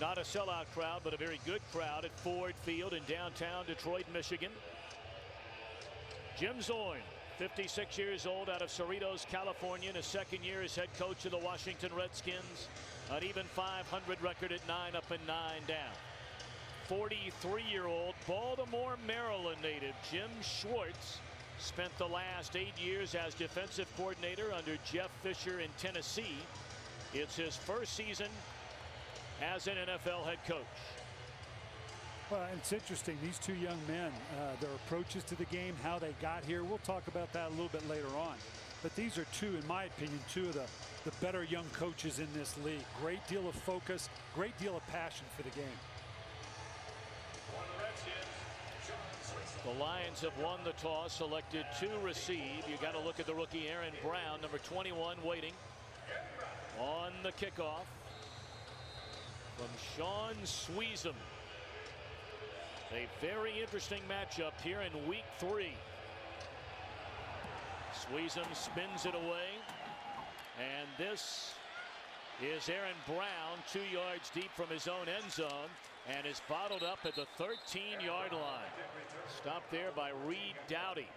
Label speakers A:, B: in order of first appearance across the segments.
A: Not a sellout crowd, but a very good crowd at Ford Field in downtown Detroit, Michigan. Jim Zorn, 56 years old, out of Cerritos, California, in his second year as head coach of the Washington Redskins. An even 500 record at 9 up and 9 down. 43-year-old Baltimore, Maryland native Jim Schwartz spent the last 8 years as defensive coordinator under Jeff Fisher in Tennessee. It's his first season as an NFL head coach.
B: Well, it's interesting, these two young men, their approaches to the game, how they got here. We'll talk about that a little bit later on. But these are two, in my opinion, two of the better young coaches in this league. Great deal of focus, great deal of passion for the game.
A: The Lions have won the toss, selected to receive. You got to look at the rookie Aaron Brown, number 21, waiting on the kickoff from Sean Sweezum. A very interesting matchup here in week 3. Sweezum spins it away, and this is Aaron Brown, 2 yards deep from his own end zone, and is bottled up at the 13-yard line. Stopped there by Reed Doughty.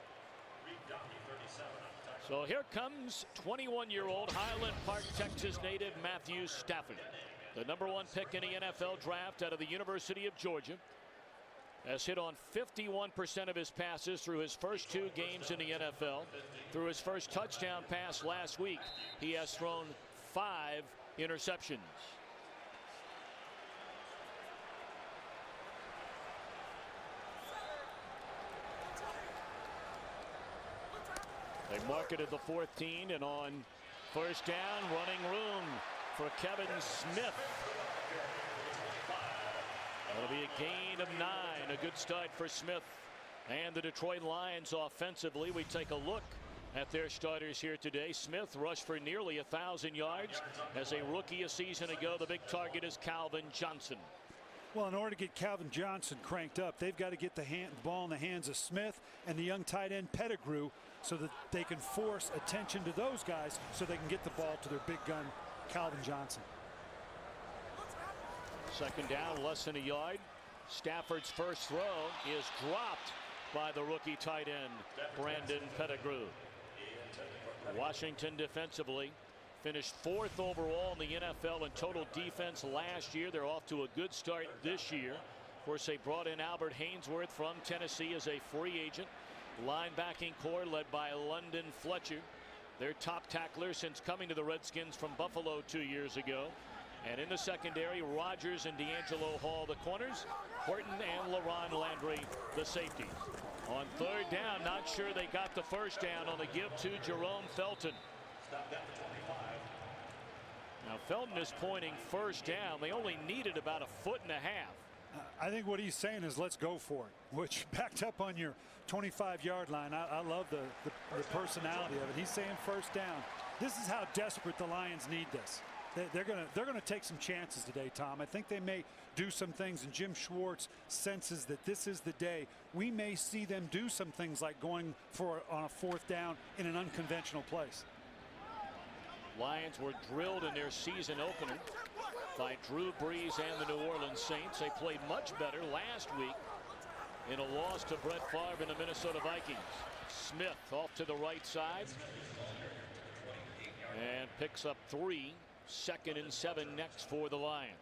A: So here comes 21-year-old Highland Park, Texas native Matthew Stafford, the #1 pick in the NFL draft out of the University of Georgia. Has hit on 51% of his passes through his first 2 games in the NFL. Through his first touchdown pass last week, he has thrown 5 interceptions. They marketed the 14, and on first down, running room for Kevin Smith. That'll be a gain of 9. A good start for Smith and the Detroit Lions offensively. We take a look at their starters here today. Smith rushed for nearly 1,000 yards. As a rookie a season ago, the big target is Calvin Johnson.
B: Well, in order to get Calvin Johnson cranked up, they've got to get the ball in the hands of Smith and the young tight end Pettigrew so that they can force attention to those guys so they can get the ball to their big gun, Calvin Johnson.
A: Second down, less than a yard. Stafford's first throw is dropped by the rookie tight end, Brandon Pettigrew. Washington defensively finished 4th overall in the NFL in total defense last year. They're off to a good start this year. Of course, they brought in Albert Haynesworth from Tennessee as a free agent. Linebacking core led by London Fletcher, their top tackler since coming to the Redskins from Buffalo 2 years ago. And in the secondary, Rogers and D'Angelo Hall, the corners. Horton and LaRon Landry, the safeties. On third down, not sure they got the first down on the give to Jerome Felton. Now Felton is pointing first down. They only needed about 1.5 feet.
B: I think what he's saying is let's go for it, which backed up on your 25-yard line. I love the personality of it. He's saying first down. This is how desperate the Lions need this. They're gonna take some chances today, Tom. I think they may do some things, and Jim Schwartz senses that this is the day. We may see them do some things like going for on a 4th down in an unconventional place.
A: Lions were drilled in their season opener by Drew Brees and the New Orleans Saints. They played much better last week in a loss to Brett Favre and the Minnesota Vikings. Smith off to the right side and picks up 3. 2nd and 7 next for the Lions.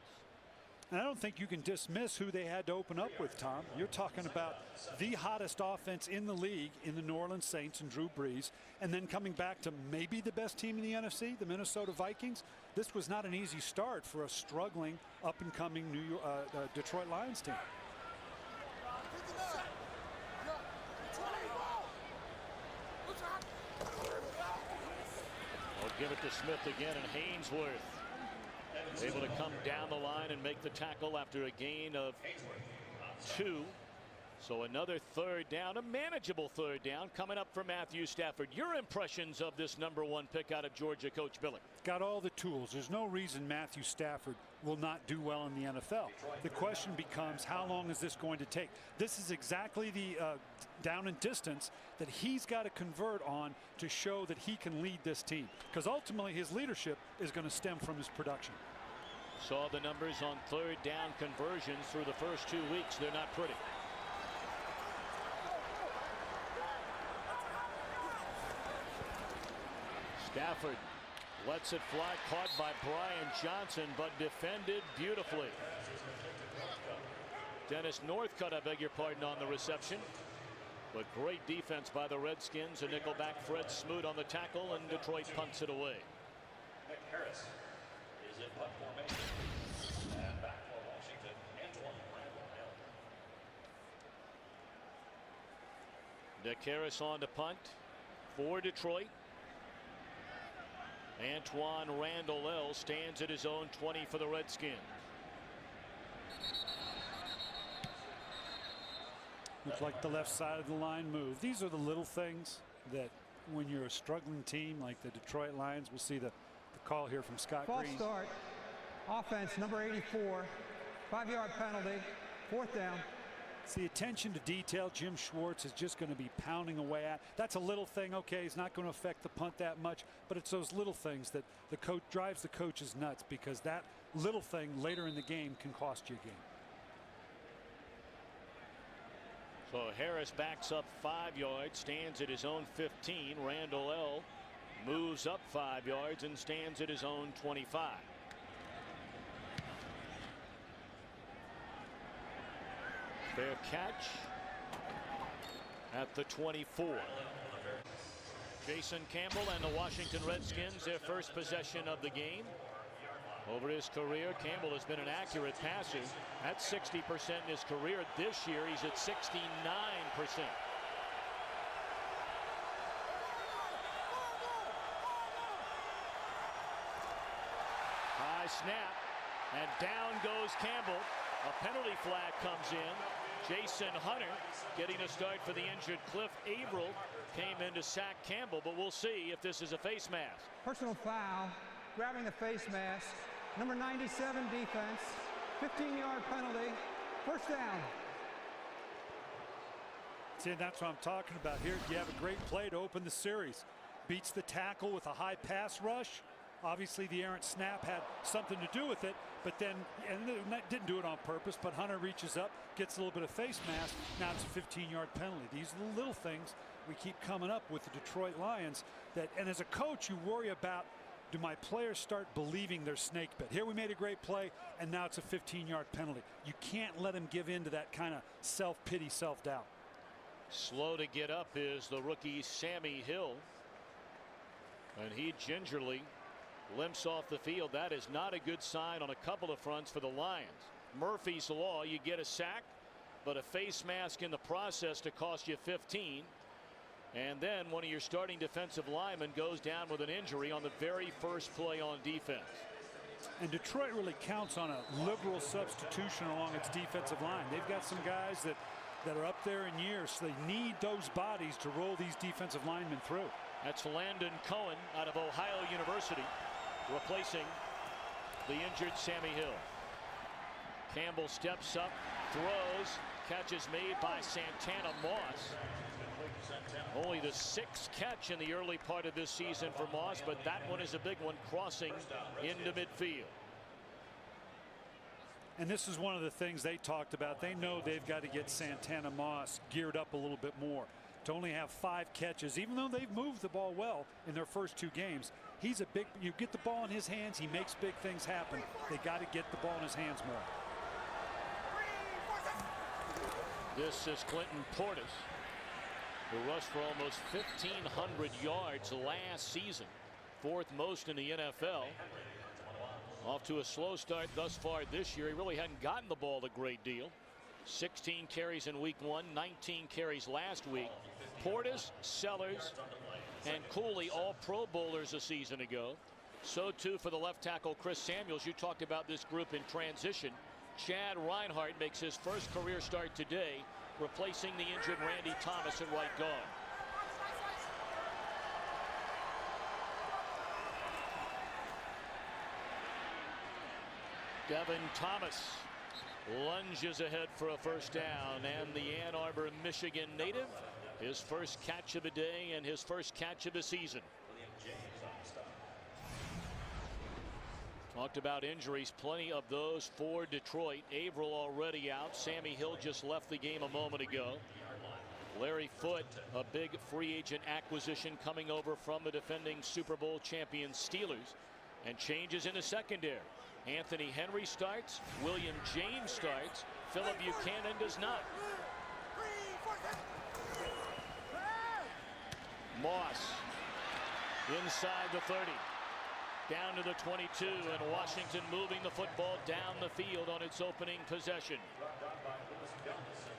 B: And I don't think you can dismiss who they had to open up with, Tom. You're talking about the hottest offense in the league in the New Orleans Saints and Drew Brees, and then coming back to maybe the best team in the NFC, the Minnesota Vikings. This was not an easy start for a struggling up-and-coming Detroit Lions team.
A: They'll give it to Smith again, and Haynesworth able to come down the line and make the tackle after a gain of 2. So another third down, a manageable third down coming up for Matthew Stafford. Your impressions of this #1 pick out of Georgia, Coach Billick?
B: Got all the tools. There's no reason Matthew Stafford will not do well in the NFL. The question becomes, how long is this going to take? This is exactly the down and distance that he's got to convert on to show that he can lead this team, because ultimately his leadership is going to stem from his production.
A: Saw the numbers on third down conversions through the first 2 weeks. They're not pretty. Stafford lets it fly, caught by Brian Johnson, but defended beautifully. Dennis Northcutt, I beg your pardon, on the reception. But great defense by the Redskins. A nickelback Fred Smoot on the tackle, and Detroit punts it away.
C: Nick Harris is in punt formation. And back for Washington, Antoine Randall.
A: Nick Harris on to punt for Detroit. Antoine Randall stands at his own 20 for the Redskins.
B: Looks like the left side of the line move. These are the little things that when you're a struggling team like the Detroit Lions, we'll see the call here from Scott
D: False
B: Green.
D: start. Offense number 84. 5-yard penalty. 4th down.
B: It's the attention to detail Jim Schwartz is just going to be pounding away at. That's a little thing. Okay, it's not going to affect the punt that much, but it's those little things that the coach drives the coaches nuts, because that little thing later in the game can cost you a game.
A: So Harris backs up 5 yards, stands at his own 15. Randall moves up 5 yards and stands at his own 25. Fair catch at the 24. Jason Campbell and the Washington Redskins, their first possession of the game. Over his career, Campbell has been an accurate passer at 60% in his career. This year, he's at 69%. High snap, and down goes Campbell. A penalty flag comes in. Jason Hunter getting a start for the injured Cliff Averill came in to sack Campbell, but we'll see if this is a face mask.
D: Personal foul. Grabbing the face mask. Number 97 defense. 15-yard penalty. 1st down.
B: See, that's what I'm talking about here. You have a great play to open the series. Beats the tackle with a high pass rush. Obviously, the errant snap had something to do with it, but then, and didn't do it on purpose, but Hunter reaches up, gets a little bit of face mask. Now it's a 15-yard penalty. These are the little things we keep coming up with the Detroit Lions that, and as a coach, you worry about, do my players start believing they're snake bit? Here we made a great play, and now it's a 15-yard penalty. You can't let them give in to that kind of self-pity, self-doubt.
A: Slow to get up is the rookie Sammy Hill, and he gingerly limps off the field. That is not a good sign on a couple of fronts for the Lions. Murphy's Law, you get a sack, but a face mask in the process to cost you 15. And then one of your starting defensive linemen goes down with an injury on the very first play on defense.
B: And Detroit really counts on a liberal substitution along its defensive line. They've got some guys that are up there in years, so they need those bodies to roll these defensive linemen through.
A: That's Landon Cohen out of Ohio University, replacing the injured Sammy Hill. Campbell steps up, throws, catch is made by Santana Moss. Only the 6th catch in the early part of this season for Moss, but that one is a big one, crossing into midfield.
B: And this is one of the things they talked about. They know they've got to get Santana Moss geared up a little bit more. To only have 5 catches, even though they've moved the ball well in their first 2 games, he's a big, you get the ball in his hands, he makes big things happen. They got to get the ball in his hands more.
A: This is Clinton Portis, who rushed for almost 1,500 yards last season, 4th most in the NFL. Off to a slow start thus far this year. He really hadn't gotten the ball a great deal. 16 carries in week 1, 19 carries last week. Portis, Sellers, and Cooley, all Pro Bowlers a season ago. So too for the left tackle Chris Samuels. You talked about this group in transition. Chad Reinhardt makes his first career start today, replacing the injured Randy Thomas at right guard. Devin Thomas lunges ahead for a first down, and the Ann Arbor, Michigan native, his first catch of the day and his first catch of the season. Talked about injuries, plenty of those for Detroit. Averill already out. Sammy Hill just left the game a moment ago. Larry Foote, a big free agent acquisition coming over from the defending Super Bowl champion Steelers. And changes in the secondary. Anthony Henry starts. William James starts. Philip Buchanan does not. Moss inside the 30. Down to the 22, and Washington moving the football down the field on its opening possession.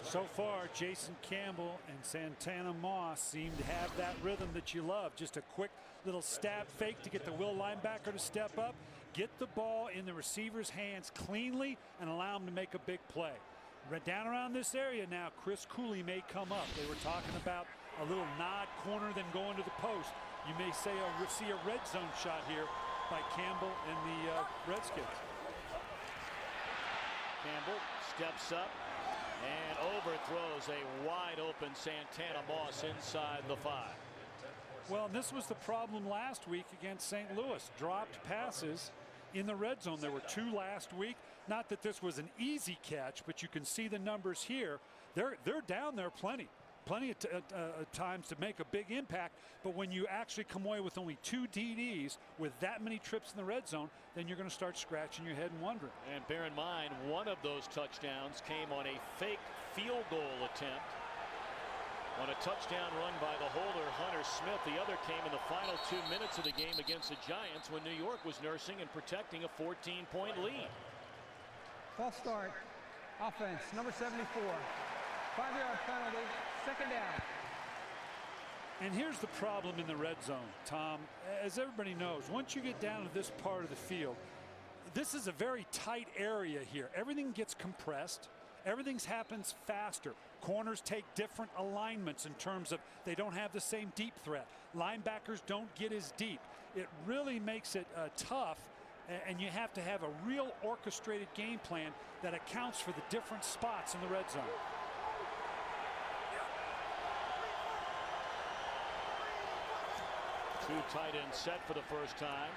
B: So far, Jason Campbell and Santana Moss seem to have that rhythm that you love. Just a quick little stab fake to get the will linebacker to step up, get the ball in the receiver's hands cleanly, and allow him to make a big play. Right down around this area now, Chris Cooley may come up. They were talking about a little nod corner, then going to the post. You may see a red zone shot here by Campbell and the Redskins.
A: Campbell steps up and overthrows a wide open Santana Moss inside the 5.
B: Well, this was the problem last week against St. Louis. Dropped passes in the red zone. There were 2 last week. Not that this was an easy catch, but you can see the numbers here. They're down there plenty of times to make a big impact, but when you actually come away with only 2 TDs with that many trips in the red zone, then you're going to start scratching your head and wondering.
A: And bear in mind, one of those touchdowns came on a fake field goal attempt on a touchdown run by the holder Hunter Smith. The other came in the final 2 minutes of the game against the Giants when New York was nursing and protecting a 14-point lead.
D: False start. Offense, number 74. 5-yard penalty. Second down.
B: And here's the problem in the red zone, Tom. As everybody knows, once you get down to this part of the field, this is a very tight area here. Everything gets compressed. Everything happens faster. Corners take different alignments in terms of they don't have the same deep threat. Linebackers don't get as deep. It really makes it tough, and you have to have a real orchestrated game plan that accounts for the different spots in the red zone.
A: Two tight ends set for the first time.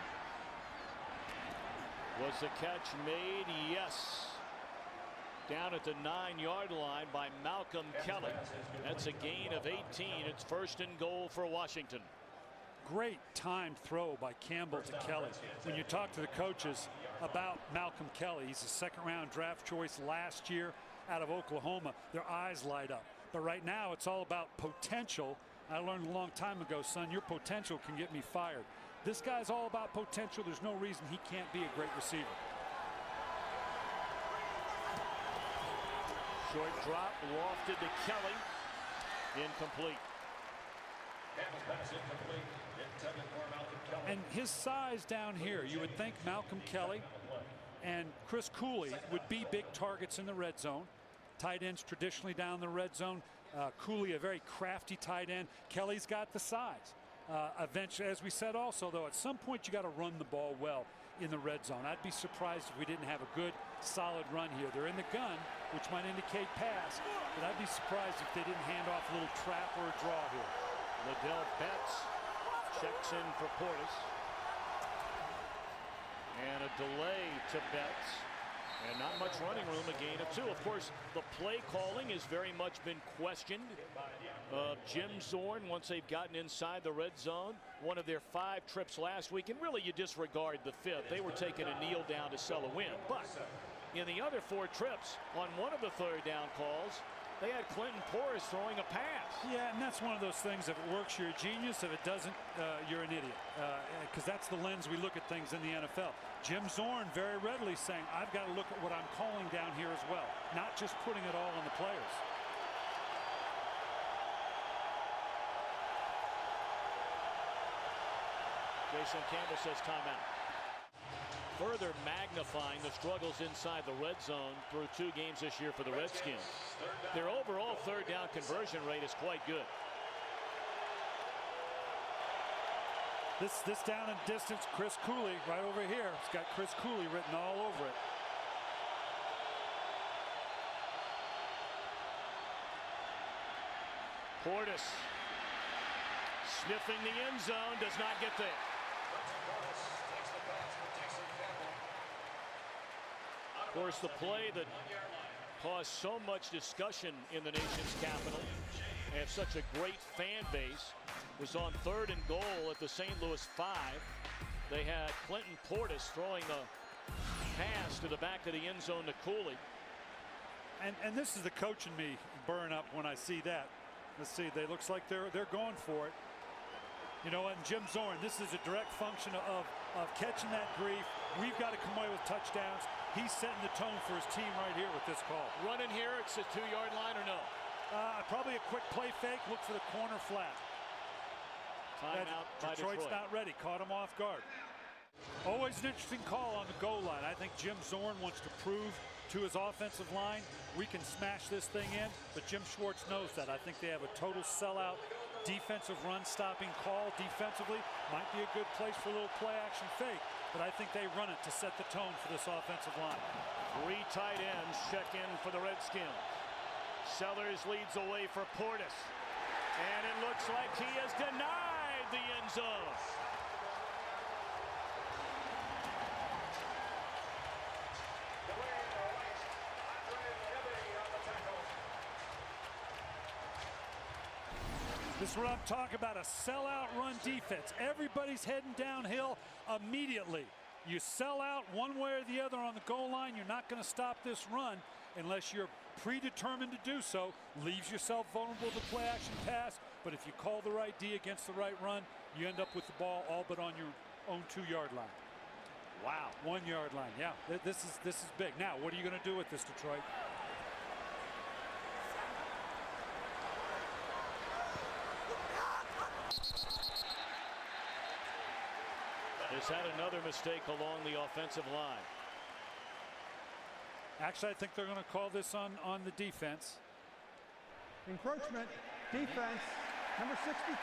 A: Was the catch made? Yes. Down at the 9-yard line by Malcolm Kelly. That's a gain of 18. It's 1st and goal for Washington.
B: Great timed throw by Campbell to Kelly. When you talk to the coaches about Malcolm Kelly, he's a 2nd-round draft choice last year out of Oklahoma. Their eyes light up. But right now it's all about potential. I learned a long time ago, son, your potential can get me fired. This guy's all about potential. There's no reason he can't be a great receiver.
A: Short drop lofted to Kelly. Incomplete.
B: And his size down here, you would think Malcolm Kelly and Chris Cooley would be big targets in the red zone. Tight ends traditionally down the red zone. Cooley, a very crafty tight end. Kelly's got the size. Eventually, as we said also, though, at some point you got to run the ball well in the red zone. I'd be surprised if we didn't have a good, solid run here. They're in the gun, which might indicate pass, but I'd be surprised if they didn't hand off a little trap or a draw here.
A: Liddell Betts checks in for Portis. And a delay to Betts. And not much running room, a gain of 2. Of course, the play calling has very much been questioned. Jim Zorn, once they've gotten inside the red zone, one of their 5 trips last week, and really you disregard the 5th. They were taking a kneel down to sell a win. But in the other 4 trips, on one of the 3rd down calls, they had Clinton Portis throwing a pass.
B: Yeah, and that's one of those things. If it works, you're a genius. If it doesn't, you're an idiot. Because that's the lens we look at things in the NFL. Jim Zorn very readily saying, I've got to look at what I'm calling down here as well, not just putting it all on the players.
A: Jason Campbell says timeout. Further magnifying the struggles inside the red zone through 2 games this year for the Redskins. Their overall 3rd down conversion rate is quite good.
B: This down and distance, Chris Cooley right over here. It's got Chris Cooley written all over it.
A: Portis sniffing the end zone, does not get there. course, the play that caused so much discussion in the nation's capital and have such a great fan base was on 3rd and goal at the St. Louis 5. They had Clinton Portis throwing the pass to the back of the end zone to Cooley.
B: And this is the coach in me burn up when I see that. Let's see, they looks like they're going for it. You know, and Jim Zorn, this is a direct function of catching that grief. We've got to come away with touchdowns. He's setting the tone for his team right here with this call.
A: Running here, it's a 2-yard line or no?
B: Probably a quick play fake. Look for the corner flat.
A: Timeout by
B: Detroit's
A: Detroit.
B: not ready. Caught him off guard. Always an interesting call on the goal line. I think Jim Zorn wants to prove to his offensive line we can smash this thing in, but Jim Schwartz knows that. I think they have a total sellout defensive run stopping call defensively. Might be a good place for a little play action fake, but I think they run it to set the tone for this offensive line.
A: 3 tight ends check in for the Redskins. Sellers leads away for Portis, and it looks like he has denied the end zone.
B: This is what I'm talking about, a sellout run defense. Everybody's heading downhill immediately. You sell out one way or the other on the goal line, you're not going to stop this run unless you're predetermined to do so. Leaves yourself vulnerable to play action pass, but if you call the right D against the right run, you end up with the ball all but on your own 2-yard line. Wow, 1-yard line. Yeah, this is big. Now, what are you going to do with this, Detroit?
A: Has had another mistake along the offensive line.
B: Actually, I think they're going to call this on the defense.
D: Encroachment, defense, number 64,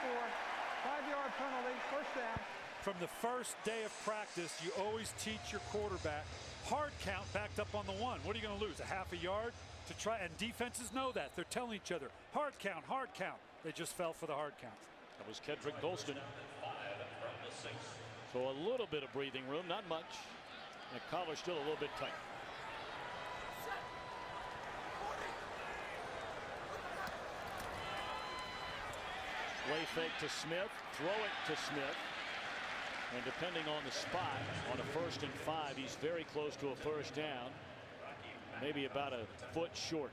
D: 5-yard penalty, first down.
B: From the first day of practice, you always teach your quarterback hard count backed up on the 1. What are you going to lose, a half a yard to try? And defenses know that. They're telling each other, hard count, hard count. They just fell for the hard count.
A: That was Kedrick Golston. So a little bit of breathing room, not much. The collar still a little bit tight. Play fake to Smith, throw it to Smith. And depending on the spot, on a 1st and 5, he's very close to a first down. Maybe about a foot short.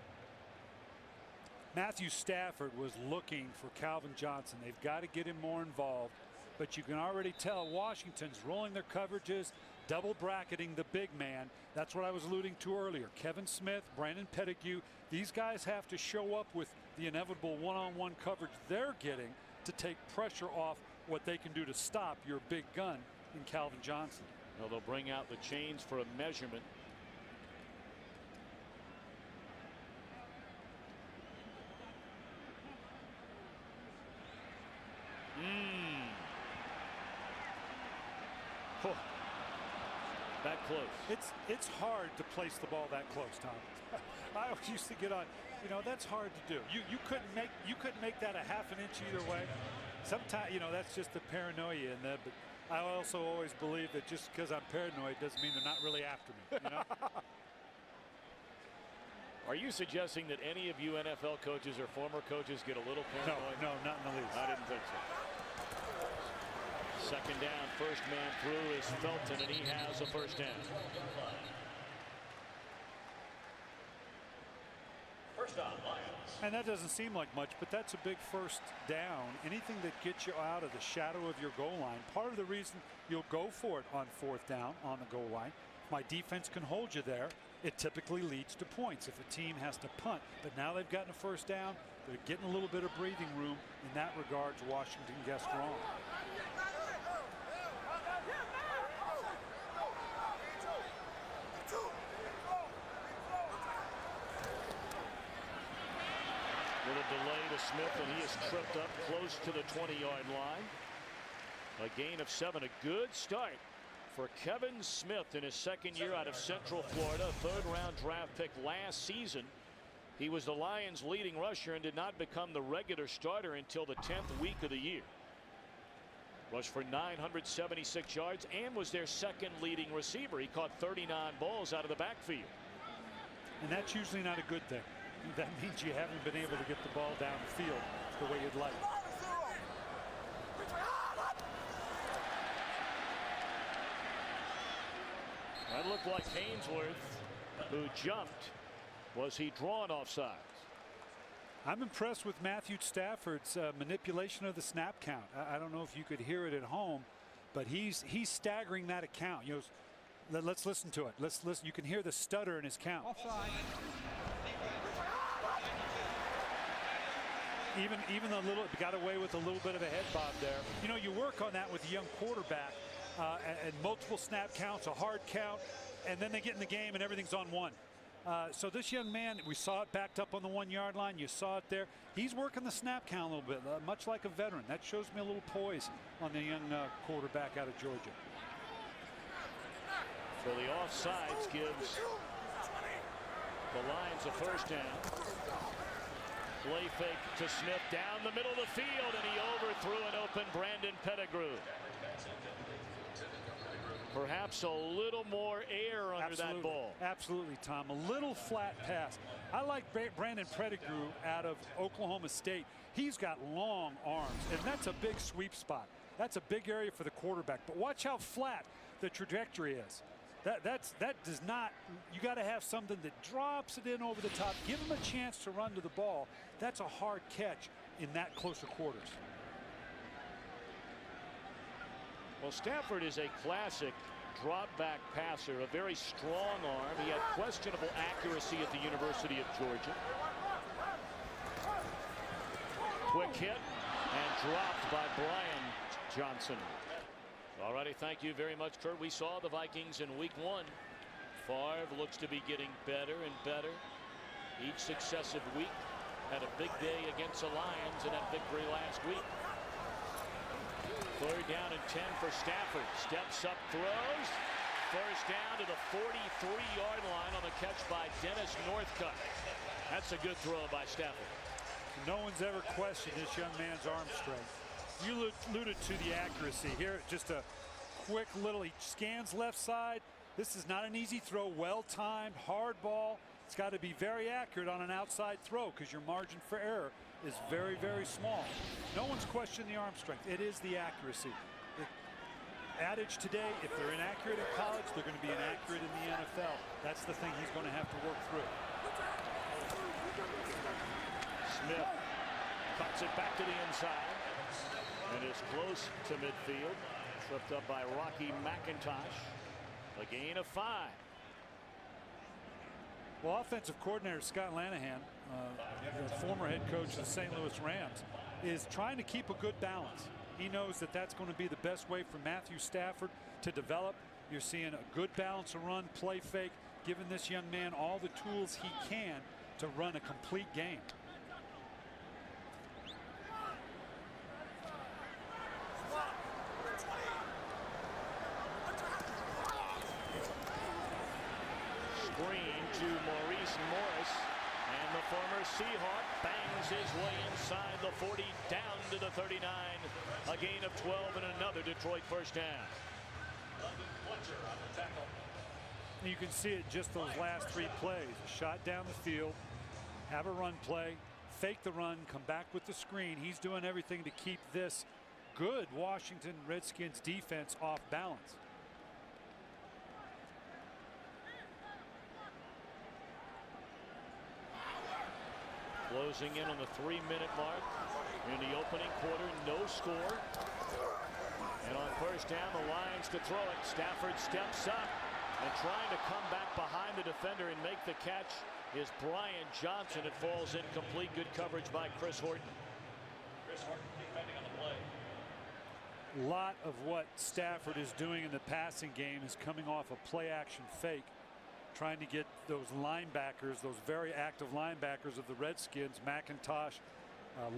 B: Matthew Stafford was looking for Calvin Johnson. They've got to get him more involved. But you can already tell Washington's rolling their coverages, double bracketing the big man. That's what I was alluding to earlier. Kevin Smith, Brandon Pettigrew, these guys have to show up with the inevitable one-on-one coverage they're getting to take pressure off what they can do to stop your big gun in Calvin Johnson.
A: Well, they'll bring out the chains for a measurement. Oh, that close.
B: It's hard to place the ball that close, Tom. I always used to get on. You know, that's hard to do. You couldn't make that a half an inch either way. Sometimes, you know, that's just the paranoia in that. But I also always believe that just because I'm paranoid doesn't mean they're not really after me. You know?
A: Are you suggesting that any of you NFL coaches or former coaches get a little paranoid?
B: No, not in the least.
A: I didn't think so. 2nd down, first man through is Felton, and he has a first down.
C: First down, Lions.
B: And that doesn't seem like much, but that's a big first down. Anything that gets you out of the shadow of your goal line. Part of the reason you'll go for it on 4th down on the goal line. My defense can hold you there. It typically leads to points if a team has to punt. But now they've gotten a first down. They're getting a little bit of breathing room. In that regard, Washington guessed wrong.
A: Little delay to Smith, and he is tripped up close to the 20-yard line. A gain of 7. A good start for Kevin Smith in his 2nd year out of Central Florida. 3rd-round draft pick last season. He was the Lions' leading rusher and did not become the regular starter until the 10th week of the year. Rushed for 976 yards and was their 2nd leading receiver. He caught 39 balls out of the backfield.
B: And that's usually not a good thing. That means you haven't been able to get the ball down the field the way you'd like.
A: That looked like Hainsworth, who jumped. Was he drawn offside?
B: I'm impressed with Matthew Stafford's manipulation of the snap count. I don't know if you could hear it at home, but he's staggering that account. You know, let's listen to it. Let's listen. You can hear the stutter in his count.
D: Offside.
B: Even the little got away with a little bit of a head bob there. You know, you work on that with a young quarterback and multiple snap counts, a hard count, and then they get in the game and everything's on one. So this young man, we saw it backed up on the 1 yard line. You saw it there. He's working the snap count a little bit, much like a veteran. That shows me a little poise on the young quarterback out of Georgia.
A: So the offsides gives the Lions a first down. Play fake to Smith down the middle of the field, and he overthrew an open Brandon Pettigrew. Perhaps a little more air under that ball.
B: Absolutely, Tom. A little flat pass. I like Brandon Pettigrew out of Oklahoma State. He's got long arms, and that's a big sweep spot. That's a big area for the quarterback. But watch how flat the trajectory is. That does not. You got to have something that drops it in over the top. Give him a chance to run to the ball. That's a hard catch in that closer quarters.
A: Well, Stafford is a classic drop back passer, a very strong arm. He had questionable accuracy at the University of Georgia. Quick hit and dropped by Brian Johnson. All righty, thank you very much, Kurt. We saw the Vikings in week 1. Favre looks to be getting better and better each successive week. Had a big day against the Lions in that victory last week. 3rd down and 10 for Stafford. Steps up, throws. First down to the 43-yard line on the catch by Dennis Northcutt. That's a good throw by Stafford.
B: No one's ever questioned this young man's arm strength. You alluded to the accuracy here. Just a quick little, he scans left side. This is not an easy throw. Well timed, hard ball. It's got to be very accurate on an outside throw because your margin for error is very, very small. No one's questioned the arm strength. It is the accuracy. The adage today, if they're inaccurate in college, they're going to be inaccurate in the NFL. That's the thing he's going to have to work through.
A: Smith cuts it back to the inside and is close to midfield. Tripped up by Rocky McIntosh. A gain of 5.
B: Well, offensive coordinator Scott Lanahan, the former head coach of the St. Louis Rams, is trying to keep a good balance. He knows that that's going to be the best way for Matthew Stafford to develop. You're seeing a good balance of run, play fake, giving this young man all the tools he can to run a complete game.
A: Screen to Maurice Morris, and the former Seahawk bangs his way inside the 40 down to the 39. A gain of 12 and another Detroit first down.
B: You can see it just those last 3 plays. A shot down the field, have a run play, fake the run, come back with the screen. He's doing everything to keep this good Washington Redskins defense off balance.
A: Closing in on the 3-minute mark in the opening quarter. No score. And on first down, the Lions to throw it. Stafford steps up and trying to come back behind the defender and make the catch is Brian Johnson. It falls incomplete. Good coverage by Chris Horton.
C: Chris Horton defending on the play.
B: A lot of what Stafford is doing in the passing game is coming off a play action fake, trying to get those linebackers, those very active linebackers of the Redskins, McIntosh,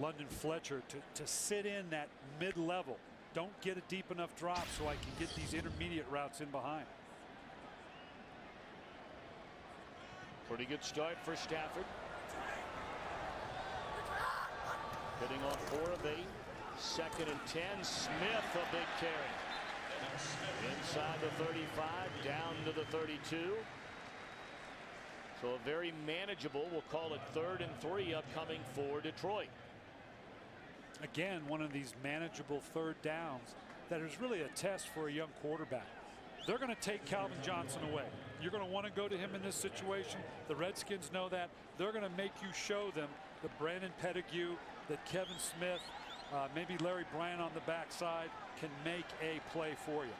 B: London Fletcher, to sit in that mid-level. Don't get a deep enough drop so I can get these intermediate routes in behind.
A: Pretty good start for Stafford. Hitting on 4 of 8. 2nd and 10. Smith, a big carry. Inside the 35, down to the 32. So a very manageable, we'll call it 3rd and 3 upcoming for Detroit.
B: Again, one of these manageable third downs that is really a test for a young quarterback. They're going to take Calvin Johnson away. You're going to want to go to him in this situation. The Redskins know that. They're going to make you show them that Brandon Pettigrew, that Kevin Smith, maybe Larry Bryant on the backside can make a play for you.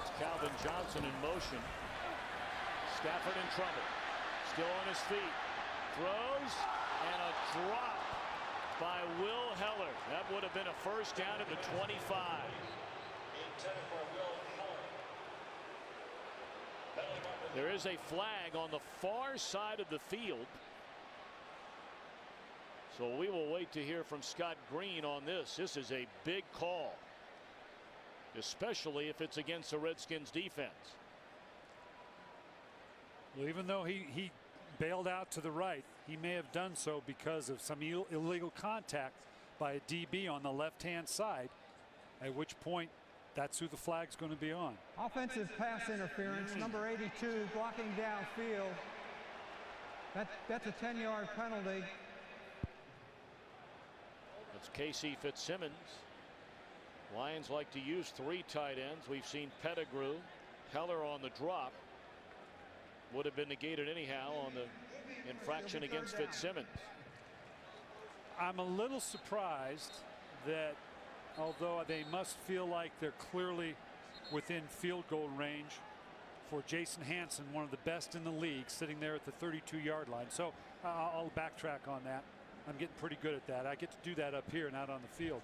A: It's Calvin Johnson in motion. Stafford in trouble. Still on his feet. Throws and a drop by Will Heller. That would have been a first down at the 25. There is a flag on the far side of the field. So we will wait to hear from Scott Green on this. This is a big call, especially if it's against the Redskins defense.
B: Well, even though he bailed out to the right, he may have done so because of some illegal contact by a DB on the left-hand side, at which point that's who the flag's going to be on.
D: Offensive pass interference, number 82, blocking downfield. That's a 10-yard penalty.
A: It's Casey Fitzsimmons. Lions like to use 3 tight ends. We've seen Pettigrew, Heller on the drop. Would have been negated anyhow on the infraction against Fitzsimmons.
B: I'm a little surprised that, although they must feel like they're clearly within field goal range, for Jason Hanson, one of the best in the league, sitting there at the 32-yard line. So I'll backtrack on that. I'm getting pretty good at that. I get to do that up here and out on the field.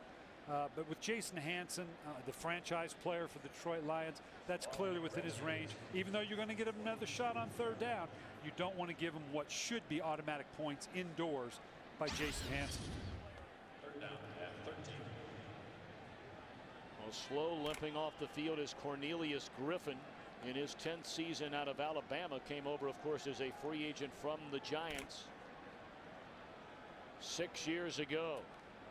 B: But with Jason Hanson, the franchise player for the Detroit Lions, that's clearly within his range. Even though you're going to get him another shot on 3rd down, you don't want to give him what should be automatic points indoors by Jason Hanson.
C: 3rd down at 13.
A: Well, slow limping off the field is Cornelius Griffin. In his 10th season out of Alabama, came over, of course, as a free agent from the Giants 6 years ago,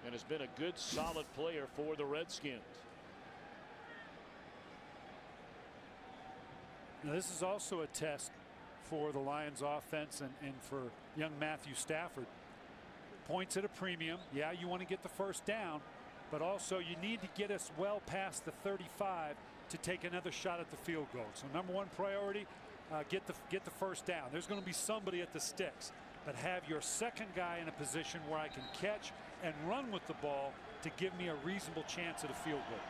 A: and has been a good, solid player for the Redskins.
B: Now, this is also a test for the Lions offense and for young Matthew Stafford. Points at a premium. Yeah, you want to get the first down, but also you need to get us well past the 35 to take another shot at the field goal. So number 1 priority, get the first down. There's going to be somebody at the sticks, but have your second guy in a position where I can catch and run with the ball to give me a reasonable chance at a field goal.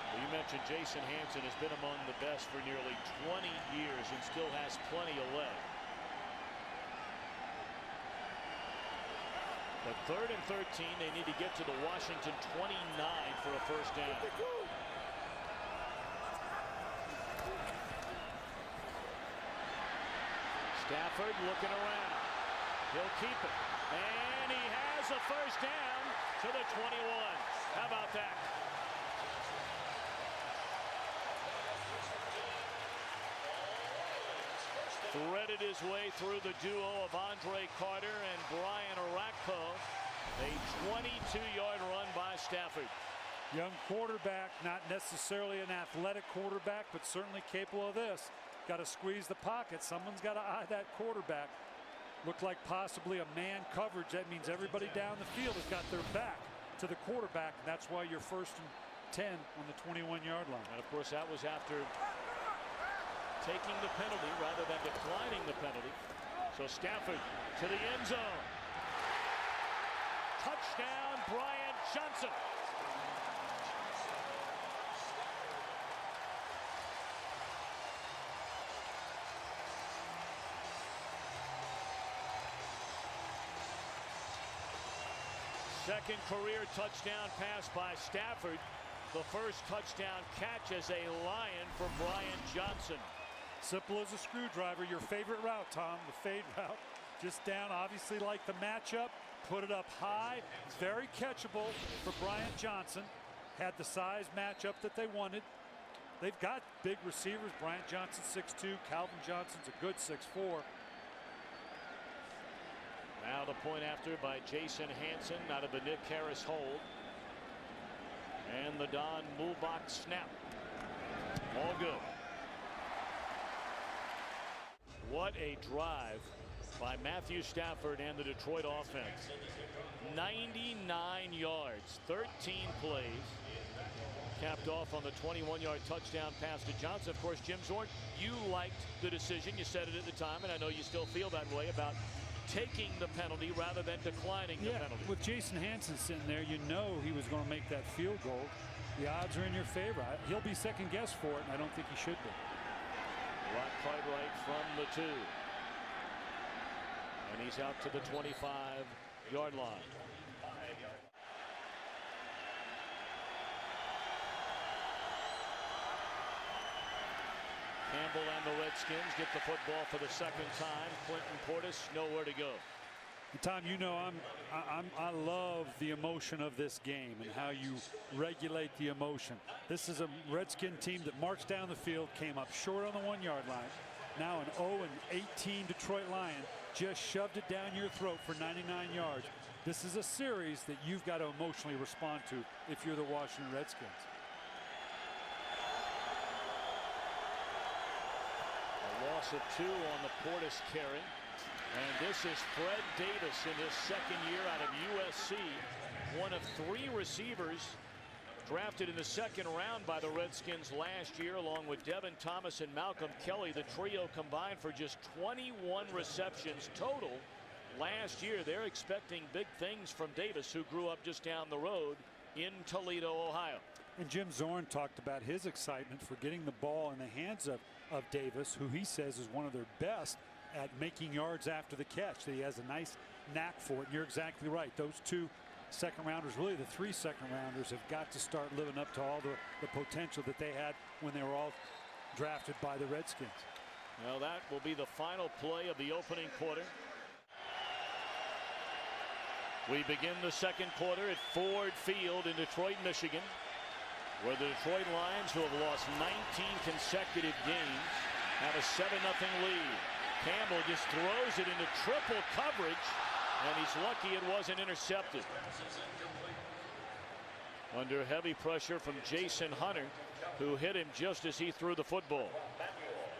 A: Well, you mentioned Jason Hanson has been among the best for nearly 20 years and still has plenty of leg. But 3rd and 13, they need to get to the Washington 29 for a first down. Stafford looking around. He'll keep it. And he has a first down to the 21. How about that? Threaded his way through the duo of Andre Carter and Brian Orakpo. A 22-yard run by Stafford.
B: Young quarterback, not necessarily an athletic quarterback, but certainly capable of this. Got to squeeze the pocket. Someone's got to eye that quarterback. Looked like possibly a man coverage. That means everybody down the field has got their back to the quarterback. And that's why you're 1st and 10 on the 21-yard line.
A: And of course, that was after taking the penalty rather than declining the penalty. So Stafford to the end zone. Touchdown, Brian Johnson. Second career touchdown pass by Stafford. The first touchdown catch as a Lion for Brian Johnson.
B: Simple as a screwdriver. Your favorite route, Tom, the fade route. Just down, obviously like the matchup. Put it up high. Very catchable for Brian Johnson. Had the size matchup that they wanted. They've got big receivers. Brian Johnson 6'2". Calvin Johnson's a good 6'4".
A: Now the point after by Jason Hanson out of the Nick Harris hold. the Don Mulbach snap. All good. What a drive by Matthew Stafford and the Detroit offense. 99 yards, 13 plays. Capped off on the 21-yard touchdown pass to Johnson. Of course, Jim Zorn, you liked the decision. You said it at the time, and I know you still feel that way about taking the penalty rather than declining the penalty.
B: With Jason Hansen sitting there, you know he was going to make that field goal. The odds are in your favor. He'll be second guessed for it, and I don't think he should be.
A: Rock Cartwright from the 2. And he's out to the 25-yard line. Campbell and the Redskins get the football for the second time. Clinton Portis nowhere to go.
B: Tom, you know I love the emotion of this game and how you regulate the emotion. This is a Redskin team that marched down the field, came up short on the 1-yard line. Now an 0-18 Detroit Lion just shoved it down your throat for 99 yards. This is a series that you've got to emotionally respond to if you're the Washington Redskins.
A: A loss of 2 on the Portis carry. And this is Fred Davis in his second year out of USC. One of 3 receivers drafted in the second round by the Redskins last year, along with Devin Thomas and Malcolm Kelly. The trio combined for just 21 receptions total last year. They're expecting big things from Davis, who grew up just down the road in Toledo, Ohio.
B: And Jim Zorn talked about his excitement for getting the ball in the hands of Davis, who he says is one of their best at making yards after the catch. That he has a nice knack for it. And you're exactly right. Those 2 second-rounders, really the 3 second-rounders, have got to start living up to all the potential that they had when they were all drafted by the Redskins.
A: Well, that will be the final play of the opening quarter. We begin the second quarter at Ford Field in Detroit, Michigan, where the Detroit Lions, who have lost 19 consecutive games, have a 7-0 lead. Campbell just throws it into triple coverage, and he's lucky it wasn't intercepted. Under heavy pressure from Jason Hunter, who hit him just as he threw the football.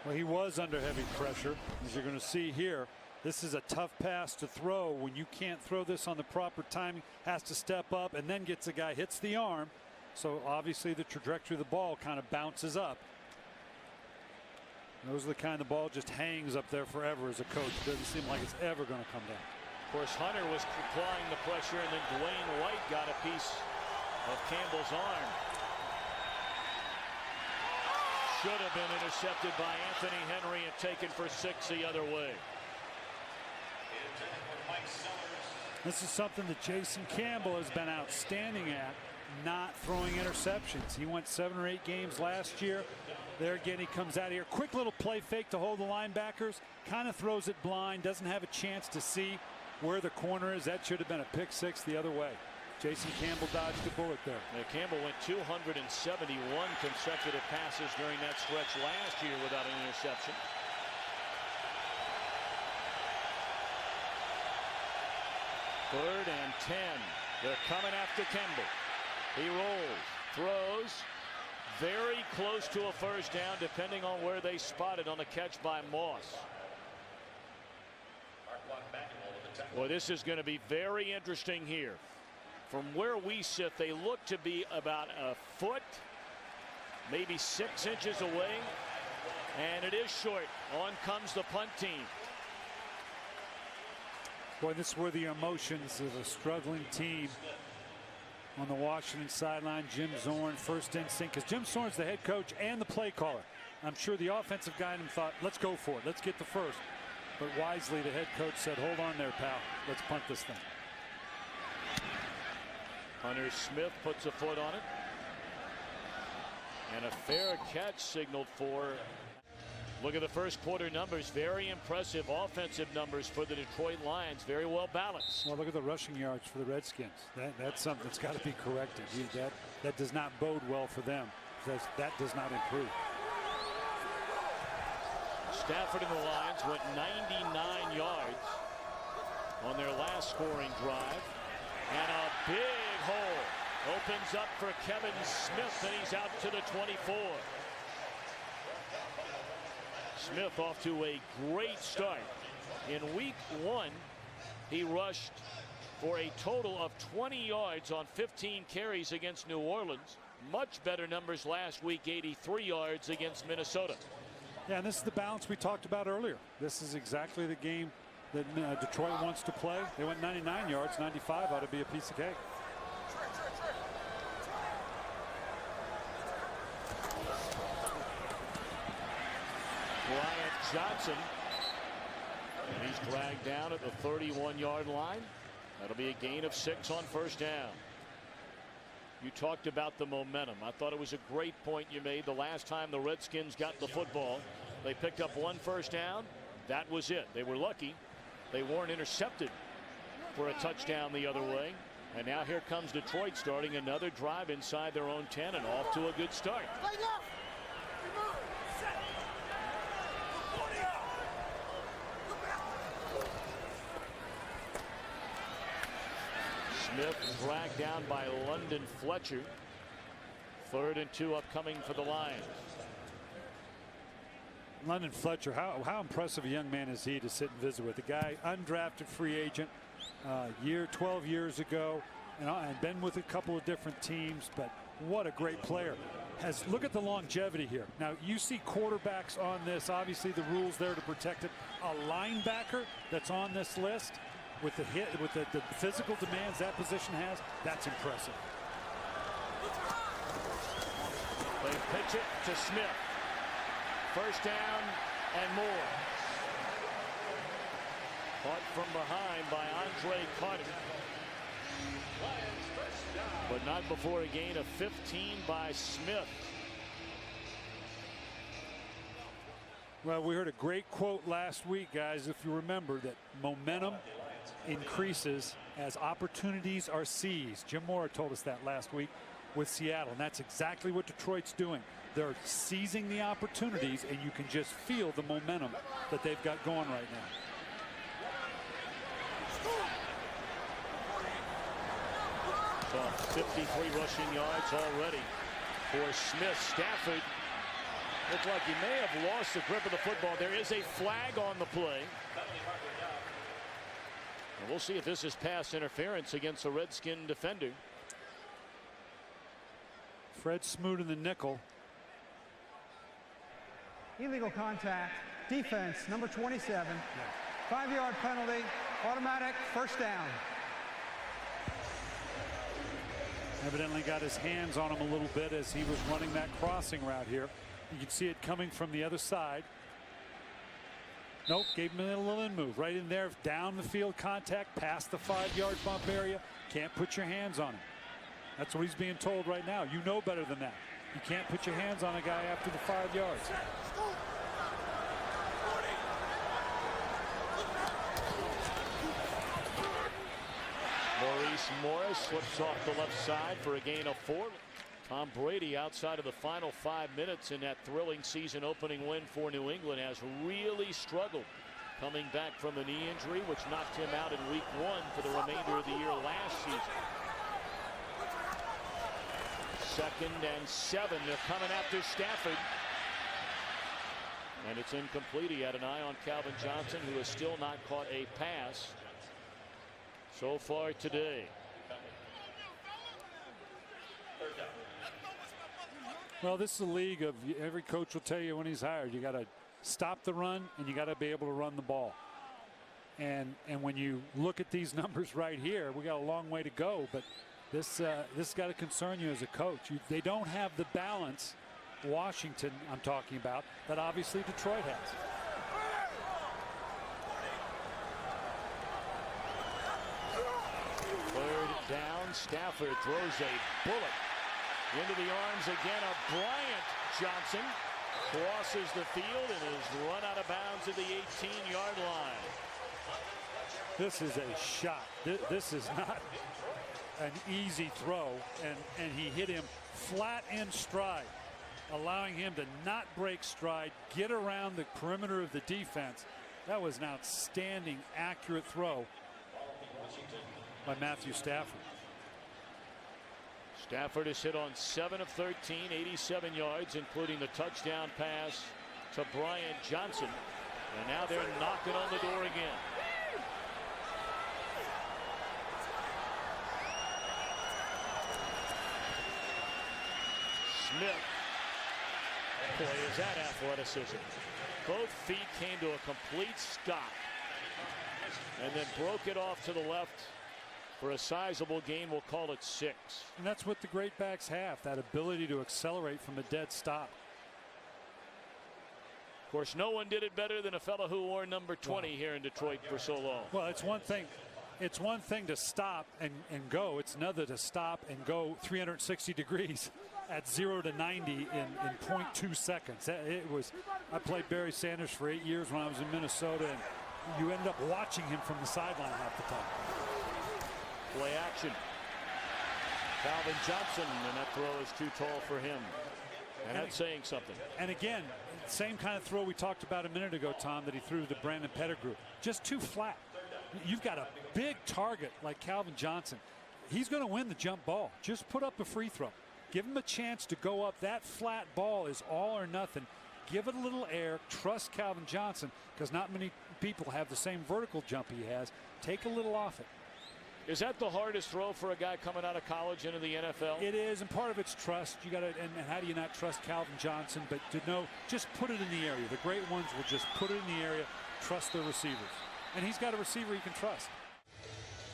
B: Well, he was under heavy pressure, as you're going to see here. This is a tough pass to throw when you can't throw this on the proper timing. Has to step up and then gets a guy, hits the arm. So obviously the trajectory of the ball kind of bounces up. Those are the kind of ball just hangs up there forever as a coach. It doesn't seem like it's ever going to come down.
A: Of course, Hunter was applying the pressure, and then Dwayne White got a piece of Campbell's arm. Should have been intercepted by Anthony Henry and taken for 6 the other way.
B: This is something that Jason Campbell has been outstanding at, not throwing interceptions. He went 7 or 8 games last year. There again, he comes out here. Quick little play fake to hold the linebackers. Kind of throws it blind. Doesn't have a chance to see where the corner is. That should have been a pick 6 the other way. Jason Campbell dodged the bullet there.
A: Now, Campbell went 271 consecutive passes during that stretch last year without an interception. Third and 10. They're coming after Campbell. He rolls, throws. Very close to a first down, depending on where they spot it on the catch by Moss. Well, this is going to be very interesting here. From where we sit, they look to be about a foot, maybe 6 inches away. And it is short. On comes the punt team.
B: Boy, this is where the emotions of a struggling team on the Washington sideline. Jim Zorn, first instinct, because Jim Zorn's the head coach and the play caller. I'm sure the offensive guy in him thought, let's go for it. Let's get the first. But wisely, the head coach said, hold on there, pal. Let's punt this thing.
A: Hunter Smith puts a foot on it. And a fair catch signaled for. Look at the first quarter numbers. Very impressive offensive numbers for the Detroit Lions. Very well balanced.
B: Well, look at the rushing yards for the Redskins. That's something that's got to be corrected. That does not bode well for them. That does not improve.
A: Stafford and the Lions went 99 yards on their last scoring drive. And a big hole Opens up for Kevin Smith, and he's out to the 24. Smith off to a great start. In week 1, he rushed for a total of 20 yards on 15 carries against New Orleans. Much better numbers last week, 83 yards against Minnesota.
B: Yeah, and this is the balance we talked about earlier. This is exactly the game that Detroit wants to play. They went 99 yards, 95 ought to be a piece of cake.
A: Bryant Johnson, and he's dragged down at the 31-yard line. That'll be a gain of 6 on first down. You talked about the momentum. I thought it was a great point you made. The last time the Redskins got the football, they picked up 1 first down. That was it. They were lucky. They weren't intercepted for a touchdown the other way. And now here comes Detroit starting another drive inside their own 10 and off to a good start. Smith dragged down by London Fletcher. 3rd and 2 upcoming for the Lions.
B: London Fletcher, how impressive a young man is he to sit and visit with? The guy, undrafted free agent, 12 years ago, and been with a couple of different teams, but what a great player. Look at the longevity here. Now you see quarterbacks on this, obviously the rules there to protect it. A linebacker that's on this list with the the physical demands that position has, that's impressive.
A: They pitch it to Smith. First down and more. Caught from behind by Andre Carter. But not before a gain of 15 by Smith.
B: Well, we heard a great quote last week, guys, if you remember, that momentum increases as opportunities are seized. Jim Mora told us that last week with Seattle, and that's exactly what Detroit's doing. They're seizing the opportunities, and you can just feel the momentum that they've got going right now.
A: 53 rushing yards already for Smith. Stafford looked like he may have lost the grip of the football. There is a flag on the play. And we'll see if this is pass interference against the Redskin defender.
B: Fred Smoot in the nickel.
D: Illegal contact. Defense, number 27. 5-yard penalty. Automatic first down.
B: Evidently got his hands on him a little bit as he was running that crossing route here. You can see it coming from the other side. Nope, gave him a little in move right in there. Down the field contact, past the 5-yard bump area. Can't put your hands on him. That's what he's being told right now. You know better than that. You can't put your hands on a guy after the 5 yards.
A: Maurice Morris slips off the left side for a gain of 4. Tom Brady, outside of the final 5 minutes in that thrilling season opening win for New England, has really struggled coming back from a knee injury which knocked him out in week 1 for the remainder of the year last season. 2nd and 7. They're coming after Stafford. And it's incomplete. He had an eye on Calvin Johnson, who has still not caught a pass so far today.
B: Well, this is a league of, every coach will tell you when he's hired, you got to stop the run and you got to be able to run the ball. And when you look at these numbers right here, we got a long way to go, but this got to concern you as a coach. They don't have the balance, Washington I'm talking about, that obviously Detroit has.
A: Third down, Stafford throws a bullet into the arms again of Bryant Johnson. Crosses the field and is run out of bounds at the 18-yard line.
B: This is a shot. This is not an easy throw, and he hit him flat in stride, allowing him to not break stride, get around the perimeter of the defense. That was an outstanding, accurate throw by Matthew Stafford.
A: Stafford has hit on 7 of 13, 87 yards, including the touchdown pass to Brian Johnson. And now they're knocking on the door again. Smith. Boy, is that athleticism. Both feet came to a complete stop and then broke it off to the left for a sizable gain. We'll call it 6.
B: And that's what the great backs have, that ability to accelerate from a dead stop.
A: Of course, no one did it better than a fellow who wore number 20 here in Detroit for so long.
B: Well, it's one thing to stop and go. It's another to stop and go 360 degrees at 0 to 90 in 0.2 seconds. I played Barry Sanders for 8 years when I was in Minnesota, and you end up watching him from the sideline half the time.
A: Play action. Calvin Johnson, and that throw is too tall for him. And that's saying something.
B: And again, same kind of throw we talked about a minute ago, Tom, that he threw to Brandon Pettigrew. Just too flat. You've got a big target like Calvin Johnson. He's going to win the jump ball. Just put up a free throw. Give him a chance to go up. That flat ball is all or nothing. Give it a little air. Trust Calvin Johnson, because not many people have the same vertical jump he has. Take a little off it.
A: Is that the hardest throw for a guy coming out of college into the NFL?
B: It is, and part of it's trust. You got to, and how do you not trust Calvin Johnson? But to know, just put it in the area. The great ones will just put it in the area, trust their receivers, and he's got a receiver he can trust.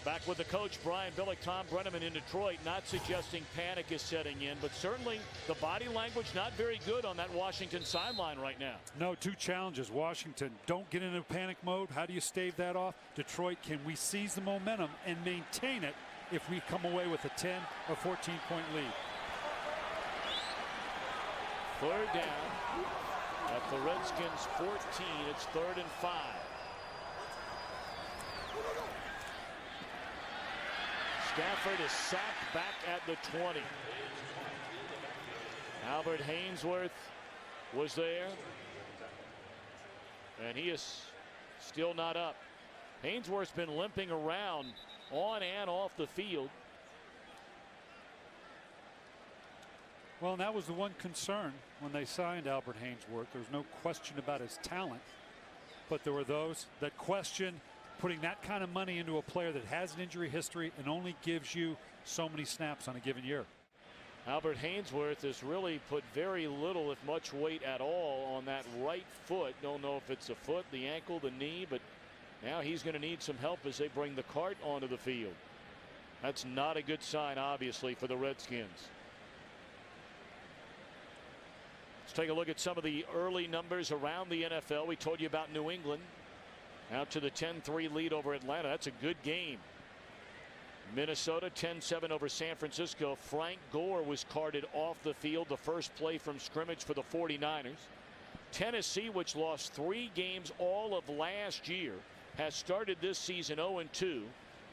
A: Back with the coach, Brian Billick, Tom Brenneman in Detroit, not suggesting panic is setting in, but certainly the body language not very good on that Washington sideline right now.
B: No, 2 challenges. Washington, don't get into panic mode. How do you stave that off? Detroit, can we seize the momentum and maintain it if we come away with a 10 or 14-point lead?
A: 3rd down at the Redskins 14. It's 3rd and 5. Stafford is sacked back at the 20. Albert Haynesworth was there, and he is still not up. Haynesworth's been limping around on and off the field.
B: Well, and that was the one concern when they signed Albert Haynesworth. There was no question about his talent, but there were those that questioned putting that kind of money into a player that has an injury history and only gives you so many snaps on a given year.
A: Albert Haynesworth has really put very little, if much, weight at all on that right foot. Don't know if it's the foot, the ankle, the knee, but now he's going to need some help as they bring the cart onto the field. That's not a good sign, obviously, for the Redskins. Let's take a look at some of the early numbers around the NFL. We told you about New England. Out to the 10-3 lead over Atlanta. That's a good game. Minnesota 10-7 over San Francisco. Frank Gore was carted off the field the first play from scrimmage for the 49ers. Tennessee, which lost 3 games all of last year, has started this season 0-2.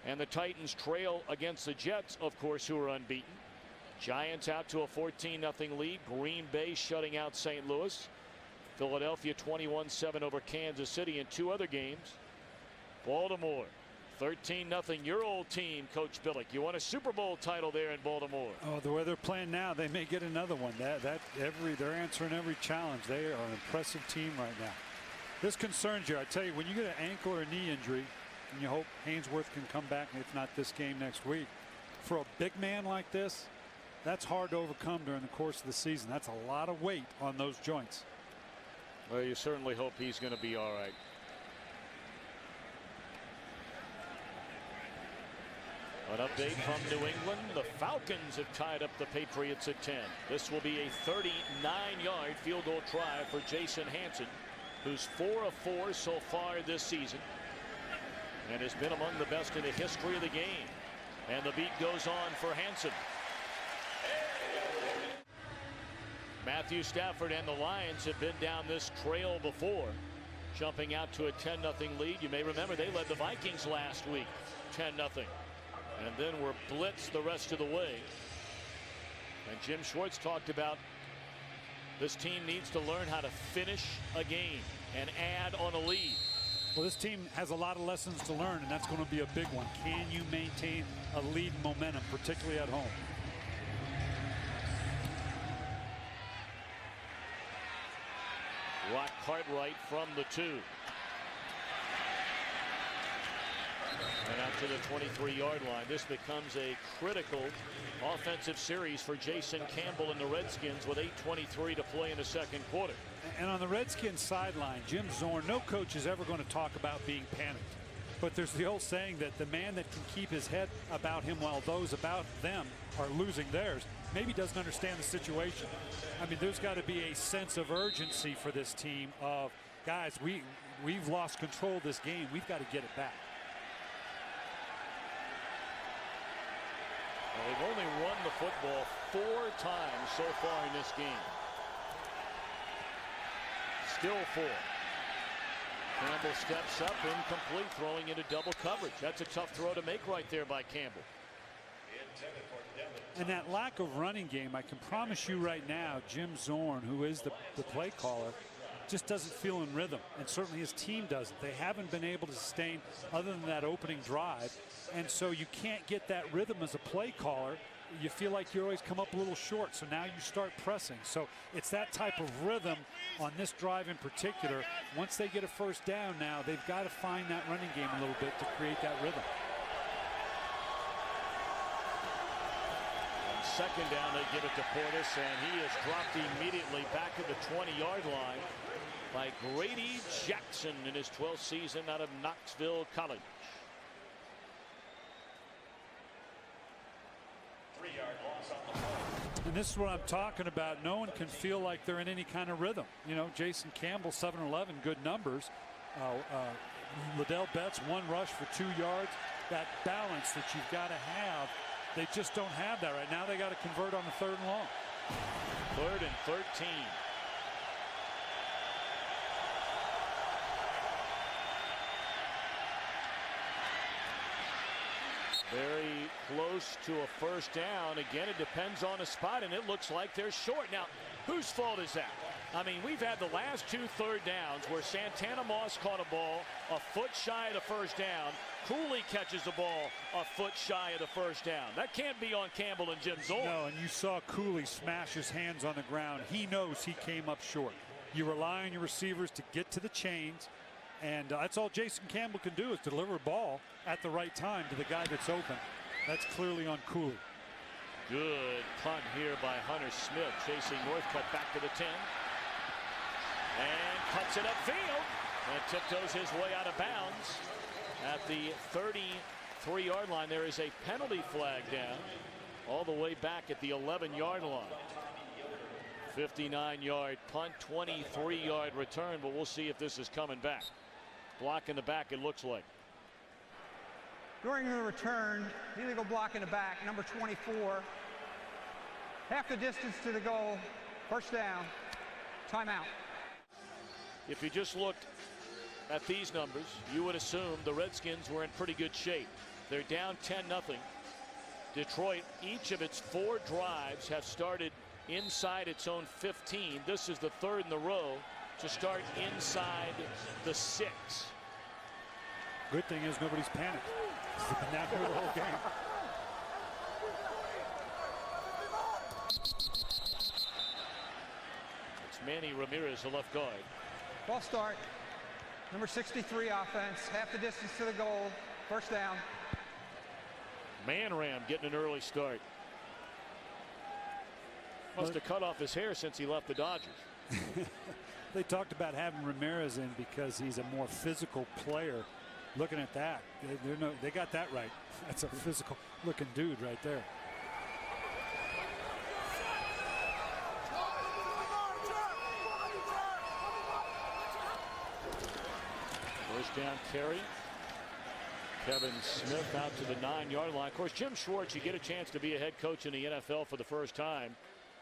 A: And the Titans trail against the Jets, of course, who are unbeaten. Giants out to a 14-0 lead. Green Bay shutting out St. Louis. Philadelphia 21-7 over Kansas City in 2 other games. Baltimore 13-0. Your old team, Coach Billick. You won a Super Bowl title there in Baltimore.
B: Oh, the way they're playing now, they may get another one. They're answering every challenge. They are an impressive team right now. This concerns you. I tell you, when you get an ankle or a knee injury, and you hope Haynesworth can come back, if not this game, next week. For a big man like this, that's hard to overcome during the course of the season. That's a lot of weight on those joints.
A: Well, you certainly hope he's going to be all right. An update from New England. The Falcons have tied up the Patriots at 10. This will be a 39-yard field goal try for Jason Hanson, who's 4 of 4 so far this season and has been among the best in the history of the game. And the beat goes on for Hanson. Matthew Stafford and the Lions have been down this trail before, jumping out to a 10-0 lead. You may remember they led the Vikings last week 10-0 and then were blitzed the rest of the way. And Jim Schwartz talked about this team needs to learn how to finish a game and add on a lead.
B: Well, this team has a lot of lessons to learn, and that's going to be a big one. Can you maintain a lead momentum, particularly at home?
A: Rock Cartwright from the 2. And out to the 23-yard line. This becomes a critical offensive series for Jason Campbell and the Redskins with 8:23 to play in the second quarter.
B: And on the Redskins sideline, Jim Zorn, no coach is ever going to talk about being panicked. But there's the old saying that the man that can keep his head about him while those about them are losing theirs maybe doesn't understand the situation. I mean, there's got to be a sense of urgency for this team of, guys, we've lost control of this game. We've got to get it back.
A: Well, they've only run the football 4 times so far in this game. Still 4. Campbell steps up, incomplete, throwing into double coverage. That's a tough throw to make right there by Campbell.
B: And that lack of running game, I can promise you right now, Jim Zorn, who is the play caller, just doesn't feel in rhythm, and certainly his team doesn't. They haven't been able to sustain other than that opening drive, and so you can't get that rhythm as a play caller. You feel like you always come up a little short, so now you start pressing. So it's that type of rhythm on this drive in particular. Once they get a first down now, they've got to find that running game a little bit to create that rhythm.
A: On second down, they give it to Portis, and he is dropped immediately back at the 20-yard line by Grady Jackson in his 12th season out of Knoxville College.
C: 3-yard loss on the play.
B: And this is what I'm talking about. No one can feel like they're in any kind of rhythm. You know, Jason Campbell, 7-11, good numbers. Liddell Betts, 1 rush for 2 yards. That balance that you've got to have, they just don't have that right now. They got to convert on the 3rd and long.
A: 3rd and 13. Very close to a first down. Again, it depends on the spot, and it looks like they're short. Now, whose fault is that? I mean, we've had the last 2 third downs where Santana Moss caught a ball a foot shy of the first down. Cooley catches the ball a foot shy of the first down. That can't be on Campbell and Jim Zorn.
B: No, and you saw Cooley smash his hands on the ground. He knows he came up short. You rely on your receivers to get to the chains, and that's all Jason Campbell can do is deliver a ball at the right time to the guy that's open. That's clearly on Cooley.
A: Good punt here by Hunter Smith, chasing Northcutt back to the 10. And cuts it upfield and tiptoes his way out of bounds at the 33-yard line. There is a penalty flag down all the way back at the 11-yard line. 59-yard punt, 23-yard return, but we'll see if this is coming back. Block in the back, it looks like.
D: During the return, illegal block in the back, number 24. Half the distance to the goal. First down. Timeout.
A: If you just looked at these numbers, you would assume the Redskins were in pretty good shape. They're down 10-0. Detroit, each of its 4 drives have started inside its own 15. This is the 3rd in the row to start inside the 6.
B: Good thing is nobody's panicked. They've been down here the whole game.
A: It's Manny Ramirez, the left guard.
D: Ball start. Number 63 offense. Half the distance to the goal. First down.
A: Manram getting an early start. Must have cut off his hair since he left the Dodgers.
B: They talked about having Ramirez in because he's a more physical player. Looking at that, they got that right. That's a physical looking dude right there.
A: First down carry. Kevin Smith out to the 9-yard line. Of course, Jim Schwartz, you get a chance to be a head coach in the NFL for the first time.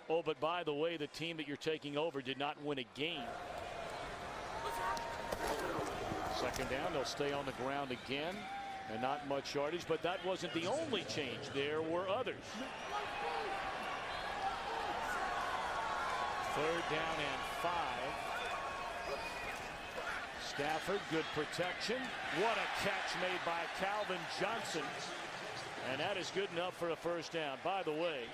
A: Oh, but by the way, the team that you're taking over did not win a game. Second down, they'll stay on the ground again, and not much yardage, but that wasn't the only change. There were others. 3rd down and 5. Stafford, good protection. What a catch made by Calvin Johnson. And that is good enough for a first down. By the way.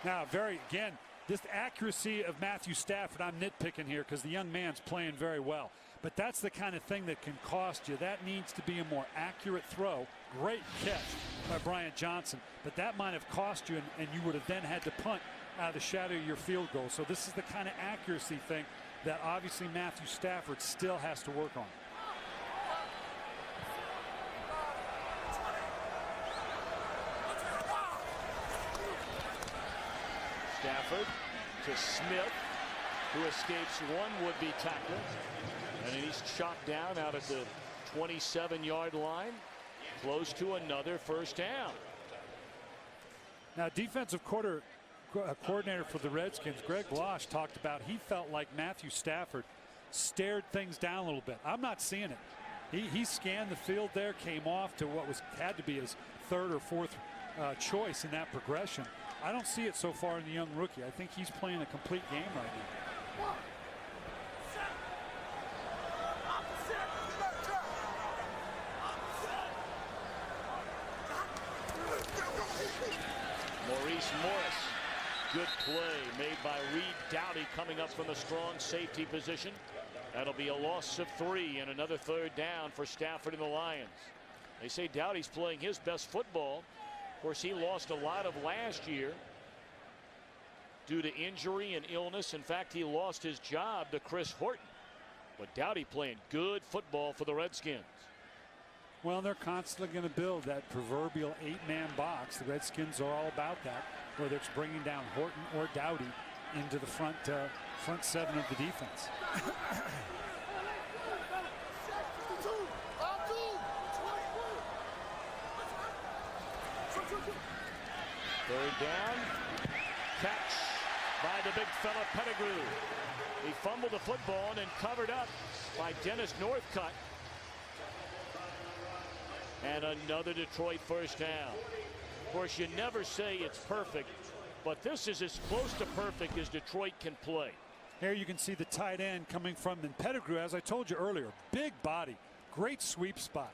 B: Now, again, This accuracy of Matthew Stafford, I'm nitpicking here because the young man's playing very well. But that's the kind of thing that can cost you. That needs to be a more accurate throw. Great catch by Bryant Johnson. But that might have cost you, and you would have then had to punt out of the shadow of your field goal. So this is the kind of accuracy thing that obviously Matthew Stafford still has to work on.
A: Stafford to Smith, who escapes one would-be tackler. And he's chopped down out at the 27-yard line, close to another first down.
B: Now, defensive coordinator for the Redskins, Greg Losh, talked about he felt like Matthew Stafford stared things down a little bit. I'm not seeing it. He scanned the field there, came off to what had to be his third or fourth choice in that progression. I don't see it so far in the young rookie. I think he's playing a complete game right now.
A: Maurice Morris, good play made by Reed Doughty coming up from the strong safety position. That'll be a loss of 3 and another third down for Stafford and the Lions. They say Doughty's playing his best football. Of course, he lost a lot of last year due to injury and illness. In fact, he lost his job to Chris Horton. But Doughty playing good football for the Redskins.
B: Well, they're constantly going to build that proverbial 8-man box. The Redskins are all about that, whether it's bringing down Horton or Doughty into the front seven of the defense.
A: Third down, catch by the big fella Pettigrew. He fumbled the football and then covered up by Dennis Northcutt. And another Detroit first down. Of course, you never say it's perfect, but this is as close to perfect as Detroit can play.
B: Here you can see the tight end coming from Pettigrew, as I told you earlier. Big body, great sweep spot.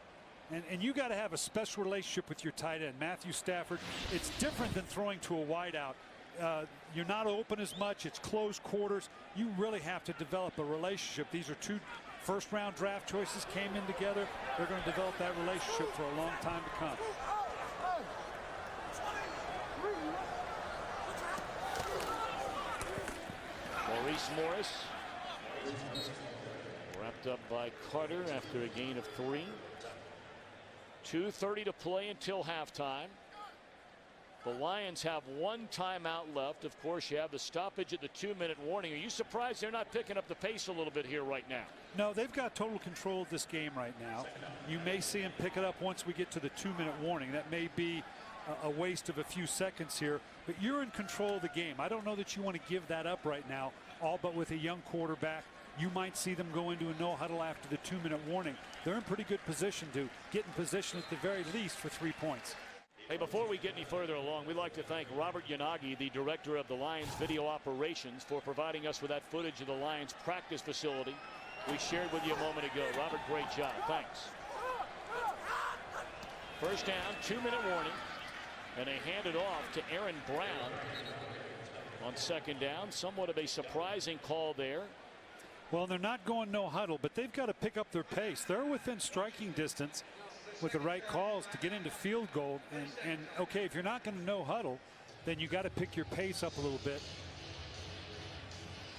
B: And you got to have a special relationship with your tight end. Matthew Stafford, it's different than throwing to a wideout. You're not open as much. It's close quarters. You really have to develop a relationship. These are two first-round draft choices came in together. They're going to develop that relationship for a long time to come.
A: Maurice Morris wrapped up by Carter after a gain of 3. 2:30 to play until halftime. The Lions have 1 timeout left. Of course, you have the stoppage at the 2-minute warning. Are you surprised they're not picking up the pace a little bit here right now?
B: No, they've got total control of this game right now. You may see them pick it up once we get to the 2-minute warning. That may be a waste of a few seconds here, but you're in control of the game. I don't know that you want to give that up right now, all but with a young quarterback. You might see them go into a no huddle after the 2-minute warning. They're in pretty good position to get in position at the very least for 3 points.
A: Hey, before we get any further along, we'd like to thank Robert Yanagi, the director of the Lions video operations, for providing us with that footage of the Lions practice facility we shared with you a moment ago. Robert, great job. Thanks. First down, 2-minute warning, and they hand it off to Aaron Brown on second down. Somewhat of a surprising call there.
B: Well, they're not going no huddle, but they've got to pick up their pace. They're within striking distance with the right calls to get into field goal. And okay, if you're not going to no huddle, then you got to pick your pace up a little bit.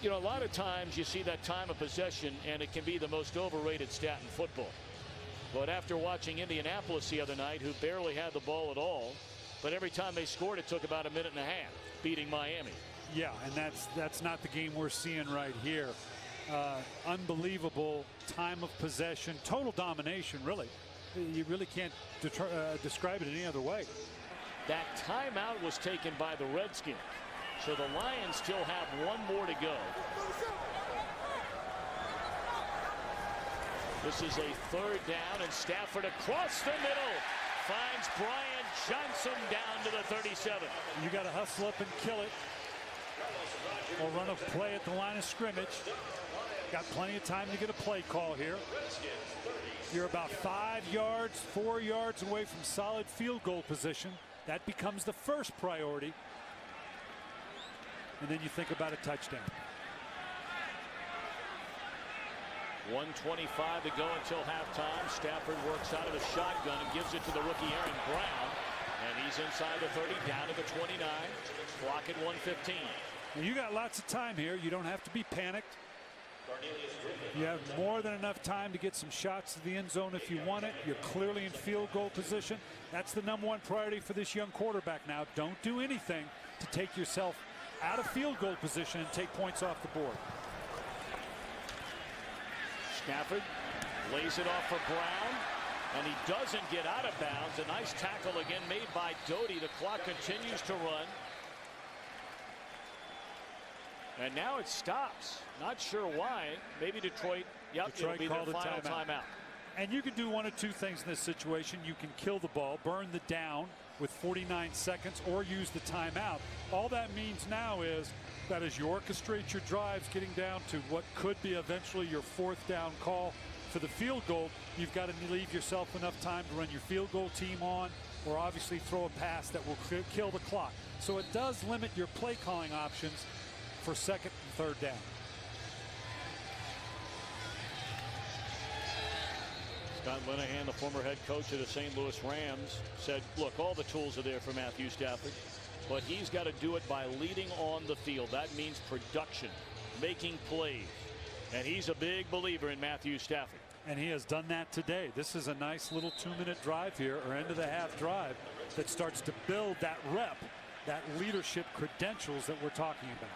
A: You know, a lot of times you see that time of possession, and it can be the most overrated stat in football. But after watching Indianapolis the other night, who barely had the ball at all, but every time they scored, it took about a minute and a half, beating Miami.
B: Yeah, and that's not the game we're seeing right here. Unbelievable time of possession, total domination, really. You really can't describe it any other way.
A: That timeout was taken by the Redskins, so the Lions still have 1 more to go. This is a third down, and Stafford across the middle finds Bryant Johnson down to the 37.
B: You got to hustle up and kill it, or run a play at the line of scrimmage. Got plenty of time to get a play call here. You're about 5 yards, 4 yards away from solid field goal position. That becomes the first priority. and then you think about a touchdown.
A: 1:25 to go until halftime. Stafford works out of the shotgun and gives it to the rookie Aaron Brown. And he's inside the 30, down to the 29. Clock at 1:15.
B: Well, you got lots of time here. You don't have to be panicked. You have more than enough time to get some shots to the end zone if you want it. You're clearly in field goal position. That's the #1 priority for this young quarterback now. Don't do anything to take yourself out of field goal position and take points off the board.
A: Stafford lays it off for Brown, and he doesn't get out of bounds. A nice tackle again made by Doty. The clock continues to run. And now it stops. Not sure why. Maybe Detroit. Yep, it'll be their final timeout.
B: And you can do one of two things in this situation. You can kill the ball, burn the down with 49 seconds, or use the timeout. All that means now is that as you orchestrate your drives getting down to what could be eventually your 4th down call for the field goal, you've got to leave yourself enough time to run your field goal team on, or obviously throw a pass that will kill the clock. So it does limit your play calling options for 2nd and 3rd down.
A: Scott Linehan, the former head coach of the St. Louis Rams, said, look, all the tools are there for Matthew Stafford, but he's got to do it by leading on the field. That means production, making plays, and he's a big believer in Matthew Stafford.
B: And he has done that today. This is a nice little 2-minute drive here, or end of the half drive, that starts to build that rep, that leadership credentials that we're talking about.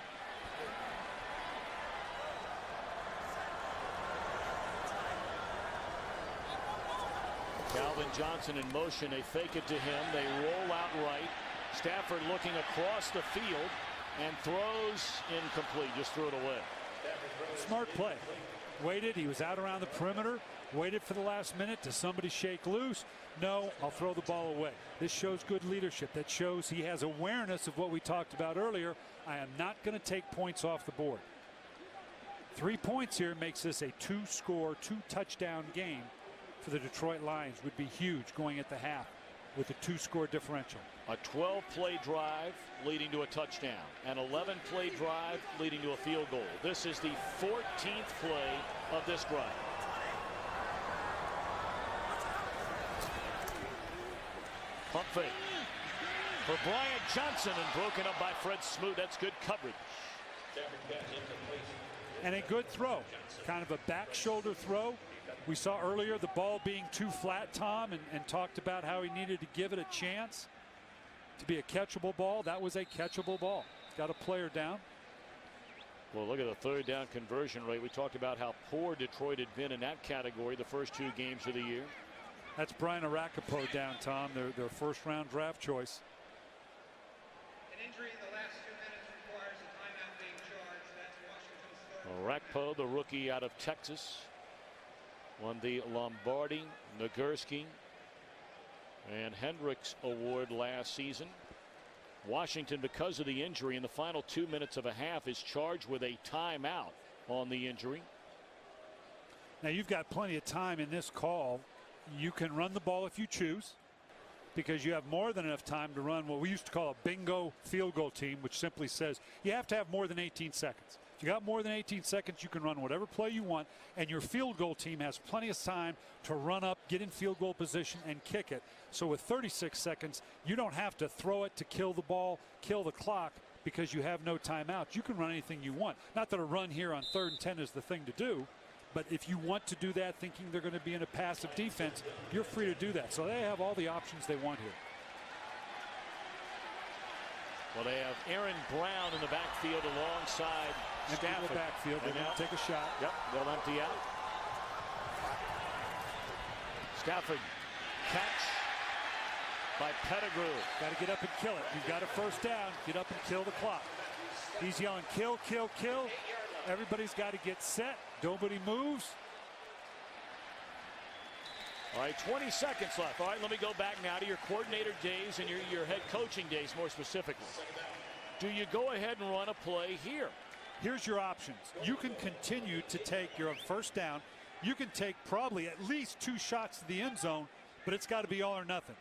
A: Calvin Johnson in motion. They fake it to him. They roll out right. Stafford looking across the field and throws incomplete. Just threw it away.
B: Smart play. Waited. He was out around the perimeter. Waited for the last minute. Does somebody shake loose? No, I'll throw the ball away. This shows good leadership. That shows he has awareness of what we talked about earlier. I am not going to take points off the board. 3 points here makes this a 2-score, 2-touchdown game for the Detroit Lions. Would be huge going at the half with a 2-score differential.
A: A 12-play drive leading to a touchdown. An 11-play drive leading to a field goal. This is the 14th play of this drive. Pump fake for Brian Johnson and broken up by Fred Smoot. That's good coverage.
B: And a good throw. Kind of a back shoulder throw. We saw earlier the ball being too flat, Tom, and talked about how he needed to give it a chance to be a catchable ball. That was a catchable ball. Got a player down.
A: Well, look at the 3rd down conversion rate. We talked about how poor Detroit had been in that category the first 2 games of the year.
B: That's Brian Arakipo down, Tom, their 1st-round draft choice.
D: An injury in the last 2 minutes requires a timeout being charged. That's Washington's 3rd.
A: Arakpo, the rookie out of Texas, won the Lombardi, Nagurski, and Hendricks Award last season. Washington, because of the injury in the final 2 minutes of a half, is charged with a timeout on the injury.
B: Now you've got plenty of time in this call. You can run the ball if you choose, because you have more than enough time to run what we used to call a bingo field goal team, which simply says you have to have more than 18 seconds. If you got more than 18 seconds, you can run whatever play you want, and your field goal team has plenty of time to run up, get in field goal position, and kick it. So with 36 seconds, you don't have to throw it to kill the ball, kill the clock, because you have no timeouts. You can run anything you want. Not that a run here on 3rd and 10 is the thing to do, but if you want to do that thinking they're going to be in a passive defense, you're free to do that. So they have all the options they want here.
A: Well, they have Aaron Brown in the backfield alongside Stafford.
B: The backfield. They're going to take a shot.
A: Yep, they'll empty out. Stafford, catch by Pettigrew.
B: Got to get up and kill it. You've got a 1st down. Get up and kill the clock. He's yelling, kill, kill, kill. Everybody's got to get set. Nobody moves.
A: All right, 20 seconds left. All right, let me go back now to your coordinator days and your head coaching days more specifically. Do you go ahead and run a play here?
B: Here's your options. You can continue to take your 1st down. You can take probably at least 2 shots to the end zone, but it's got to be all or nothing.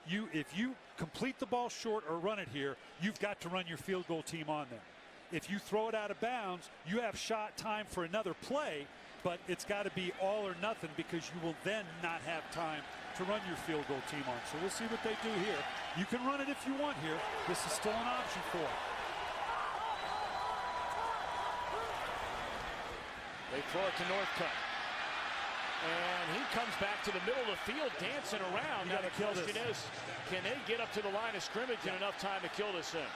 B: If you complete the ball short or run it here, you've got to run your field goal team on there. If you throw it out of bounds, you have shot time for another play, but it's got to be all or nothing because you will then not have time to run your field goal team on. So we'll see what they do here. You can run it if you want here. This is still an option for it.
A: They throw it to Northcutt. And he comes back to the middle of the field dancing around. Now the question is, can they get up to the line of scrimmage in enough time to kill this thing?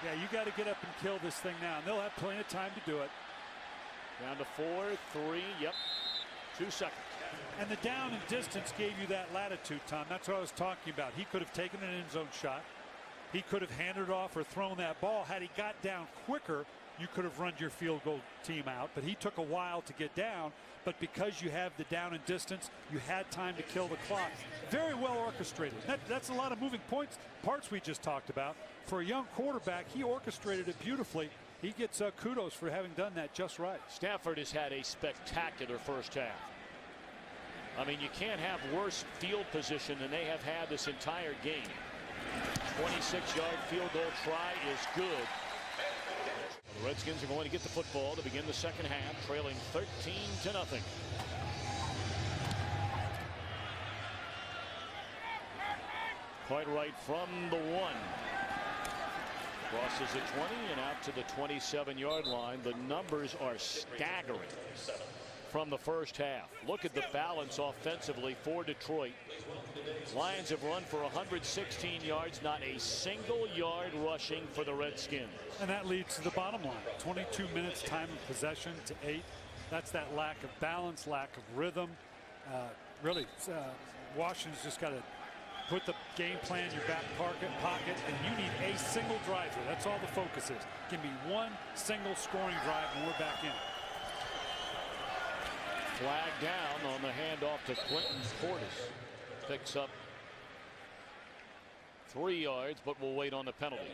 B: Yeah, you got to get up and kill this thing now. And they'll have plenty of time to do it.
A: Down to 4, 3, yep, 2 seconds.
B: And the down and distance gave you that latitude, Tom. That's what I was talking about. He could have taken an end zone shot. He could have handed it off or thrown that ball. Had he got down quicker, you could have run your field goal team out. But he took a while to get down. But because you have the down and distance, you had time to kill the clock. Very well orchestrated. That's a lot of moving parts we just talked about. For a young quarterback, he orchestrated it beautifully. He gets kudos for having done that just right.
A: Stafford has had a spectacular first half. I mean, you can't have worse field position than they have had this entire game. 26-yard field goal try is good. The Redskins are going to get the football to begin the second half, trailing 13-0. Quite right from the 1. Crosses the 20 and out to the 27-yard line. The numbers are staggering from the first half. Look at the balance offensively for Detroit. Lions have run for 116 yards, not a single yard rushing for the Redskins.
B: And that leads to the bottom line. 22 minutes time of possession to 8. That's that lack of balance, lack of rhythm. Really, Washington's just got to put the game plan in your back pocket, and you need a single drive here. That's all the focus is. Give me one single scoring drive, and we're back in.
A: Flag down on the handoff to Clinton Portis. Picks up 3 yards, but will wait on the penalty.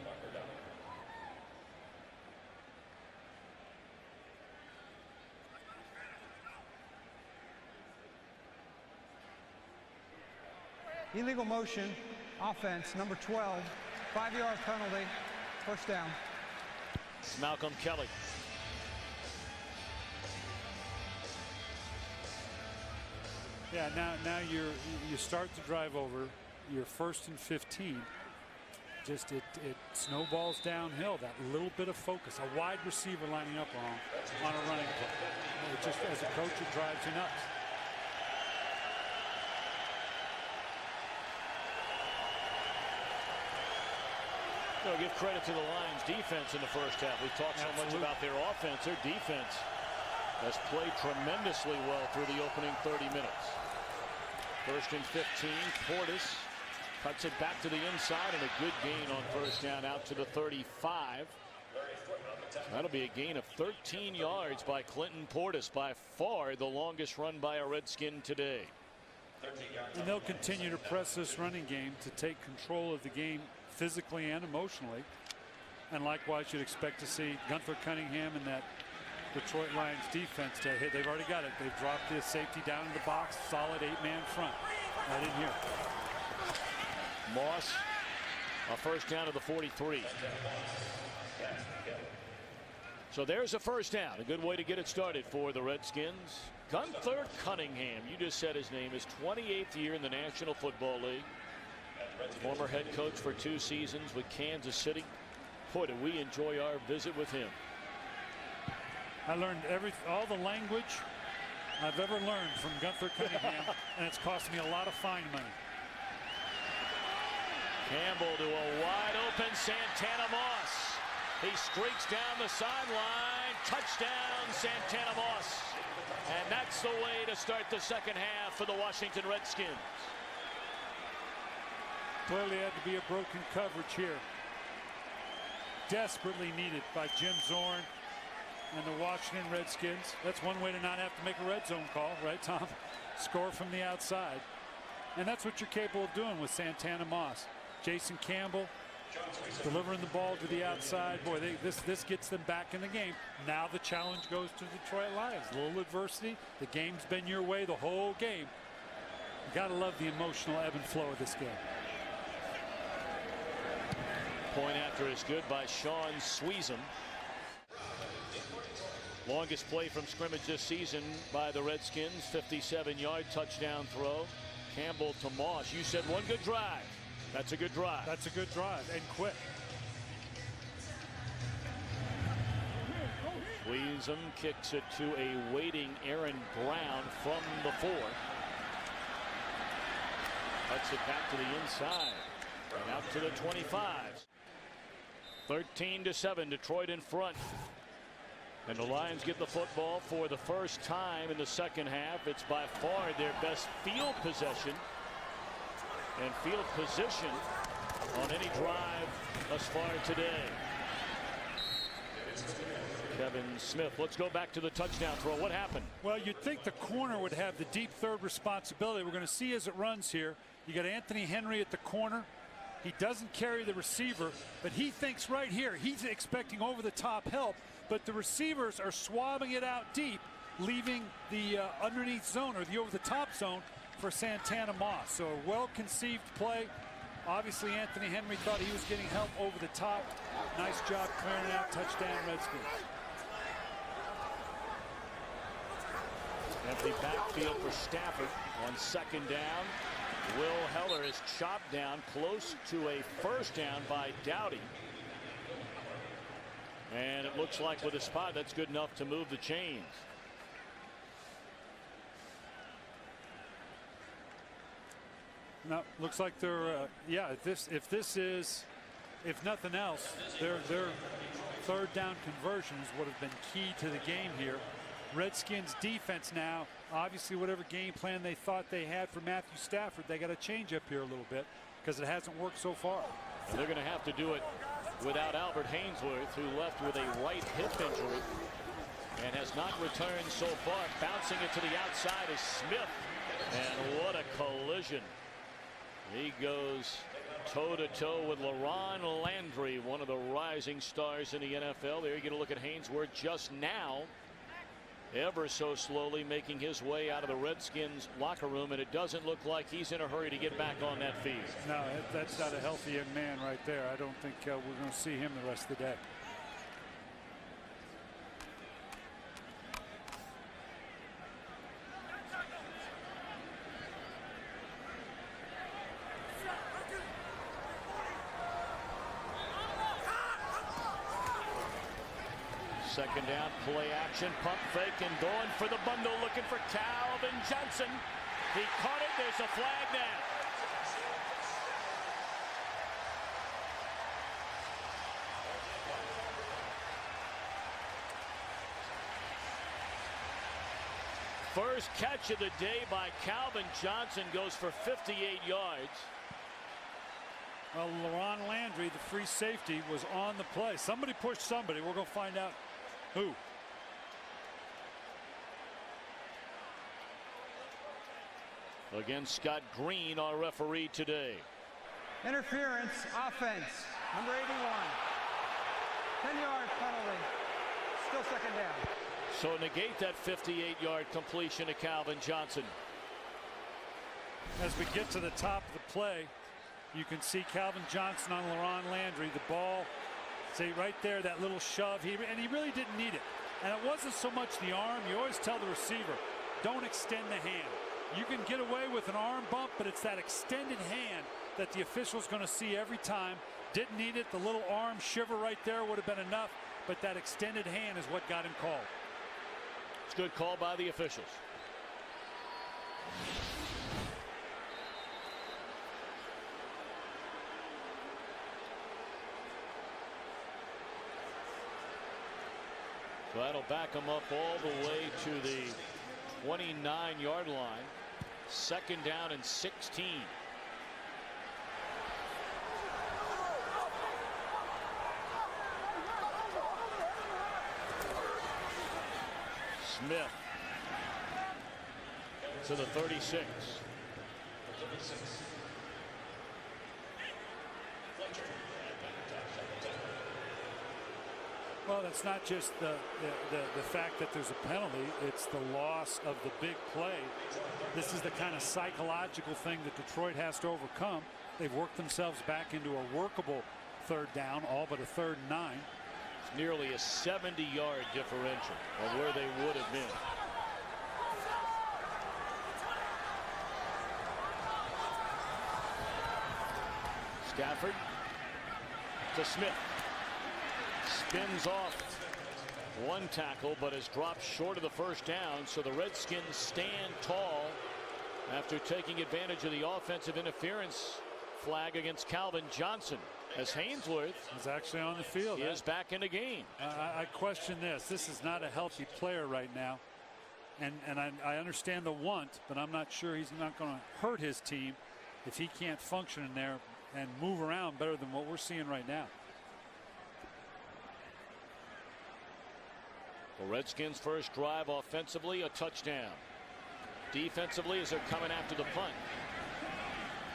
D: Illegal motion, offense, number 12, 5-yard penalty, first down.
A: Malcolm Kelly.
B: Yeah, now you start to drive over. You're 1st and 15. Just it snowballs downhill. That little bit of focus. A wide receiver lining up wrong on a running play. It just, as a coach, it drives you nuts.
A: I'll give credit to the Lions defense in the first half. We've talked so much about their offense. Their defense has played tremendously well through the opening 30 minutes. 1st and 15. Portis cuts it back to the inside, and a good gain on first down out to the 35. That'll be a gain of 13 yards by Clinton Portis, by far the longest run by a Redskin today.
B: And they'll continue to press this running game to take control of the game physically and emotionally. And likewise, you'd expect to see Gunther Cunningham and that Detroit Lions defense to hit. They've already got it. They've dropped the safety down in the box. Solid 8-man front. Right in here.
A: Moss, a first down to the 43. So there's a first down. A good way to get it started for the Redskins. Gunther Cunningham, you just said his name, is 28th year in the National Football League. Former head coach for 2 seasons with Kansas City. Boy, do we enjoy our visit with him.
B: I learned all the language I've ever learned from Gunther Cunningham, and it's cost me a lot of fine money.
A: Campbell to a wide open Santana Moss. He streaks down the sideline. Touchdown, Santana Moss. And that's the way to start the second half for the Washington Redskins.
B: Clearly had to be a broken coverage here. Desperately needed by Jim Zorn and the Washington Redskins. That's one way to not have to make a red zone call, right, Tom? Score from the outside. And that's what you're capable of doing with Santana Moss. Jason Campbell delivering the ball to the outside. Boy, this gets them back in the game. Now the challenge goes to the Detroit Lions. A little adversity. The game's been your way the whole game. You got to love the emotional ebb and flow of this game.
A: Point after is good by Sean Sweezum. Longest play from scrimmage this season by the Redskins, 57-yard touchdown throw. Campbell to Moss. You said one good drive. That's a good drive.
B: That's a good drive, and quick.
A: Squeeze him, kicks it to a waiting Aaron Brown from the 4. Cuts it back to the inside and out to the 25. 13-7, Detroit in front. And the Lions get the football for the first time in the second half. It's by far their best field possession and field position on any drive thus far today. Kevin Smith, let's go back to the touchdown throw. What happened?
B: Well, you'd think the corner would have the deep third responsibility. We're going to see as it runs here. You got Anthony Henry at the corner. He doesn't carry the receiver, but he thinks right here he's expecting over the top help, but the receivers are swabbing it out deep, leaving the underneath zone or the over the top zone for Santana Moss. So a well conceived play. Obviously Anthony Henry thought he was getting help over the top. Nice job clearing out. Touchdown Redskins.
A: Empty backfield for Stafford on second down. Will Heller is chopped down close to a first down by Dowdy. And it looks like with a spot that's good enough to move the chains.
B: No, looks like they're yeah, if nothing else, their third down conversions would have been key to the game here. Redskins defense now, obviously whatever game plan they thought they had for Matthew Stafford, they got to change up here a little bit because it hasn't worked so far.
A: And they're going to have to do it without Albert Haynesworth, who left with a right hip injury and has not returned so far. Bouncing it to the outside is Smith, and what a collision. He goes toe-to-toe with LaRon Landry, one of the rising stars in the NFL. There you get a look at Haynesworth just now, ever so slowly making his way out of the Redskins locker room, and it doesn't look like he's in a hurry to get back on that field.
B: No, that's not a healthy young man right there. I don't think we're going to see him the rest of the day.
A: Second down, play action, pump fake, and going for the bundle, looking for Calvin Johnson. He caught it. There's a flag now. First catch of the day by Calvin Johnson, goes for 58 yards.
B: Well, LaRon Landry, the free safety, was on the play. Somebody pushed somebody. We're going to find out who.
A: Again, Scott Green, our referee today.
D: Interference, offense, number 81. 10-yard penalty. Still second down.
A: So negate that 58-yard completion to Calvin Johnson.
B: As we get to the top of the play, you can see Calvin Johnson on LaRon Landry. The ball, see right there, that little shove. And he really didn't need it. And it wasn't so much the arm. You always tell the receiver, don't extend the hand. You can get away with an arm bump, but it's that extended hand that the official's going to see every time. Didn't need it. The little arm shiver right there would have been enough, but that extended hand is what got him called.
A: It's a good call by the officials. So that'll back him up all the way to the 29-yard line. Second down and 16. Smith to the 36.
B: Well, it's not just the fact that there's a penalty. It's the loss of the big play. This is the kind of psychological thing that Detroit has to overcome. They've worked themselves back into a workable third down, all but a 3rd and 9.
A: It's nearly a 70-yard differential of where they would have been. Stafford to Smith. Spins off one tackle, but has dropped short of the first down. So the Redskins stand tall after taking advantage of the offensive interference flag against Calvin Johnson, as Hainsworth
B: is actually on the field.
A: Is back in the game.
B: I question this. This is not a healthy player right now. And I understand the want, but I'm not sure he's not going to hurt his team if he can't function in there and move around better than what we're seeing right now.
A: The Redskins' first drive offensively, a touchdown. Defensively, as they're coming after the punt,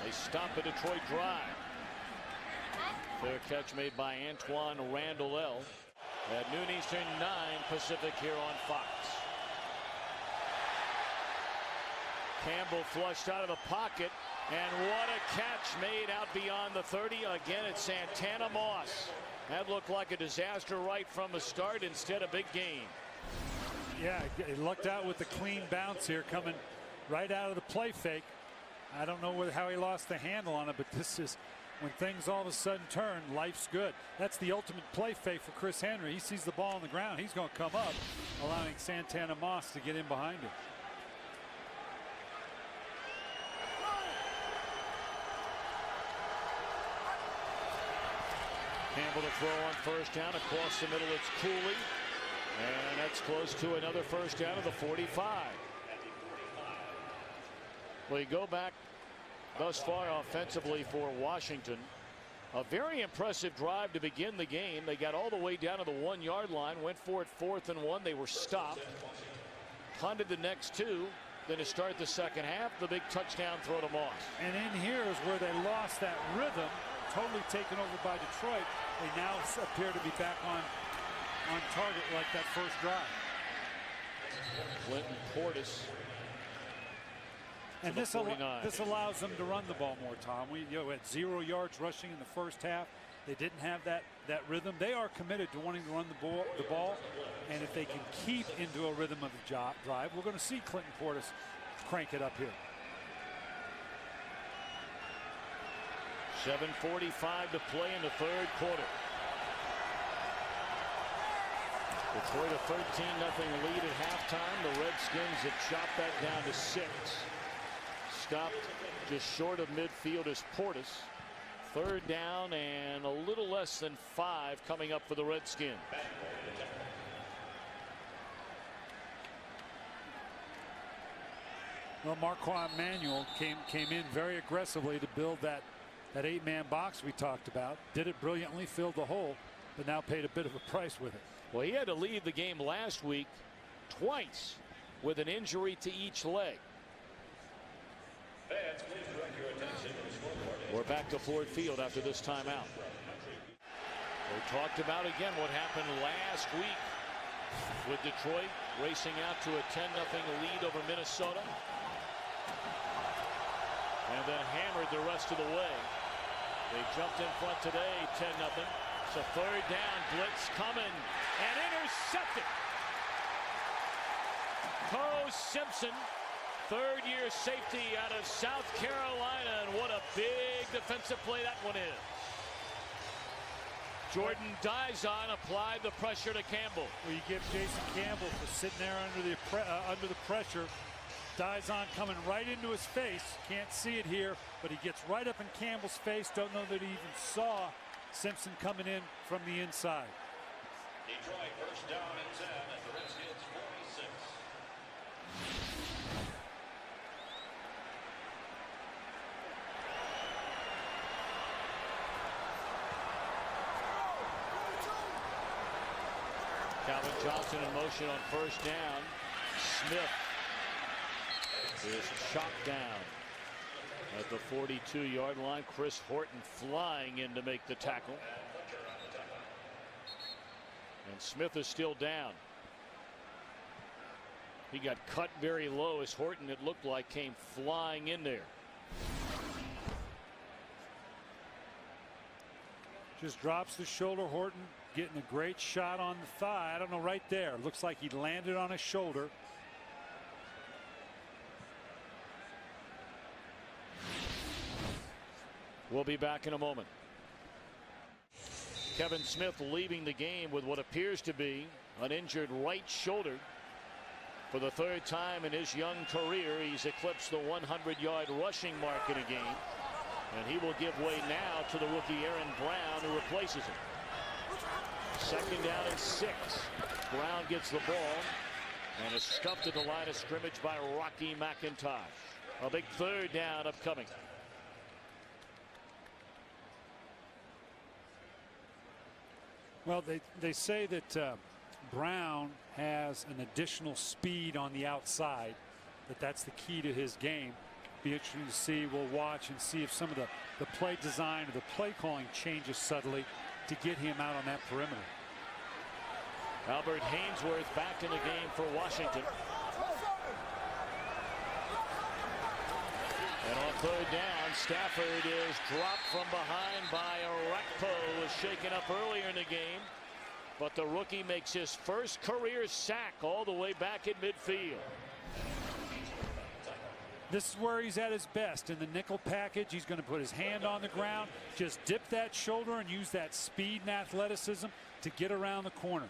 A: they stop the Detroit drive. Fair catch made by Antoine Randall at noon Eastern, 9 Pacific here on Fox. Campbell flushed out of the pocket, and what a catch made out beyond the 30. Again, it's Santana Moss. That looked like a disaster right from the start. Instead, a big gain.
B: Yeah, he lucked out with the clean bounce here, coming right out of the play fake. I don't know how he lost the handle on it, but this is when things all of a sudden turn, life's good. That's the ultimate play fake for Chris Henry. He sees the ball on the ground. He's going to come up, allowing Santana Moss to get in behind him.
A: Campbell to throw on first down. Across the middle, it's Cooley. And that's close to another first down of the 45. Well, you go back thus far offensively for Washington. A very impressive drive to begin the game. They got all the way down to the 1-yard line, went for it 4th and 1. They were stopped. Punted the next 2. Then to start the second half, the big touchdown throw to Moss.
B: And in here is where they lost that rhythm. Totally taken over by Detroit. They now appear to be back on target like that first drive.
A: Clinton Portis.
B: And this allows them to run the ball more, Tom. We had 0 yards rushing in the first half. They didn't have that rhythm. They are committed to wanting to run the ball. And if they can keep into a rhythm of the drive, we're going to see Clinton Portis crank it up here.
A: 7:45 to play in the 3rd quarter. Detroit a 13-0 lead at halftime. The Redskins have chopped that down to 6. Stopped just short of midfield is Portis. 3rd down and a little less than 5 coming up for the Redskins.
B: Well, Marquand Manuel came in very aggressively to build that 8-man box we talked about. Did it brilliantly, filled the hole, but now paid a bit of a price with it.
A: Well, he had to leave the game last week twice with an injury to each leg.
C: Fans, please direct your attention to the scoreboard.
A: We're back to Ford Field after this timeout. We talked about again what happened last week with Detroit racing out to a 10-0 lead over Minnesota. And then hammered the rest of the way. They jumped in front today, 10-0. So 3rd down, blitz coming and intercepted. Carl Simpson, 3rd-year safety out of South Carolina, and what a big defensive play that one is. Jordan Dizon applied the pressure to Campbell.
B: Well, you give Jason Campbell for sitting there under the pressure. Dizon coming right into his face. Can't see it here, but he gets right up in Campbell's face. Don't know that he even saw Simpson coming in from the inside.
C: Detroit first down and 10 at the Redskins 46.
A: Calvin Johnson in motion on first down. Smith is chopped down at the 42-yard line. Chris Horton flying in to make the tackle. And Smith is still down. He got cut very low as Horton, it looked like, came flying in there.
B: Just drops the shoulder. Horton getting a great shot on the thigh. I don't know, right there. Looks like he landed on his shoulder.
A: We'll be back in a moment. Kevin Smith leaving the game with what appears to be an injured right shoulder. For the third time in his young career, he's eclipsed the 100-yard rushing mark in a game. And he will give way now to the rookie Aaron Brown, who replaces him. 2nd down and 6. Brown gets the ball and is scuffed at the line of scrimmage by Rocky McIntosh. A big 3rd down upcoming.
B: Well, they say that Brown has an additional speed on the outside, that's the key to his game. Be interesting to see. We'll watch and see if some of the play design or the play calling changes subtly to get him out on that perimeter.
A: Albert Hainsworth back in the game for Washington. And on 3rd down, Stafford is dropped from behind by Arakpo, who was shaken up earlier in the game. But the rookie makes his first career sack all the way back at midfield.
B: This is where he's at his best. In the nickel package, he's going to put his hand on the ground, just dip that shoulder and use that speed and athleticism to get around the corner.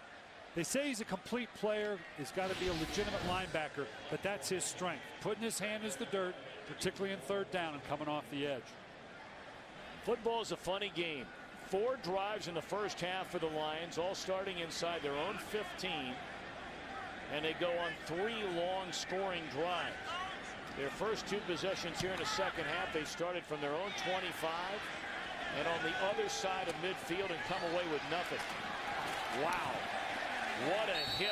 B: They say he's a complete player. He's got to be a legitimate linebacker, but that's his strength. Putting his hand in the dirt, particularly in 3rd down and coming off the edge.
A: Football is a funny game. 4 drives in the first half for the Lions, all starting inside their own 15. And they go on 3 long scoring drives. Their first 2 possessions here in the second half, they started from their own 25 and on the other side of midfield and come away with nothing. Wow. What a hit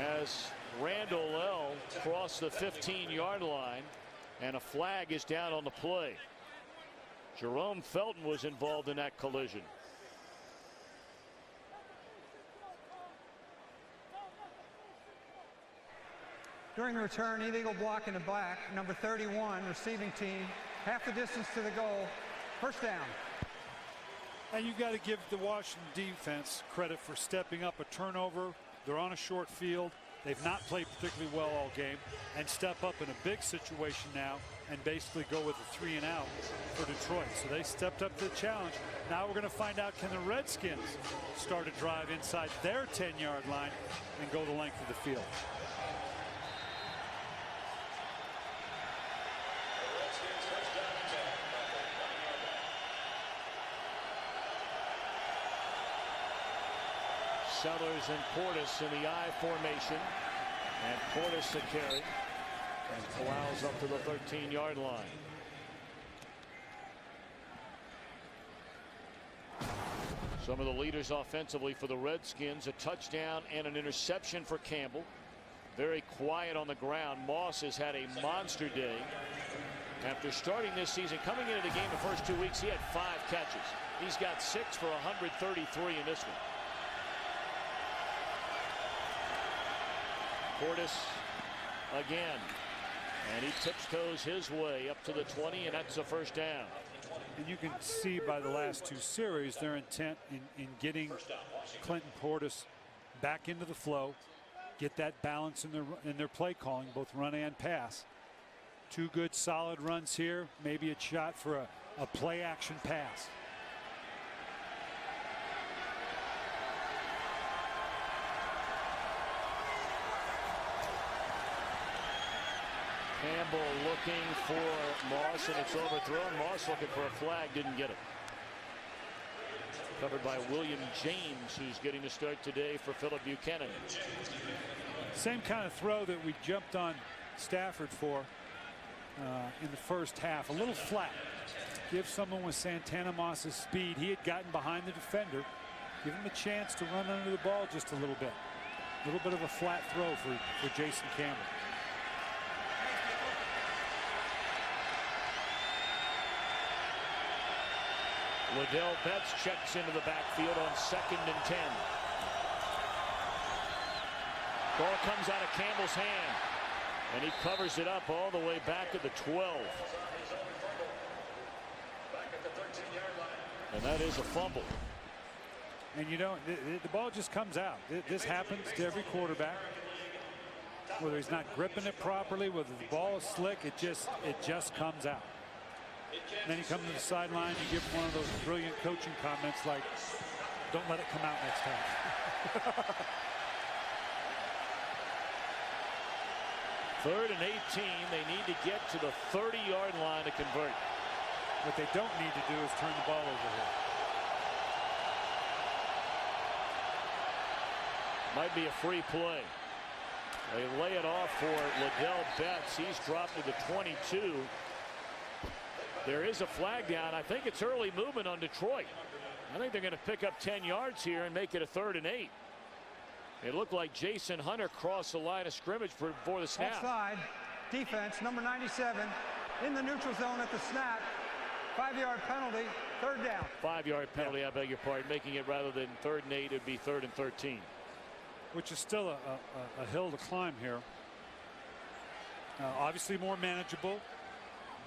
A: as Randall L. crossed the 15-yard line, and a flag is down on the play. Jerome Felton was involved in that collision.
D: During the return, illegal block in the back, number 31, receiving team, half the distance to the goal, 1st down.
B: And you've got to give the Washington defense credit for stepping up a turnover. They're on a short field. They've not played particularly well all game, and step up in a big situation now and basically go with a 3 and out for Detroit. So they stepped up to the challenge. Now we're going to find out, can the Redskins start a drive inside their 10-yard line and go the length of the field?
A: Sellers and Portis in the I formation, and Portis to carry and plows up to the 13-yard line. Some of the leaders offensively for the Redskins, a touchdown and an interception for Campbell. Very quiet on the ground. Moss has had a monster day. After starting this season, coming into the game the first 2 weeks, he had 5 catches. He's got 6 for 133 in this one. Portis again, and he tiptoes his way up to the 20, and that's a 1st down.
B: And you can see by the last 2 series their intent in getting Clinton Portis back into the flow, get that balance in their play calling, both run and pass. 2 good solid runs here, maybe a shot for a play action pass.
A: Campbell looking for Moss, and it's overthrown. Moss looking for a flag, didn't get it. Covered by William James, who's getting the start today for Philip Buchanan.
B: Same kind of throw that we jumped on Stafford for in the first half. A little flat. Give someone with Santana Moss's speed. He had gotten behind the defender. Give him a chance to run under the ball just a little bit. A little bit of a flat throw for Jason Campbell.
A: Liddell Betts checks into the backfield on 2nd and 10. Ball comes out of Campbell's hand, and he covers it up all the way back at the 12. And that is a fumble.
B: And you know, the ball just comes out. This happens to every quarterback. Whether he's not gripping it properly, whether the ball is slick, it just comes out. And then you come to the sideline, you give one of those brilliant coaching comments like, don't let it come out next time.
A: 3rd and 18. They need to get to the 30-yard line to convert.
B: What they don't need to do is turn the ball over here.
A: Might be a free play. They lay it off for Liddell Betts. He's dropped to the 22. There is a flag down. I think it's early movement on Detroit. I think they're going to pick up 10 yards here and make it a 3rd and 8. It looked like Jason Hunter crossed the line of scrimmage before the snap.
D: Offside. Defense, number 97, in the neutral zone at the snap. 5-yard penalty, 3rd down.
A: 5-yard penalty, I beg your pardon, making it rather than 3rd and 8, it'd be 3rd and 13.
B: Which is still a hill to climb here. Obviously more manageable,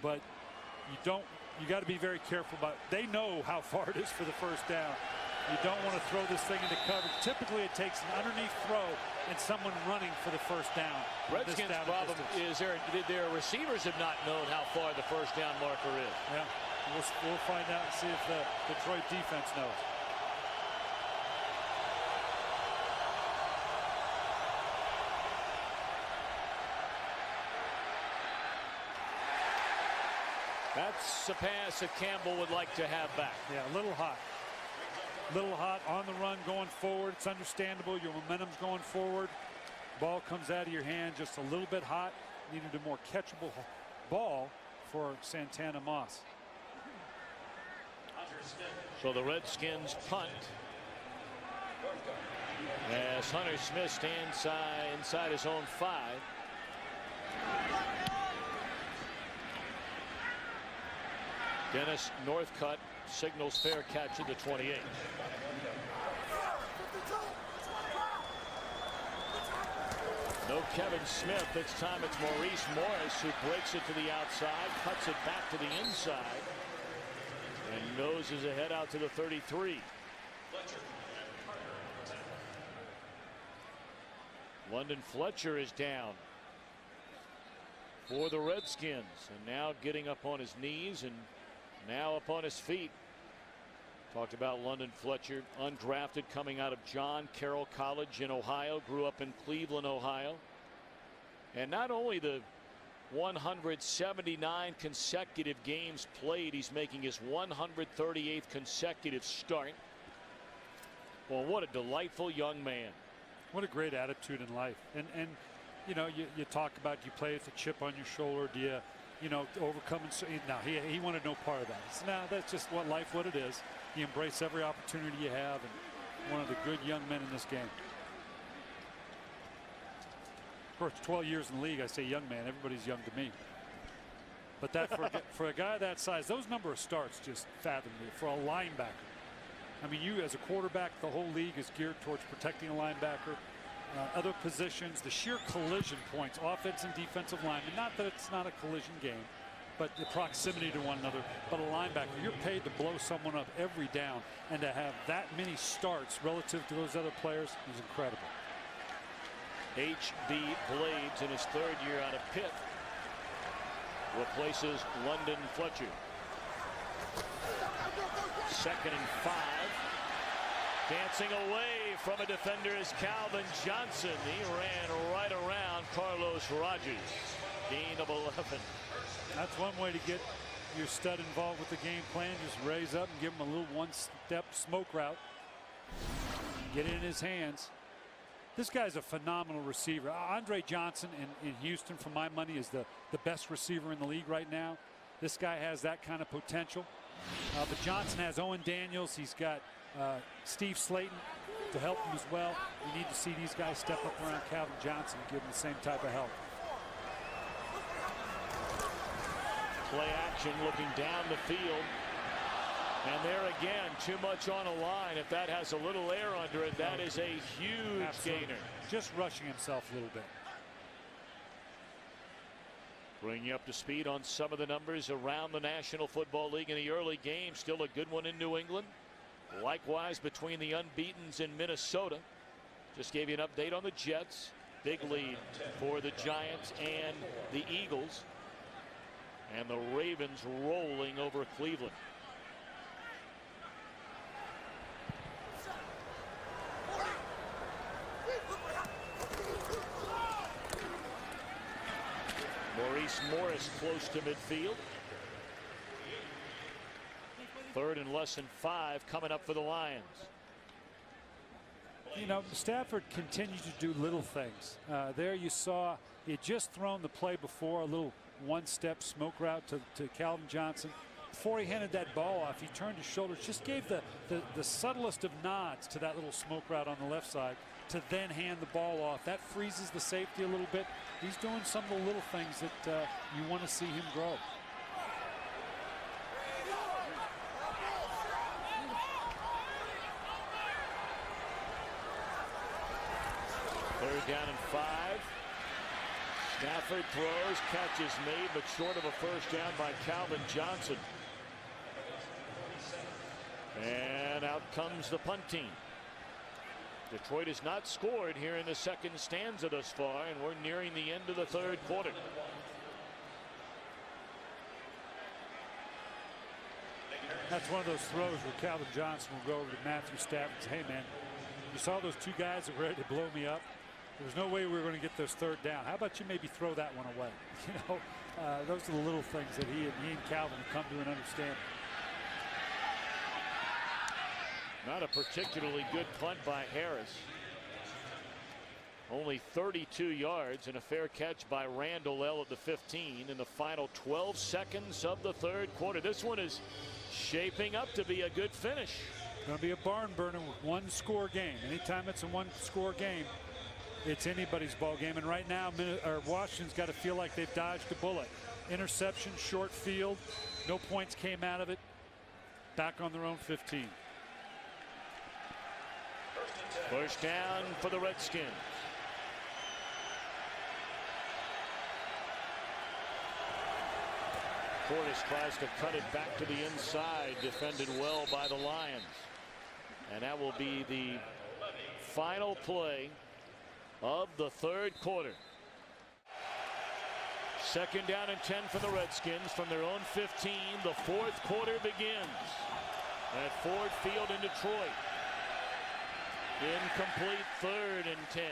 B: but you got to be very careful about it. They know how far it is for the 1st down. You don't want to throw this thing into coverage. Typically it takes an underneath throw and someone running for the 1st down.
A: Redskins' problem is their receivers have not known how far the 1st down marker is.
B: Yeah, we'll find out and see if the Detroit defense knows.
A: That's a pass that Campbell would like to have back.
B: Yeah, a little hot. Little hot on the run going forward. It's understandable. Your momentum's going forward. Ball comes out of your hand just a little bit hot. Needed a more catchable ball for Santana Moss.
A: So the Redskins punt as Hunter Smith stands inside his own 5. Dennis Northcutt signals fair catch at the 28. No Kevin Smith. This time it's Maurice Morris who breaks it to the outside, cuts it back to the inside, and noses ahead out to the 33. London Fletcher is down for the Redskins, and now getting up on his knees and now up on his feet. Talked about London Fletcher, undrafted, coming out of John Carroll College in Ohio, grew up in Cleveland, Ohio. And not only the 179 consecutive games played, he's making his 138th consecutive start. Well, what a delightful young man.
B: What a great attitude in life. And you know, you talk about, you play with a chip on your shoulder. Do you know, overcoming? No, he wanted no part of that. He said, no, that's just what it is. You embrace every opportunity you have, and one of the good young men in this game. Of course, 12 years in the league, I say young man. Everybody's young to me. But that for a guy that size, those number of starts just fathom me. For a linebacker, I mean, you as a quarterback, the whole league is geared towards protecting a linebacker. Other positions, the sheer collision points, offense and defensive linemen. Not that it's not a collision game, but the proximity to one another. But a linebacker, you're paid to blow someone up every down, and to have that many starts relative to those other players is incredible.
A: H.B. Blades in his 3rd year out of Pitt replaces London Fletcher. 2nd and 5. Dancing away from a defender is Calvin Johnson. He ran right around Carlos Rogers. Gain of 11.
B: That's one way to get your stud involved with the game plan. Just raise up and give him a little one-step smoke route. Get it in his hands. This guy's a phenomenal receiver. Andre Johnson in Houston, for my money, is the best receiver in the league right now. This guy has that kind of potential. But Johnson has Owen Daniels. He's got Steve Slayton to help him as well. We need to see these guys step up around Calvin Johnson and give him the same type of help.
A: Play action, looking down the field. And there again, too much on a line. If that has a little air under it, that is a huge gainer.
B: Just rushing himself a little bit.
A: Bring you up to speed on some of the numbers around the National Football League in the early game. Still a good one in New England. Likewise between the unbeatens in Minnesota. Just gave you an update on the Jets. Big lead for the Giants and the Eagles. And the Ravens rolling over Cleveland. Maurice Morris close to midfield. 3rd and less than 5 coming up for the Lions.
B: You know, Stafford continues to do little things. There you saw he had just thrown the play before, a little one-step smoke route to Calvin Johnson. Before he handed that ball off, he turned his shoulders, just gave the subtlest of nods to that little smoke route on the left side to then hand the ball off. That freezes the safety a little bit. He's doing some of the little things that you want to see him grow.
A: Third down and 5. Stafford throws, catch is made, but short of a first down by Calvin Johnson. And out comes the punt team. Detroit has not scored here in the second stanza thus far, and we're nearing the end of the third quarter.
B: That's one of those throws where Calvin Johnson will go over to Matthew Stafford and say, hey man, you saw those two guys that were ready to blow me up? There's no way we were going to get this third down. How about you maybe throw that one away? You know, those are the little things that he and Calvin have come to an understanding.
A: Not a particularly good punt by Harris. Only 32 yards and a fair catch by Randall L at the 15 in the final 12 seconds of the third quarter. This one is shaping up to be a good finish.
B: Going to be a barn burner with one score game. Anytime it's a one score game, it's anybody's ball game. And right now, Washington's got to feel like they've dodged a bullet. Interception, short field, no points came out of it. Back on their own 15.
A: First down for the Redskins. Portis tries to cut it back to the inside, defended well by the Lions. And that will be the final play of the third quarter. Second down and 10 for the Redskins from their own 15. The fourth quarter begins at Ford Field in Detroit. Incomplete, 3rd and 10.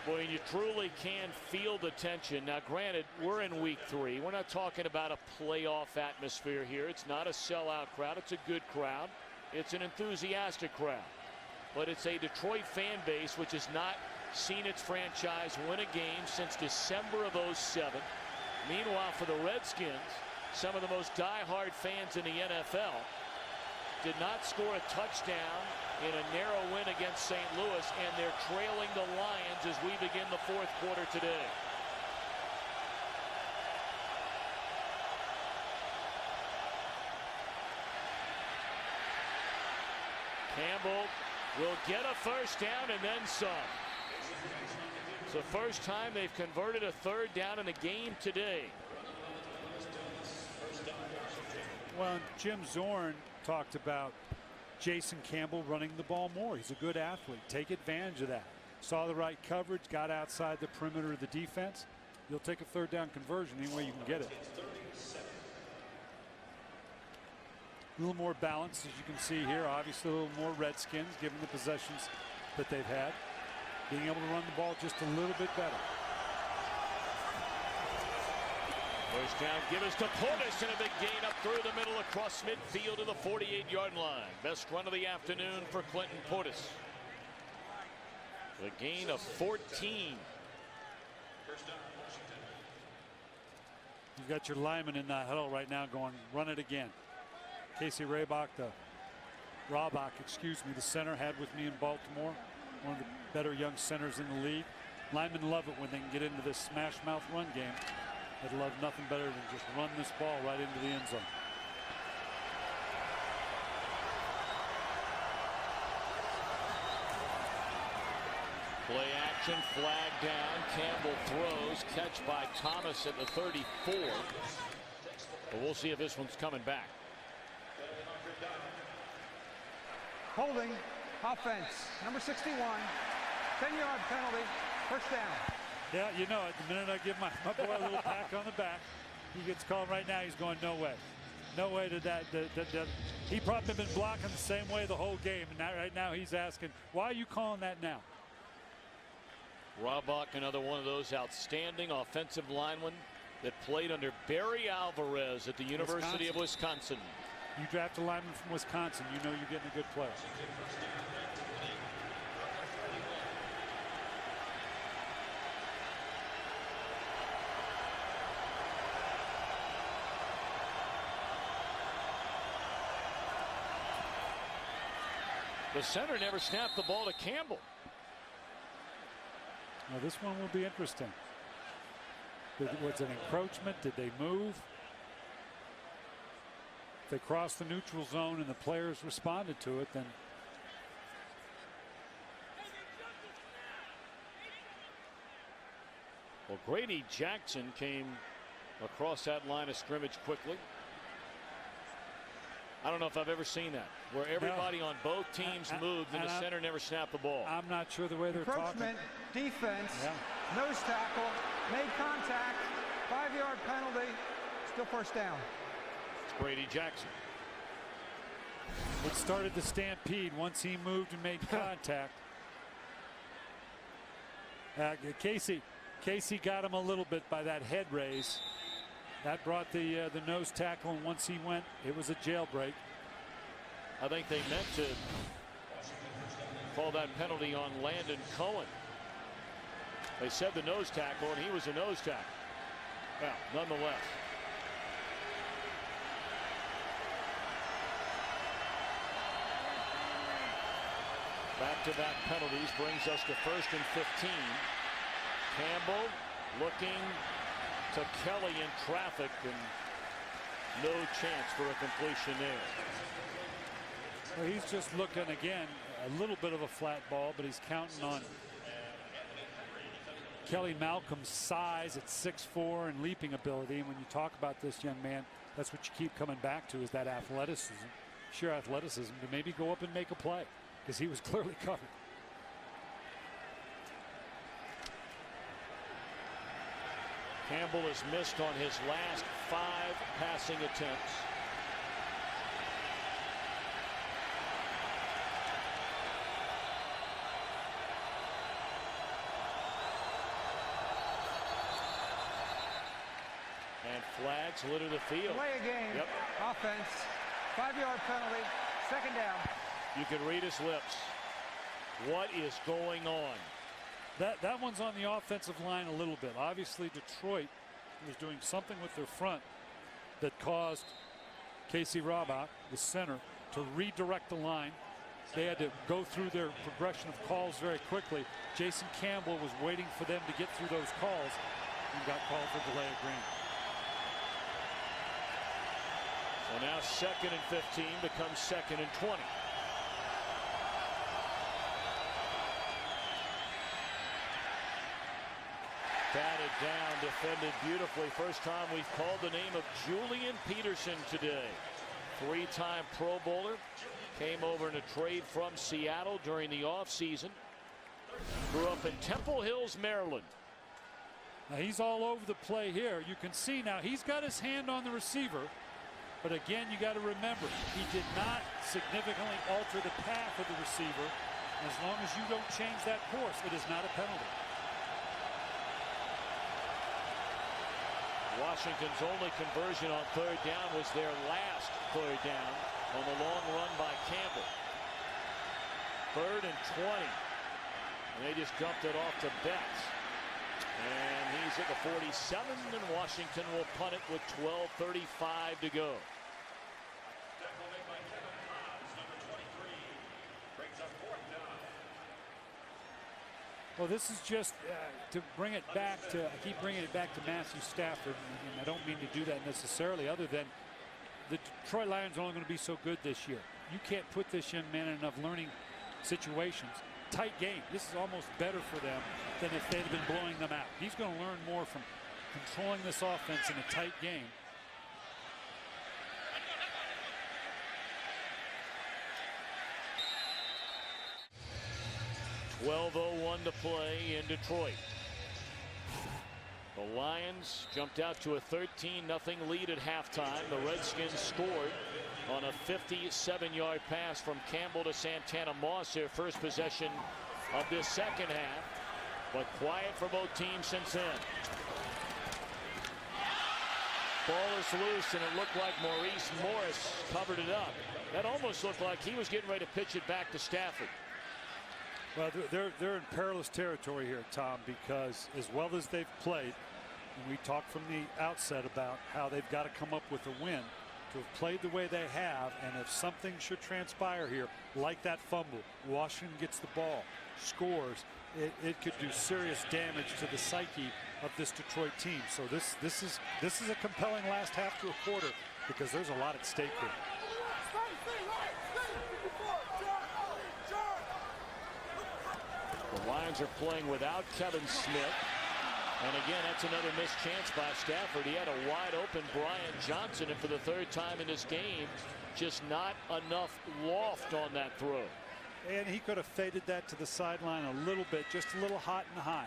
A: Boy, you truly can feel the tension. Now, granted, we're in week 3. We're not talking about a playoff atmosphere here. It's not a sellout crowd. It's a good crowd. It's an enthusiastic crowd. But it's a Detroit fan base which has not seen its franchise win a game since December of '07. Meanwhile, for the Redskins, some of the most die-hard fans in the NFL did not score a touchdown in a narrow win against St. Louis, and they're trailing the Lions as we begin the fourth quarter today. Campbell will get a first down and then some. It's the first time they've converted a third down in the game today.
B: Well, Jim Zorn talked about Jason Campbell running the ball more. He's a good athlete. Take advantage of that. Saw the right coverage, got outside the perimeter of the defense. You'll take a third down conversion any way you can get it. A little more balance, as you can see here. Obviously, a little more Redskins, given the possessions that they've had. Being able to run the ball just a little bit better.
A: First down, give us to Portis, and a big gain up through the middle across midfield to the 48-yard line. Best run of the afternoon for Clinton Portis. The gain of 14.
B: You've got your lineman in that huddle right now going, run it again. Casey Rabach, the center, had with me in Baltimore. One of the better young centers in the league. Linemen love it when they can get into this smash mouth run game. They'd love nothing better than just run this ball right into the end zone.
A: Play action. Infraction, flag down. Campbell throws, catch by Thomas at the 34. But we'll see if this one's coming back.
D: Holding, offense, number 61, 10-yard penalty, first down.
B: Yeah, you know it. The minute I give my boy a little pat on the back, he gets called right now. He's going, no way. No way to that. He probably been blocking the same way the whole game. And right now he's asking, why are you calling that now?
A: Robach, another one of those outstanding offensive linemen that played under Barry Alvarez at the University of Wisconsin.
B: You draft a lineman from Wisconsin, you know you're getting a good player.
A: The center never snapped the ball to Campbell.
B: Now this one will be interesting. Was it an encroachment? Did they move? If they crossed the neutral zone and the players responded to it, then
A: well, Grady Jackson came across that line of scrimmage quickly. I don't know if I've ever seen that, where everybody on both teams moved and the center never snapped the ball.
B: I'm not sure the way they're talking.
D: Encroachment, defense, nose tackle, made contact, 5-yard penalty, still first down.
A: It's Grady Jackson.
B: What started the stampede once he moved and made contact. Casey got him a little bit by that head raise. That brought the nose tackle, and once he went, it was a jailbreak.
A: I think they meant to call that penalty on Landon Cohen. They said the nose tackle, and he was a nose tackle. Well, nonetheless. Back-to-back penalties brings us to 1st and 15. Campbell looking to Kelly in traffic, and no chance for a completion there.
B: Well, he's just looking again, a little bit of a flat ball, but he's counting on Kelly Malcolm's size at 6'4" and leaping ability. And when you talk about this young man, that's what you keep coming back to, is that athleticism, sheer athleticism, to maybe go up and make a play, because he was clearly covered.
A: Campbell has missed on his last 5 passing attempts. And flags litter the field.
D: Play a game.
A: Yep.
D: Offense. 5-yard penalty. Second down.
A: You can read his lips. What is going on?
B: That one's on the offensive line a little bit. Obviously, Detroit was doing something with their front that caused Casey Robach, the center, to redirect the line. They had to go through their progression of calls very quickly. Jason Campbell was waiting for them to get through those calls and got called for delay of game.
A: So now 2nd and 15 becomes 2nd and 20. Batted down, defended beautifully. First time we've called the name of Julian Peterson today. 3-time Pro Bowler. Came over in a trade from Seattle during the offseason. Grew up in Temple Hills, Maryland.
B: Now he's all over the play here. You can see now he's got his hand on the receiver. But again, you got to remember, he did not significantly alter the path of the receiver. As long as you don't change that course, it is not a penalty.
A: Washington's only conversion on 3rd down was their last 3rd down on the long run by Campbell. 3rd and 20. And they just dumped it off to Betts. And he's at the 47, and Washington will punt it with 12:35 to go.
B: Well, this is just to bring it back to, I keep bringing it back to Matthew Stafford, and I don't mean to do that necessarily, other than the Detroit Lions are only going to be so good this year. You can't put this young man in enough learning situations tight game. This is almost better for them than if they'd been blowing them out. He's going to learn more from controlling this offense in a tight game.
A: .12:01 to play in Detroit. The Lions jumped out to a 13-0 lead at halftime. The Redskins scored on a 57-yard pass from Campbell to Santana Moss, their first possession of this second half. But quiet for both teams since then. Ball is loose, and it looked like Maurice Morris covered it up. That almost looked like he was getting ready to pitch it back to Stafford.
B: Well, they're in perilous territory here, Tom, because as well as they've played, and we talked from the outset about how they've got to come up with a win, to have played the way they have, and if something should transpire here, like that fumble, Washington gets the ball, scores, it could do serious damage to the psyche of this Detroit team. So this is a compelling last half to a quarter, because there's a lot at stake here.
A: The Lions are playing without Kevin Smith. And again, that's another missed chance by Stafford. He had a wide open Brian Johnson, and for the third time in this game, just not enough loft on that throw.
B: And he could have faded that to the sideline a little bit, just a little hot and high.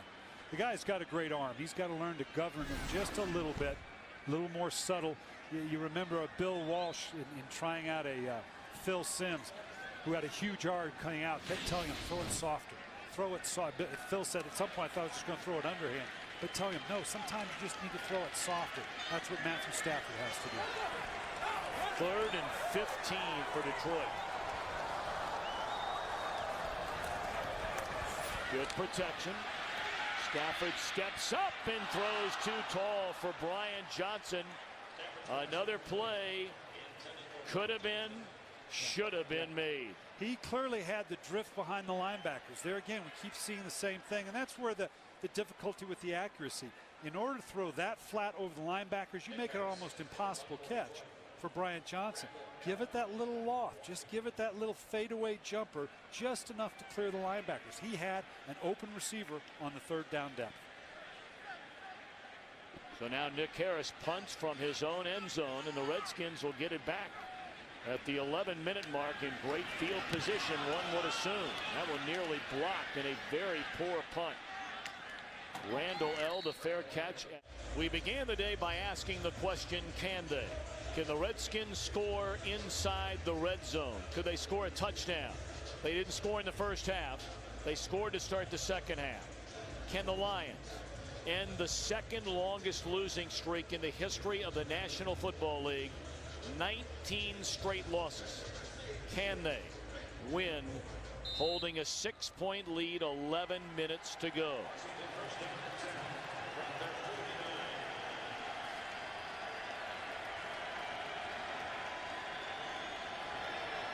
B: The guy's got a great arm. He's got to learn to govern it just a little bit, a little more subtle. You remember a Bill Walsh in trying out a Phil Simms, who had a huge arm coming out, kept telling him, throw it softer. Throw it soft. Phil said at some point, I thought I was just going to throw it underhand. But telling him, no, sometimes you just need to throw it softer. That's what Matthew Stafford has to do.
A: 3rd and 15 for Detroit. Good protection. Stafford steps up and throws too tall for Brian Johnson. Another play could have been, should have been made.
B: He clearly had the drift behind the linebackers. There again, we keep seeing the same thing, and that's where the difficulty with the accuracy. In order to throw that flat over the linebackers, you make it an almost impossible catch for Brian Johnson. Give it that little loft. Just give it that little fadeaway jumper, just enough to clear the linebackers. He had an open receiver on the 3rd down depth.
A: So now Nick Harris punts from his own end zone, and the Redskins will get it back at the 11-minute mark in great field position, one would assume. That one nearly blocked in a very poor punt. Randall L., the fair catch. We began the day by asking the question, can they? Can the Redskins score inside the red zone? Could they score a touchdown? They didn't score in the first half. They scored to start the second half. Can the Lions end the second longest losing streak in the history of the National Football League? 19 straight losses. Can they win holding a 6-point lead, 11 minutes to go?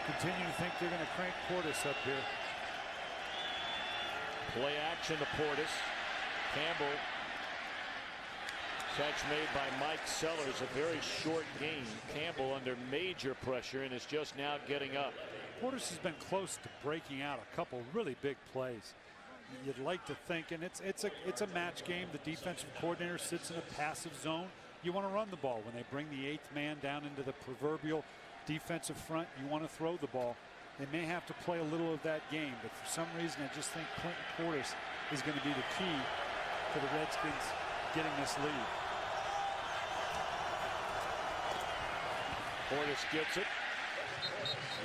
B: Continue to think they're going to crank Portis up here.
A: Play action to Portis. Campbell. Catch made by Mike Sellers. A very short game. Campbell under major pressure and is just now getting up.
B: Portis has been close to breaking out a couple really big plays. You'd like to think, and it's a match game. The defensive coordinator sits in a passive zone. You want to run the ball. When they bring the 8th man down into the proverbial defensive front, you want to throw the ball. They may have to play a little of that game, but for some reason I just think Clinton Portis is going to be the key to the Redskins getting this lead.
A: Portis gets it.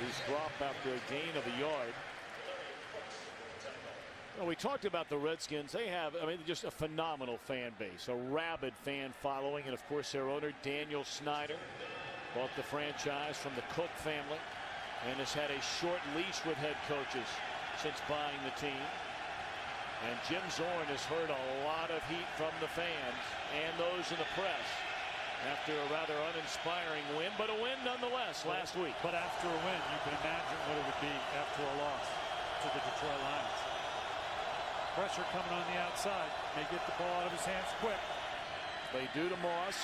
A: He's dropped after a gain of a yard. Well, we talked about the Redskins. They have, just a phenomenal fan base, a rabid fan following, and of course their owner Daniel Snyder bought the franchise from the Cook family and has had a short leash with head coaches since buying the team. And Jim Zorn has heard a lot of heat from the fans and those in the press after a rather uninspiring win, but a win nonetheless last week.
B: But after a win, you can imagine what it would be after a loss to the Detroit Lions. Pressure coming on the outside. May get the ball out of his hands quick.
A: They do to Moss.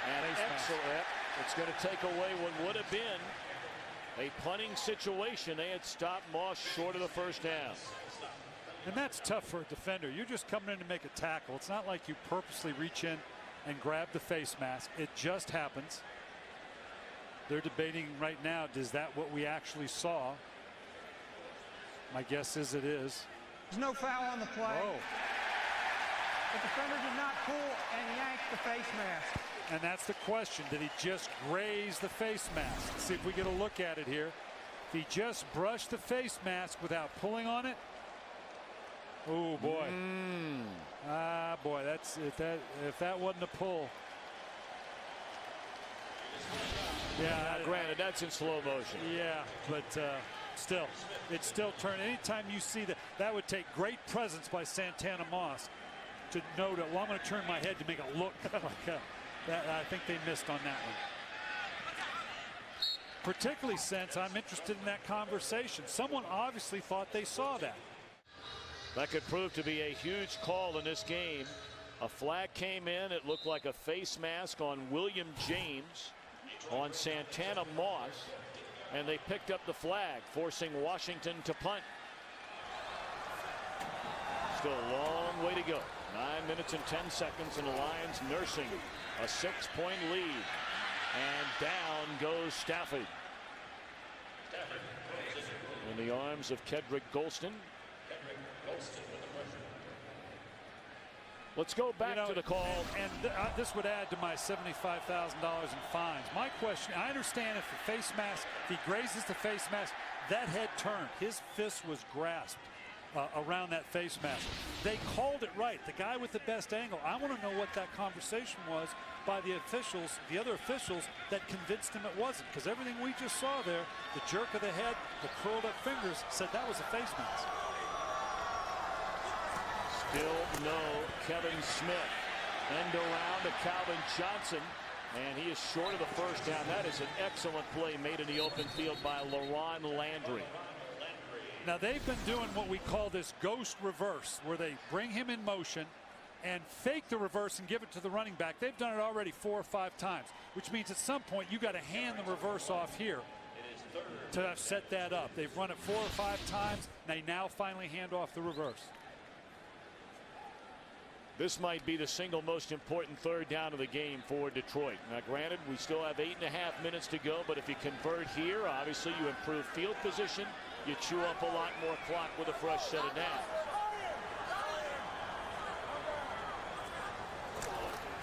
A: And excellent. It's going to take away what would have been A punting situation. They had stopped Moss short of the first down.
B: And that's tough for a defender. You're just coming in to make a tackle. It's not like you purposely reach in and grab the face mask. It just happens. They're debating right now, is that what we actually saw? My guess is it is.
D: There's no foul on the play.
B: Oh.
D: The defender did not pull and yank the face mask.
B: And that's the question. Did he just graze the face mask? Let's see if we get a look at it here. If he just brushed the face mask without pulling on it. Oh boy. Ah boy, that's if that wasn't a pull. Yeah,
A: granted, that's in slow motion.
B: Yeah, but still, it's still turned. Anytime you see that would take great presence by Santana Moss to know that, well, I'm going to turn my head to make it look like that. I think they missed on that one. Particularly since I'm interested in that conversation. Someone obviously thought they saw that.
A: That could prove to be a huge call in this game. A flag came in. It looked like a face mask on William James on Santana Moss, and they picked up the flag, forcing Washington to punt. Still a long way to go. 9 minutes and 10 seconds, and the Lions nursing a 6-point lead. And down goes Stafford. In the arms of Kedrick Golston. Let's go back to the call.
B: And this would add to my $75,000 in fines. My question, I understand if the face mask, if he grazes the face mask, that head turned. His fist was grasped around that face mask. They called it right. The guy with the best angle. I want to know what that conversation was by the officials, the other officials, that convinced him it wasn't. Because everything we just saw there, the jerk of the head, the curled up fingers, said that was a face mask.
A: Still no Kevin Smith. End around to Calvin Johnson, and he is short of the first down. That is an excellent play made in the open field by LaRon Landry.
B: Now they've been doing what we call this ghost reverse, where they bring him in motion and fake the reverse and give it to the running back. They've done it already 4 or 5 times, which means at some point you got to hand the reverse off here to have set that up. They've run it 4 or 5 times. They now finally hand off the reverse.
A: This might be the single most important third down of the game for Detroit. Now, granted, we still have 8.5 minutes to go, but if you convert here, obviously you improve field position. You chew up a lot more clock with a fresh set of downs.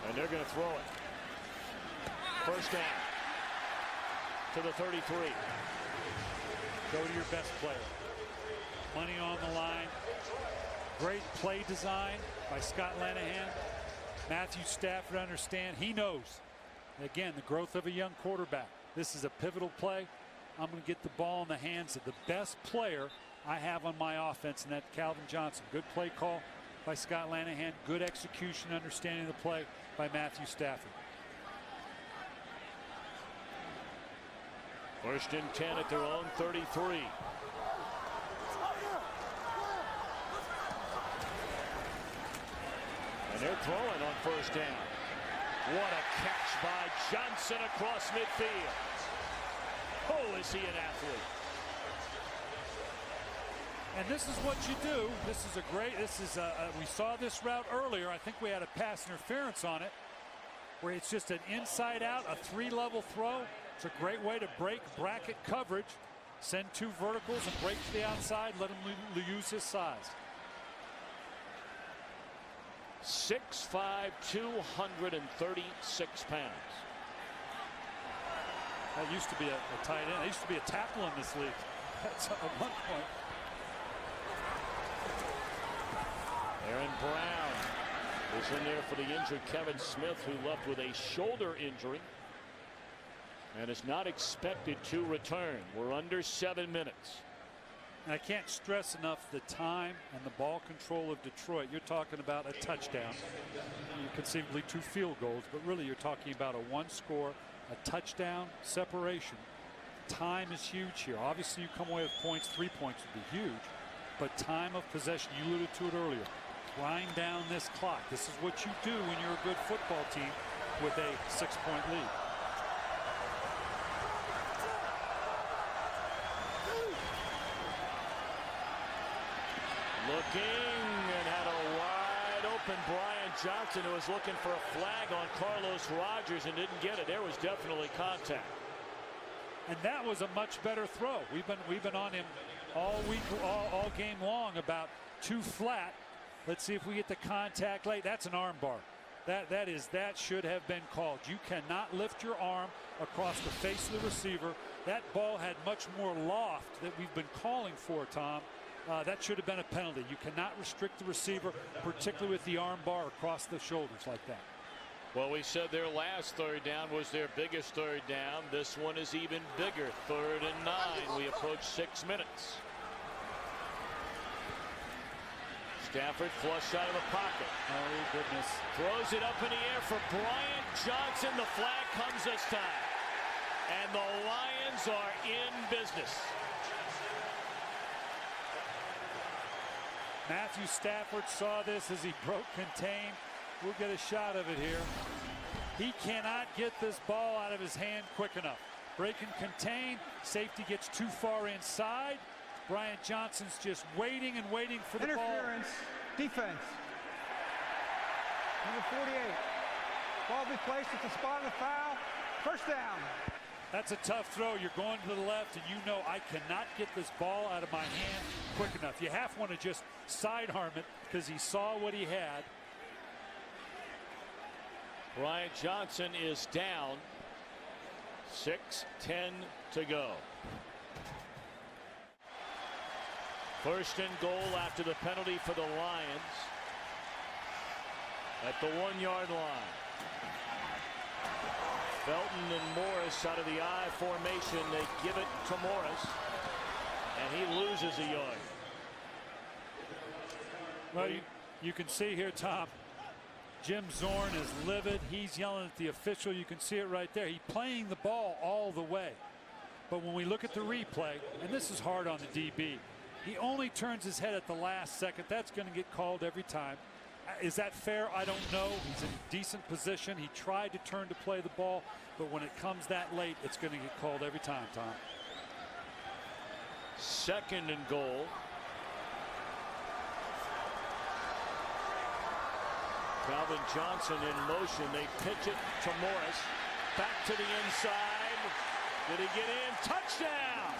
A: And they're going to throw it. First down to the 33.
B: Go to your best player. Money on the line. Great play design by Scott Linehan. Matthew Stafford understand. He knows. Again, the growth of a young quarterback. This is a pivotal play. I'm going to get the ball in the hands of the best player I have on my offense, and that's Calvin Johnson. Good play call by Scott Linehan. Good execution, understanding the play by Matthew Stafford.
A: First and 10 at their own 33. And they're throwing on first down. What a catch by Johnson across midfield. Oh, is he an athlete?
B: And this is what you do. This is a great, we saw this route earlier. I think we had a pass interference on it, where it's just an inside out, a 3-level throw. It's a great way to break bracket coverage. Send 2 verticals and break to the outside, let him use his size.
A: 6'5", 236 pounds.
B: That used to be a tight end. That used to be a tackle in this league. That's at one point.
A: Aaron Brown is in there for the injured Kevin Smith, who left with a shoulder injury and is not expected to return. We're under 7 minutes.
B: And I can't stress enough the time and the ball control of Detroit. You're talking about a touchdown. You conceivably 2 field goals, but really you're talking about a 1 score, a touchdown, separation. Time is huge here. Obviously you come away with points. 3 points would be huge, but time of possession, you alluded to it earlier. Grind down this clock. This is what you do when you're a good football team with a 6-point lead.
A: looking and had a wide open Brian Johnson, who was looking for a flag on Carlos Rogers and didn't get it. There was definitely contact.
B: And that was a much better throw. We've been on him all week, all game long about too flat. Let's see if we get the contact late. That's an arm bar. That should have been called. You cannot lift your arm across the face of the receiver. That ball had much more loft that we've been calling for, Tom. That should have been a penalty. You cannot restrict the receiver, particularly with the arm bar across the shoulders like that.
A: Well, we said their last third down was their biggest third down. This one is even bigger. 3rd and 9. We approach 6 minutes. Stafford flush out of the pocket.
B: Oh, goodness.
A: Throws it up in the air for Brian Johnson. The flag comes this time. And the Lions are in business.
B: Matthew Stafford saw this as he broke contain. We'll get a shot of it here. He cannot get this ball out of his hand quick enough. Break and contain. Safety gets too far inside. Brian Johnson's just waiting and waiting for the ball.
D: Interference. Defense. Number 48. Ball be placed at the spot of the foul. First down.
B: That's a tough throw. You're going to the left, and you know I cannot get this ball out of my hand quick enough. You half want to just sidearm it because he saw what he had.
A: Brian Johnson is down. 6:10 to go. 1st and goal after the penalty for the Lions at the 1-yard line. Felton and Morris out of the I formation. They give it to Morris, and he loses a yard.
B: Well, you can see here, Tom, Jim Zorn is livid. He's yelling at the official. You can see it right there. He's playing the ball all the way. But when we look at the replay, and this is hard on the DB, he only turns his head at the last second. That's going to get called every time. Is that fair? I don't know. He's in a decent position. He tried to turn to play the ball, but when it comes that late, it's going to get called every time, Tom.
A: 2nd and goal. Calvin Johnson in motion. They pitch it to Morris. Back to the inside. Did he get in? Touchdown!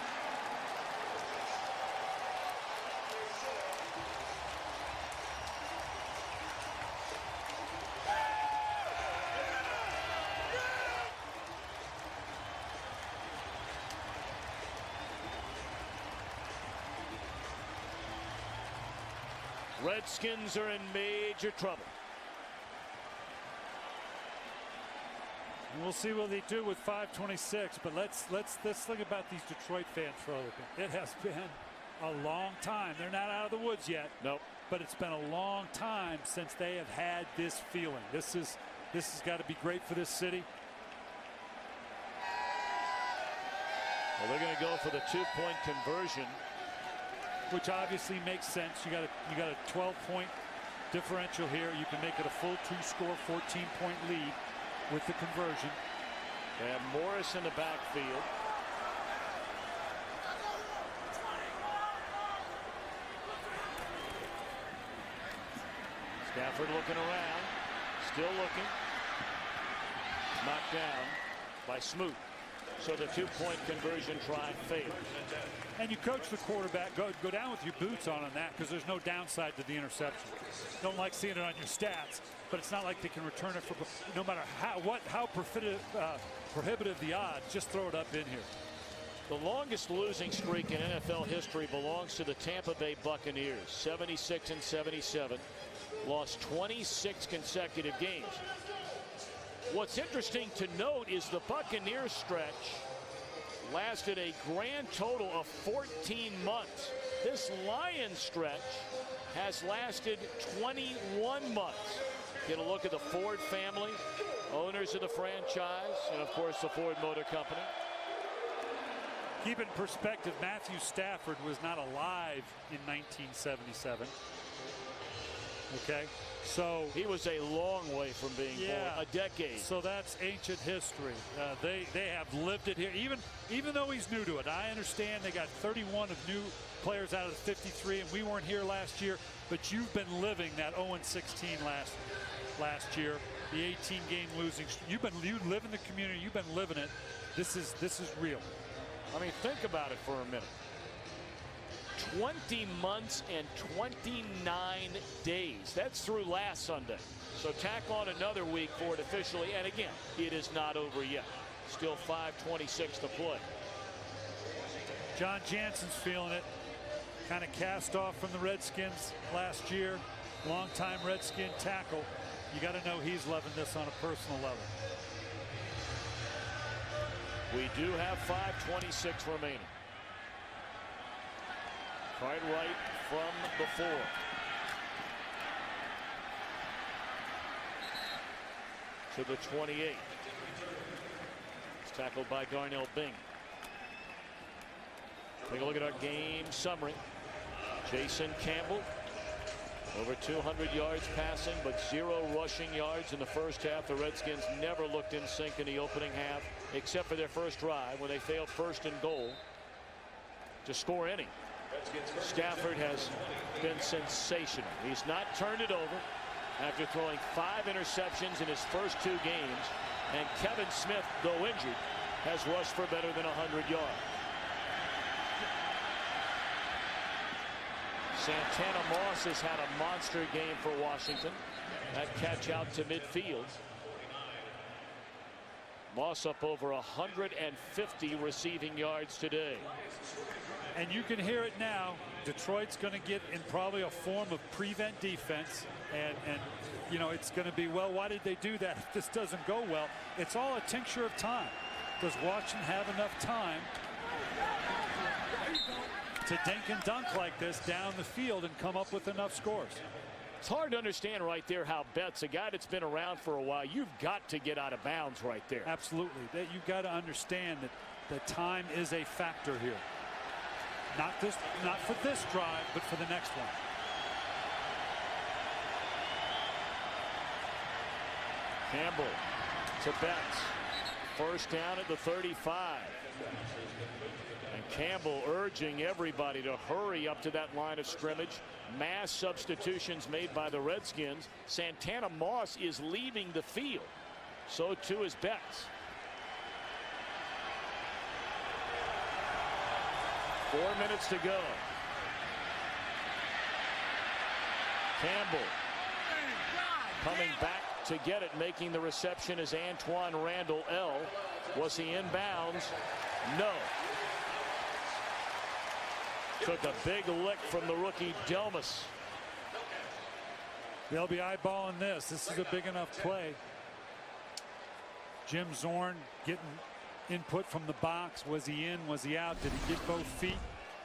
A: Redskins are in major trouble.
B: We'll see what they do with 5:26, but let's think about these Detroit fans for a little bit. It has been a long time. They're not out of the woods yet.
A: Nope.
B: But it's been a long time since they have had this feeling. This has got to be great for this city.
A: Well, they're going to go for the 2-point conversion,
B: which obviously makes sense. You got a 12-point differential here. You can make it a full 2-score, 14-point lead with the conversion.
A: They have Morris in the backfield. Stafford looking around, still looking. Knocked down by Smoot. So the 2-point conversion try fails.
B: And you coach the quarterback, go down with your boots on that, because there's no downside to the interception. Don't like seeing it on your stats, but it's not like they can return it for no matter how prohibitive the odds. Just throw it up in here.
A: The longest losing streak in NFL history belongs to the Tampa Bay Buccaneers. 76 and 77, lost 26 consecutive games. What's interesting to note is the Buccaneers stretch lasted a grand total of 14 months. This Lions stretch has lasted 21 months. Get a look at the Ford family, owners of the franchise, and of course the Ford Motor Company.
B: Keep it in perspective, Matthew Stafford was not alive in 1977. Okay, so
A: he was a long way from being born, a decade.
B: So that's ancient history. They have lived it here. Even though he's new to it, I understand they got 31 of new players out of the 53, and we weren't here last year. But you've been living that 0-16 last year, the 18-game losing. You live in the community. You've been living it. This is real.
A: I mean, think about it for a minute. 20 months and 29 days. That's through last Sunday. So tack on another week for it officially. And again, it is not over yet. Still 5:26 to play.
B: John Jansen's feeling it. Kind of cast off from the Redskins last year. Longtime Redskin tackle. You got to know he's loving this on a personal level.
A: We do have 5:26 remaining. Cartwright from the 4. To the 28. It's tackled by Darnell Bing. Take a look at our game summary. Jason Campbell, over 200 yards passing, but 0 rushing yards in the first half. The Redskins never looked in sync in the opening half, except for their first drive when they failed 1st and goal to score any. Stafford has been sensational. He's not turned it over after throwing 5 interceptions in his first 2 games. And Kevin Smith, though injured, has rushed for better than 100 yards. Santana Moss has had a monster game for Washington. That catch out to midfield. Moss up over 150 receiving yards today.
B: And you can hear it now. Detroit's going to get in probably a form of prevent defense. And you know, it's going to be, well, why did they do that if this doesn't go well? It's all a tincture of time. Does Washington have enough time to dink and dunk like this down the field and come up with enough scores?
A: It's hard to understand right there how Betts, a guy that's been around for a while, you've got to get out of bounds right there.
B: Absolutely. That you've got to understand that the time is a factor here. Not for this drive, but for the next one.
A: Campbell to Betts. First down at the 35. And Campbell urging everybody to hurry up to that line of scrimmage. Mass substitutions made by the Redskins. Santana Moss is leaving the field. So too is Betts. 4 minutes to go. Campbell coming back to get it, making the reception is Antoine Randall L. Was he in bounds? No. Took a big lick from the rookie Delmas.
B: They'll be eyeballing this. This is a big enough play. Jim Zorn getting input from the box. Was he in? Was he out? Did he get both feet?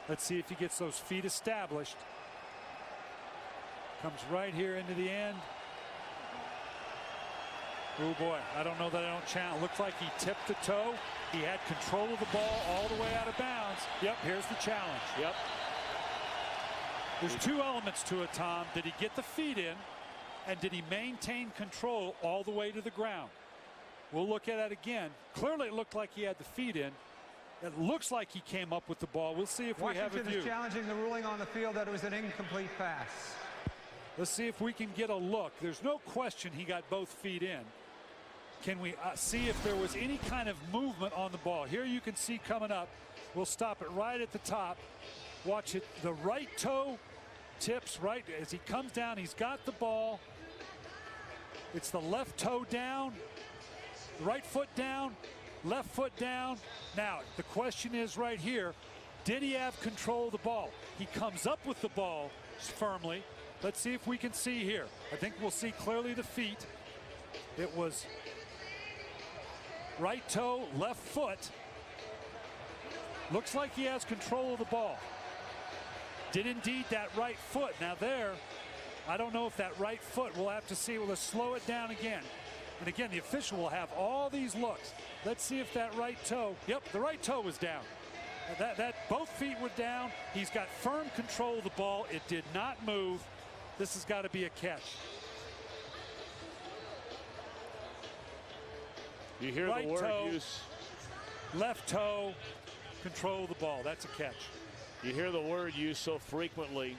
B: Let's see if he gets those feet established. Comes right here into the end. Oh boy, I don't know that I don't challenge. Looks like he tipped the toe. He had control of the ball all the way out of bounds. Yep, here's the challenge.
A: Yep.
B: There's 2 elements to it, Tom. Did he get the feet in? And did he maintain control all the way to the ground? We'll look at that again. Clearly it looked like he had the feet in. It looks like he came up with the ball. We'll see if
D: Washington
B: we have a view.
D: is challenging the ruling on the field that it was an incomplete pass.
B: Let's see if we can get a look. There's no question he got both feet in. Can we see if there was any kind of movement on the ball? Here you can see coming up. We'll stop it right at the top. Watch it. The right toe tips right as he comes down. He's got the ball. It's the left toe down, right foot down, left foot down. Now, the question is right here, did he have control of the ball? He comes up with the ball firmly. Let's see if we can see here. I think we'll see clearly the feet. It was right toe, left foot. Looks like he has control of the ball. Did indeed that right foot. Now there, I don't know if that right foot, we'll have to see. We'll slow it down again. And again, the official will have all these looks. Let's see if that right toe, yep, the right toe was down. Both feet were down. He's got firm control of the ball. It did not move. This has got to be a catch.
A: You hear
B: right
A: the word
B: toe,
A: use.
B: Left toe, control the ball. That's a catch.
A: You hear the word used so frequently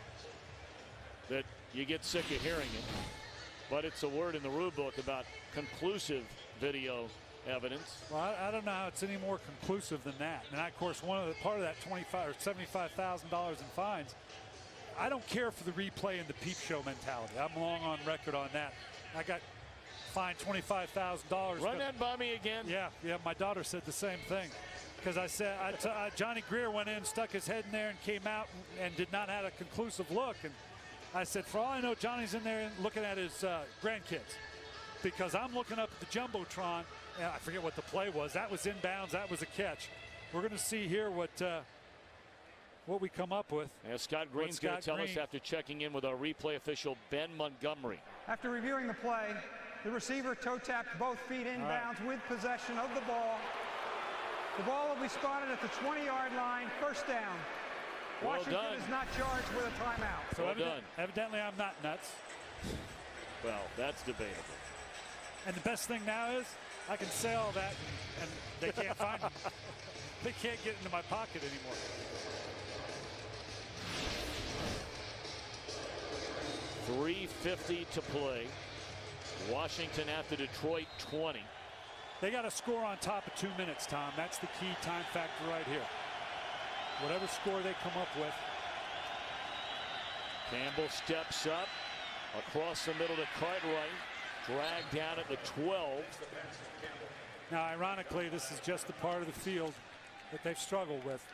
A: that you get sick of hearing it. But it's a word in the rule book about conclusive video evidence.
B: Well, I don't know how it's any more conclusive than that. And of course, part of that $25,000 or $75,000 in fines. I don't care for the replay and the peep show mentality. I'm long on record on that. I got fined $25,000.
A: Run that by me again.
B: Yeah. My daughter said the same thing. Because I said, Johnny Greer went in, stuck his head in there, and came out and did not have a conclusive look. And I said, for all I know, Johnny's in there looking at his grandkids. Because I'm looking up at the Jumbotron, and I forget what the play was. That was inbounds. That was a catch. We're going to see here what we come up with.
A: And Scott Green's going to tell us after checking in with our replay official, Ben Montgomery.
D: After reviewing the play, the receiver toe tapped both feet inbounds with possession of the ball. The ball will be spotted at the 20-yard line, first down. Washington is not charged with a timeout.
B: So evidently I'm not nuts.
A: Well, that's debatable.
B: And the best thing now is I can say all that and they can't find me. They can't get into my pocket anymore.
A: .350 to play. Washington after Detroit 20.
B: They got to score on top of 2 minutes, Tom. That's the key time factor right here. Whatever score they come up with.
A: Campbell steps up across the middle to Cartwright. Dragged down at the 12.
B: Now, ironically, this is just the part of the field that they've struggled with.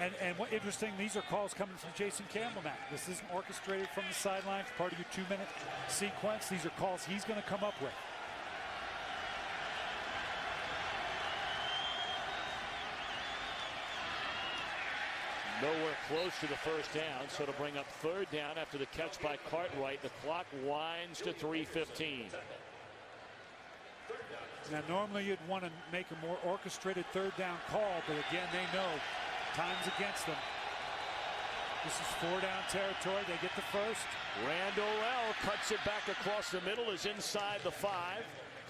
B: And what interesting, these are calls coming from Jason Campbell now. This isn't orchestrated from the sidelines, part of your 2-minute sequence. These are calls he's going to come up with.
A: Nowhere close to the first down, so to bring up third down after the catch by Cartwright. The clock winds to 3:15.
B: Now, normally you'd want to make a more orchestrated third down call, but again, they know time's against them. This is 4-down territory. They get the first.
A: Randall L cuts it back across the middle, is inside the 5.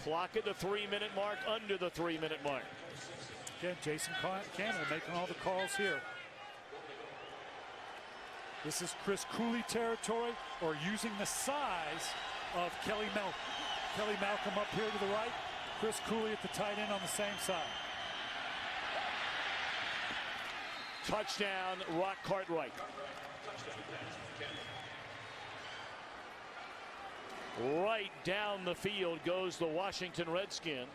A: Clock at the 3-minute mark, under the 3-minute mark.
B: Again, Jason Campbell making all the calls here. This is Chris Cooley territory, or using the size of Kelly Malcolm. Kelly Malcolm up here to the right. Chris Cooley at the tight end on the same side.
A: Touchdown, Rock Cartwright. Right down the field goes the Washington Redskins.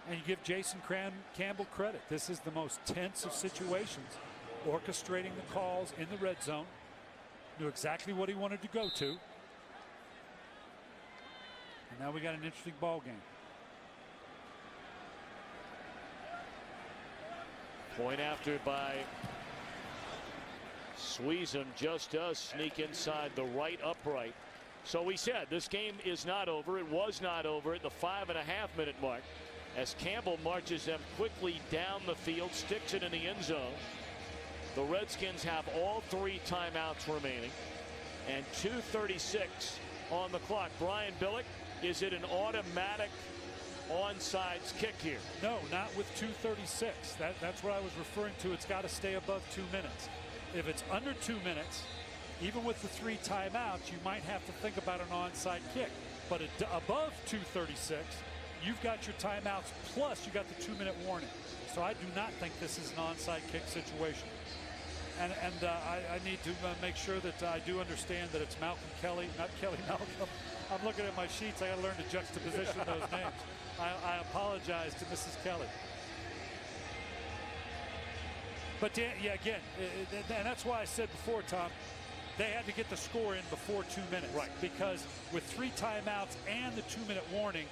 B: And you give Jason Campbell credit. This is the most tense of situations. Orchestrating the calls in the red zone. Knew exactly what he wanted to go to. And now we got an interesting ball game.
A: Point after by Sweezum, just does sneak inside the right upright. So we said this game is not over. It was not over at the 5.5-minute mark as Campbell marches them quickly down the field, sticks it in the end zone. The Redskins have all 3 timeouts remaining and 2:36 on the clock. Brian Billick, is it an automatic onside kick here?
B: No, not with 2:36. That's what I was referring to. It's got to stay above 2 minutes. If it's under 2 minutes, even with the 3 timeouts, you might have to think about an onside kick. But above 2:36, you've got your timeouts, plus you got the 2-minute warning. So I do not think this is an onside kick situation. And I need to make sure that I do understand that it's Malcolm Kelly, not Kelly Malcolm. I'm looking at my sheets. I got to learn to juxtaposition those names. I apologize to Mrs. Kelly. But yeah, again, and that's why I said before, Tom, they had to get the score in before 2 minutes.
A: Right.
B: Because with 3 timeouts and the 2-minute warning,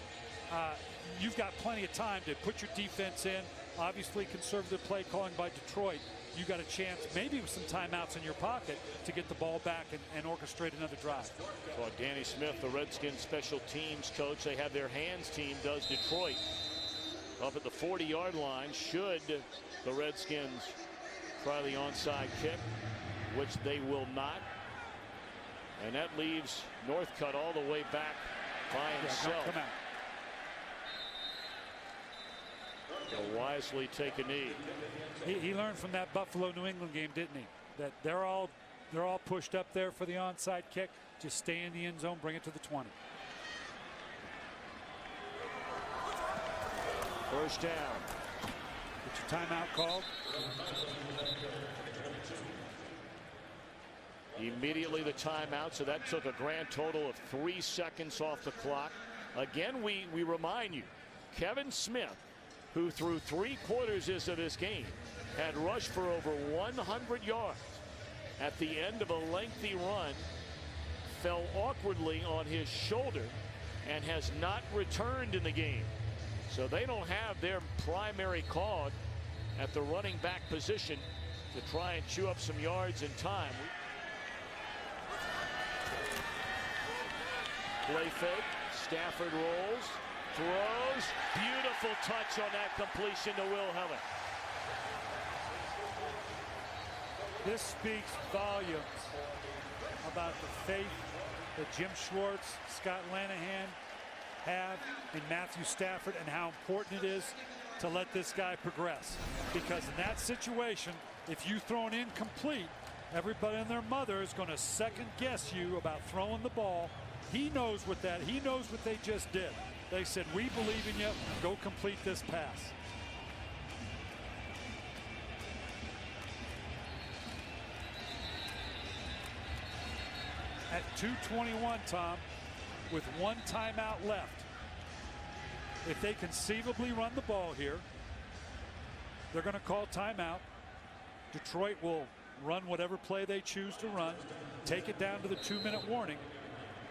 B: you've got plenty of time to put your defense in. Obviously, conservative play calling by Detroit. You got a chance, maybe with some timeouts in your pocket, to get the ball back and orchestrate another drive.
A: Well, Danny Smith, the Redskins special teams coach, they have their hands team, does Detroit. Up at the 40-yard line, should the Redskins try the onside kick. which they will not. And that leaves Northcutt all the way back by himself.
B: Come out.
A: He'll wisely take a knee.
B: He learned from that Buffalo New England game, didn't he? That they're all pushed up there for the onside kick. Just stay in the end zone, bring it to the 20.
A: First down.
B: Get your timeout called.
A: Immediately the timeout, so that took a grand total of 3 seconds off the clock. Again, we remind you, Kevin Smith, who through 3 quarters of this game had rushed for over 100 yards, at the end of a lengthy run fell awkwardly on his shoulder and has not returned in the game. So they don't have their primary cog at the running back position to try and chew up some yards in time. Play fake. Stafford rolls, throws. Beautiful touch on that completion to Wilhelm.
B: This speaks volumes about the faith that Jim Schwartz, Scott Lanahan have in Matthew Stafford, and how important it is to let this guy progress. Because in that situation, if you throw an incomplete, everybody and their mother is going to second guess you about throwing the ball. He knows what they just did. They said, we believe in you, go complete this pass. At 2:21, Tom, with 1 timeout left, if they conceivably run the ball here, they're going to call timeout. Detroit will run whatever play they choose to run, take it down to the 2-minute warning.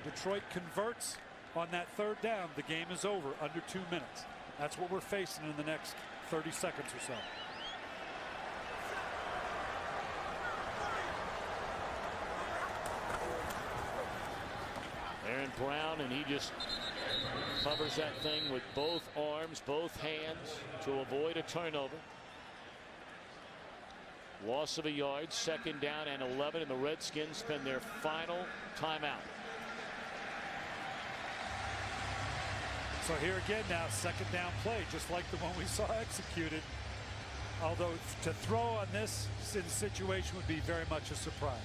B: Detroit converts on that 3rd down. The game is over under 2 minutes. That's what we're facing in the next 30 seconds or so.
A: Aaron Brown, and he just covers that thing with both arms, both hands, to avoid a turnover. Loss of a yard, 2nd down and 11, and the Redskins spend their final timeout.
B: So here again now, 2nd down play, just like the one we saw executed. Although to throw on this situation would be very much a surprise.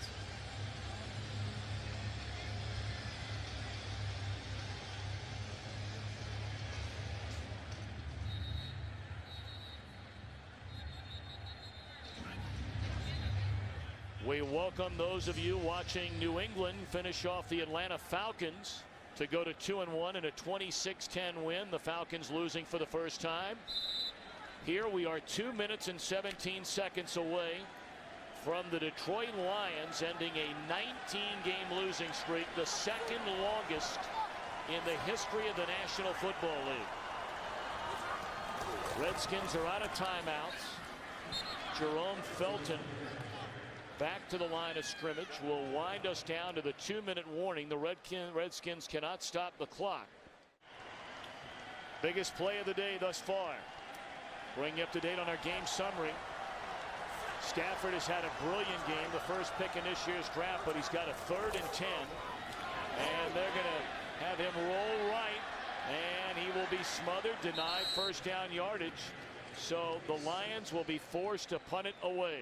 A: We welcome those of you watching New England finish off the Atlanta Falcons to go to 2-1 in a 26-10 win. The Falcons losing for the first time. Here we are 2 minutes and 17 seconds away from the Detroit Lions ending a 19-game losing streak, the 2nd longest in the history of the National Football League. Redskins are out of timeouts. Jerome Felton back to the line of scrimmage will wind us down to the 2-minute warning. The Redskins cannot stop the clock. Biggest play of the day thus far. Bring you up to date on our game summary. Stafford has had a brilliant game, the first pick in this year's draft, but he's got a 3rd and 10. And they're going to have him roll right, and he will be smothered, denied first down yardage. So the Lions will be forced to punt it away.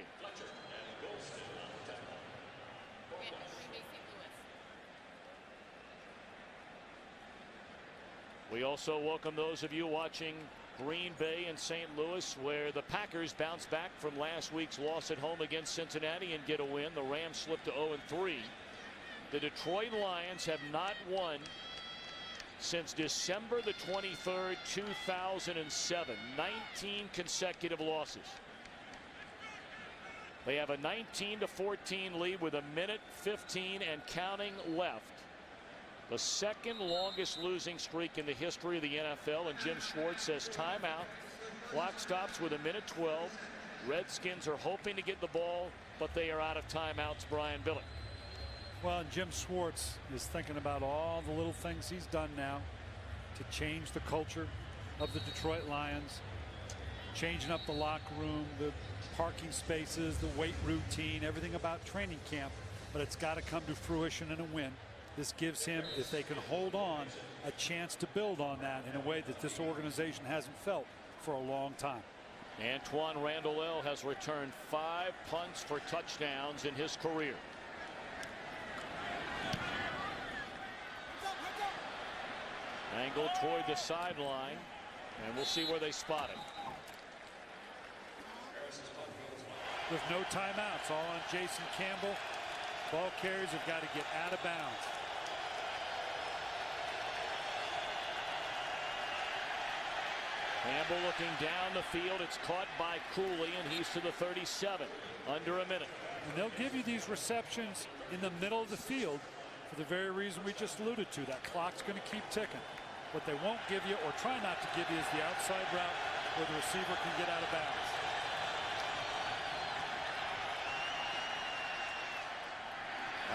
A: We also welcome those of you watching Green Bay and St. Louis, where the Packers bounce back from last week's loss at home against Cincinnati and get a win. The Rams slip to 0-3. The Detroit Lions have not won since December the 23rd, 2007. 19 consecutive losses. They have a 19-14 lead with 1:15 and counting left. The 2nd longest losing streak in the history of the NFL, and Jim Schwartz says timeout. Clock stops with 1:12. Redskins are hoping to get the ball, but they are out of timeouts. Brian Billick.
B: Well, and Jim Schwartz is thinking about all the little things he's done now to change the culture of the Detroit Lions. changing up the locker room, the parking spaces, the weight routine, everything about training camp, but it's got to come to fruition in a win. This gives him, if they can hold on, a chance to build on that in a way that this organization hasn't felt for a long time.
A: Antoine Randall has returned 5 punts for touchdowns in his career. Angle toward the sideline, and we'll see where they spot him.
B: With no timeouts, all on Jason Campbell. Ball carriers have got to get out of bounds.
A: Campbell looking down the field. It's caught by Cooley, and he's to the 37. Under a minute.
B: And they'll give you these receptions in the middle of the field for the very reason we just alluded to. That clock's going to keep ticking. What they won't give you, or try not to give you, is the outside route where the receiver can get out of bounds.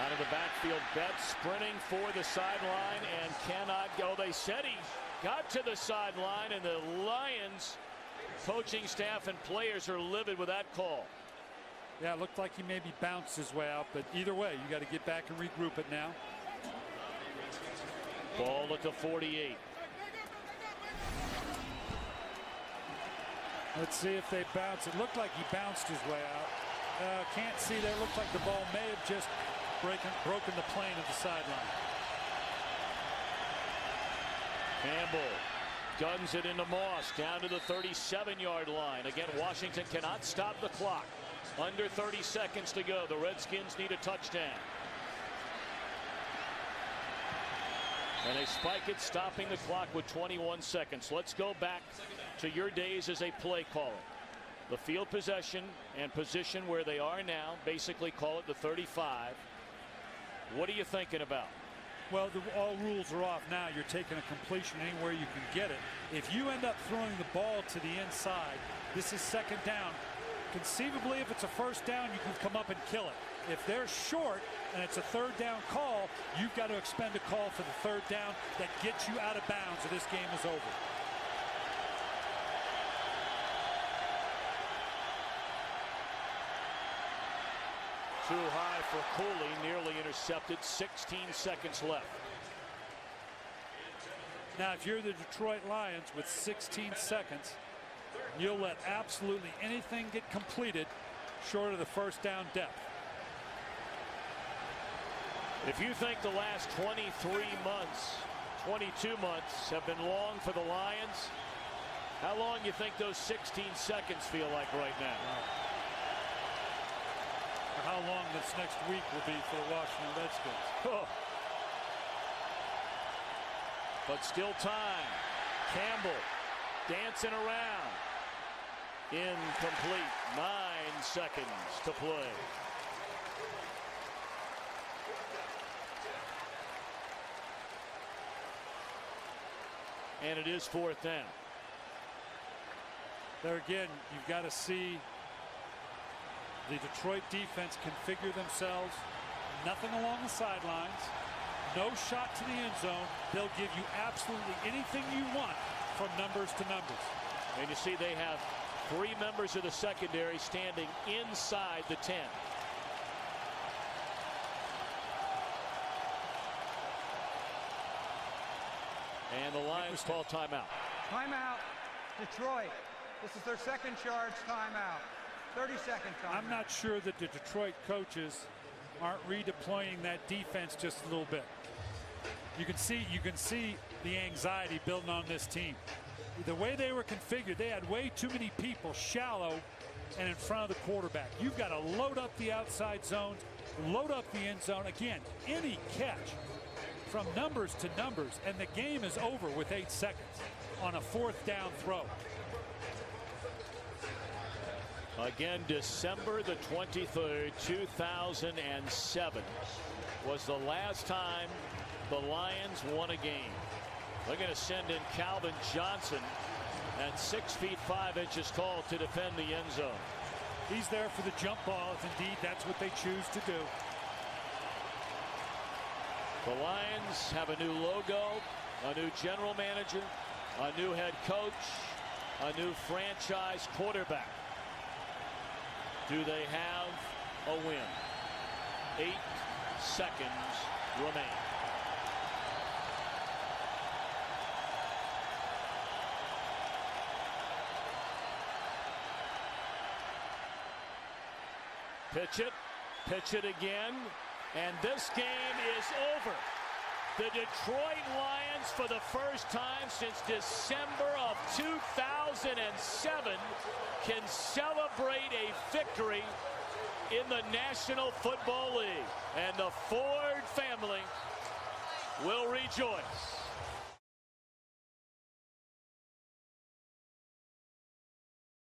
A: Out of the backfield, Betts sprinting for the sideline and cannot go. They said he got to the sideline, and the Lions coaching staff and players are livid with that call.
B: Yeah, it looked like he maybe bounced his way out, but either way, you got to get back and regroup it now.
A: Ball at the 48.
B: Let's see if they bounce. It looked like he bounced his way out. Can't see there. Looked like the ball may have just broken the plane of the sideline.
A: Campbell guns it into Moss down to the 37-yard line. Again, Washington cannot stop the clock. Under 30 seconds to go. The Redskins need a touchdown. And they spike it, stopping the clock with 21 seconds. Let's go back to your days as a play caller. The field possession and position where they are now, basically call it the 35. What are you thinking about?
B: Well, all rules are off now. You're taking a completion anywhere you can get it. If you end up throwing the ball to the inside, this is second down. Conceivably, if it's a first down, you can come up and kill it. If they're short and it's a third down call, you've got to expend a call for the third down that gets you out of bounds, or this game is over.
A: Too high for Cooley, nearly intercepted. 16 seconds left.
B: Now, if you're the Detroit Lions with 16 seconds, you'll let absolutely anything get completed short of the first down depth.
A: If you think the last 23 months, 22 months have been long for the Lions, how long do you think those 16 seconds feel like right now?
B: Or how long this next week will be for the Washington Redskins.
A: Oh. But still time. Campbell dancing around. Incomplete. 9 seconds to play. And it is fourth down.
B: There again, you've got to see the Detroit defense configure themselves. Nothing along the sidelines. No shot to the end zone. They'll give you absolutely anything you want from numbers to numbers.
A: And you see they have 3 members of the secondary standing inside the 10. And the Lions call timeout.
D: Timeout, Detroit. This is their second charge timeout. 30-second timeout.
B: I'm not sure that the Detroit coaches aren't redeploying that defense just a little bit. You can see the anxiety building on this team. The way they were configured, they had way too many people shallow and in front of the quarterback. You've got to load up the outside zones, load up the end zone. Again, any catch from numbers to numbers, and the game is over with 8 seconds on a fourth down throw.
A: Again, December the 23rd, 2007 was the last time the Lions won a game. They're going to send in Calvin Johnson at 6 feet 5 inches tall to defend the end zone.
B: He's there for the jump ball, if indeed that's what they choose to do.
A: The Lions have a new logo, a new general manager, a new head coach, a new franchise quarterback. Do they have a win? 8 seconds remain. Pitch it again, and this game is over. The Detroit Lions, for the first time since December of 2007, can celebrate a victory in the National Football League, and the Ford family will rejoice.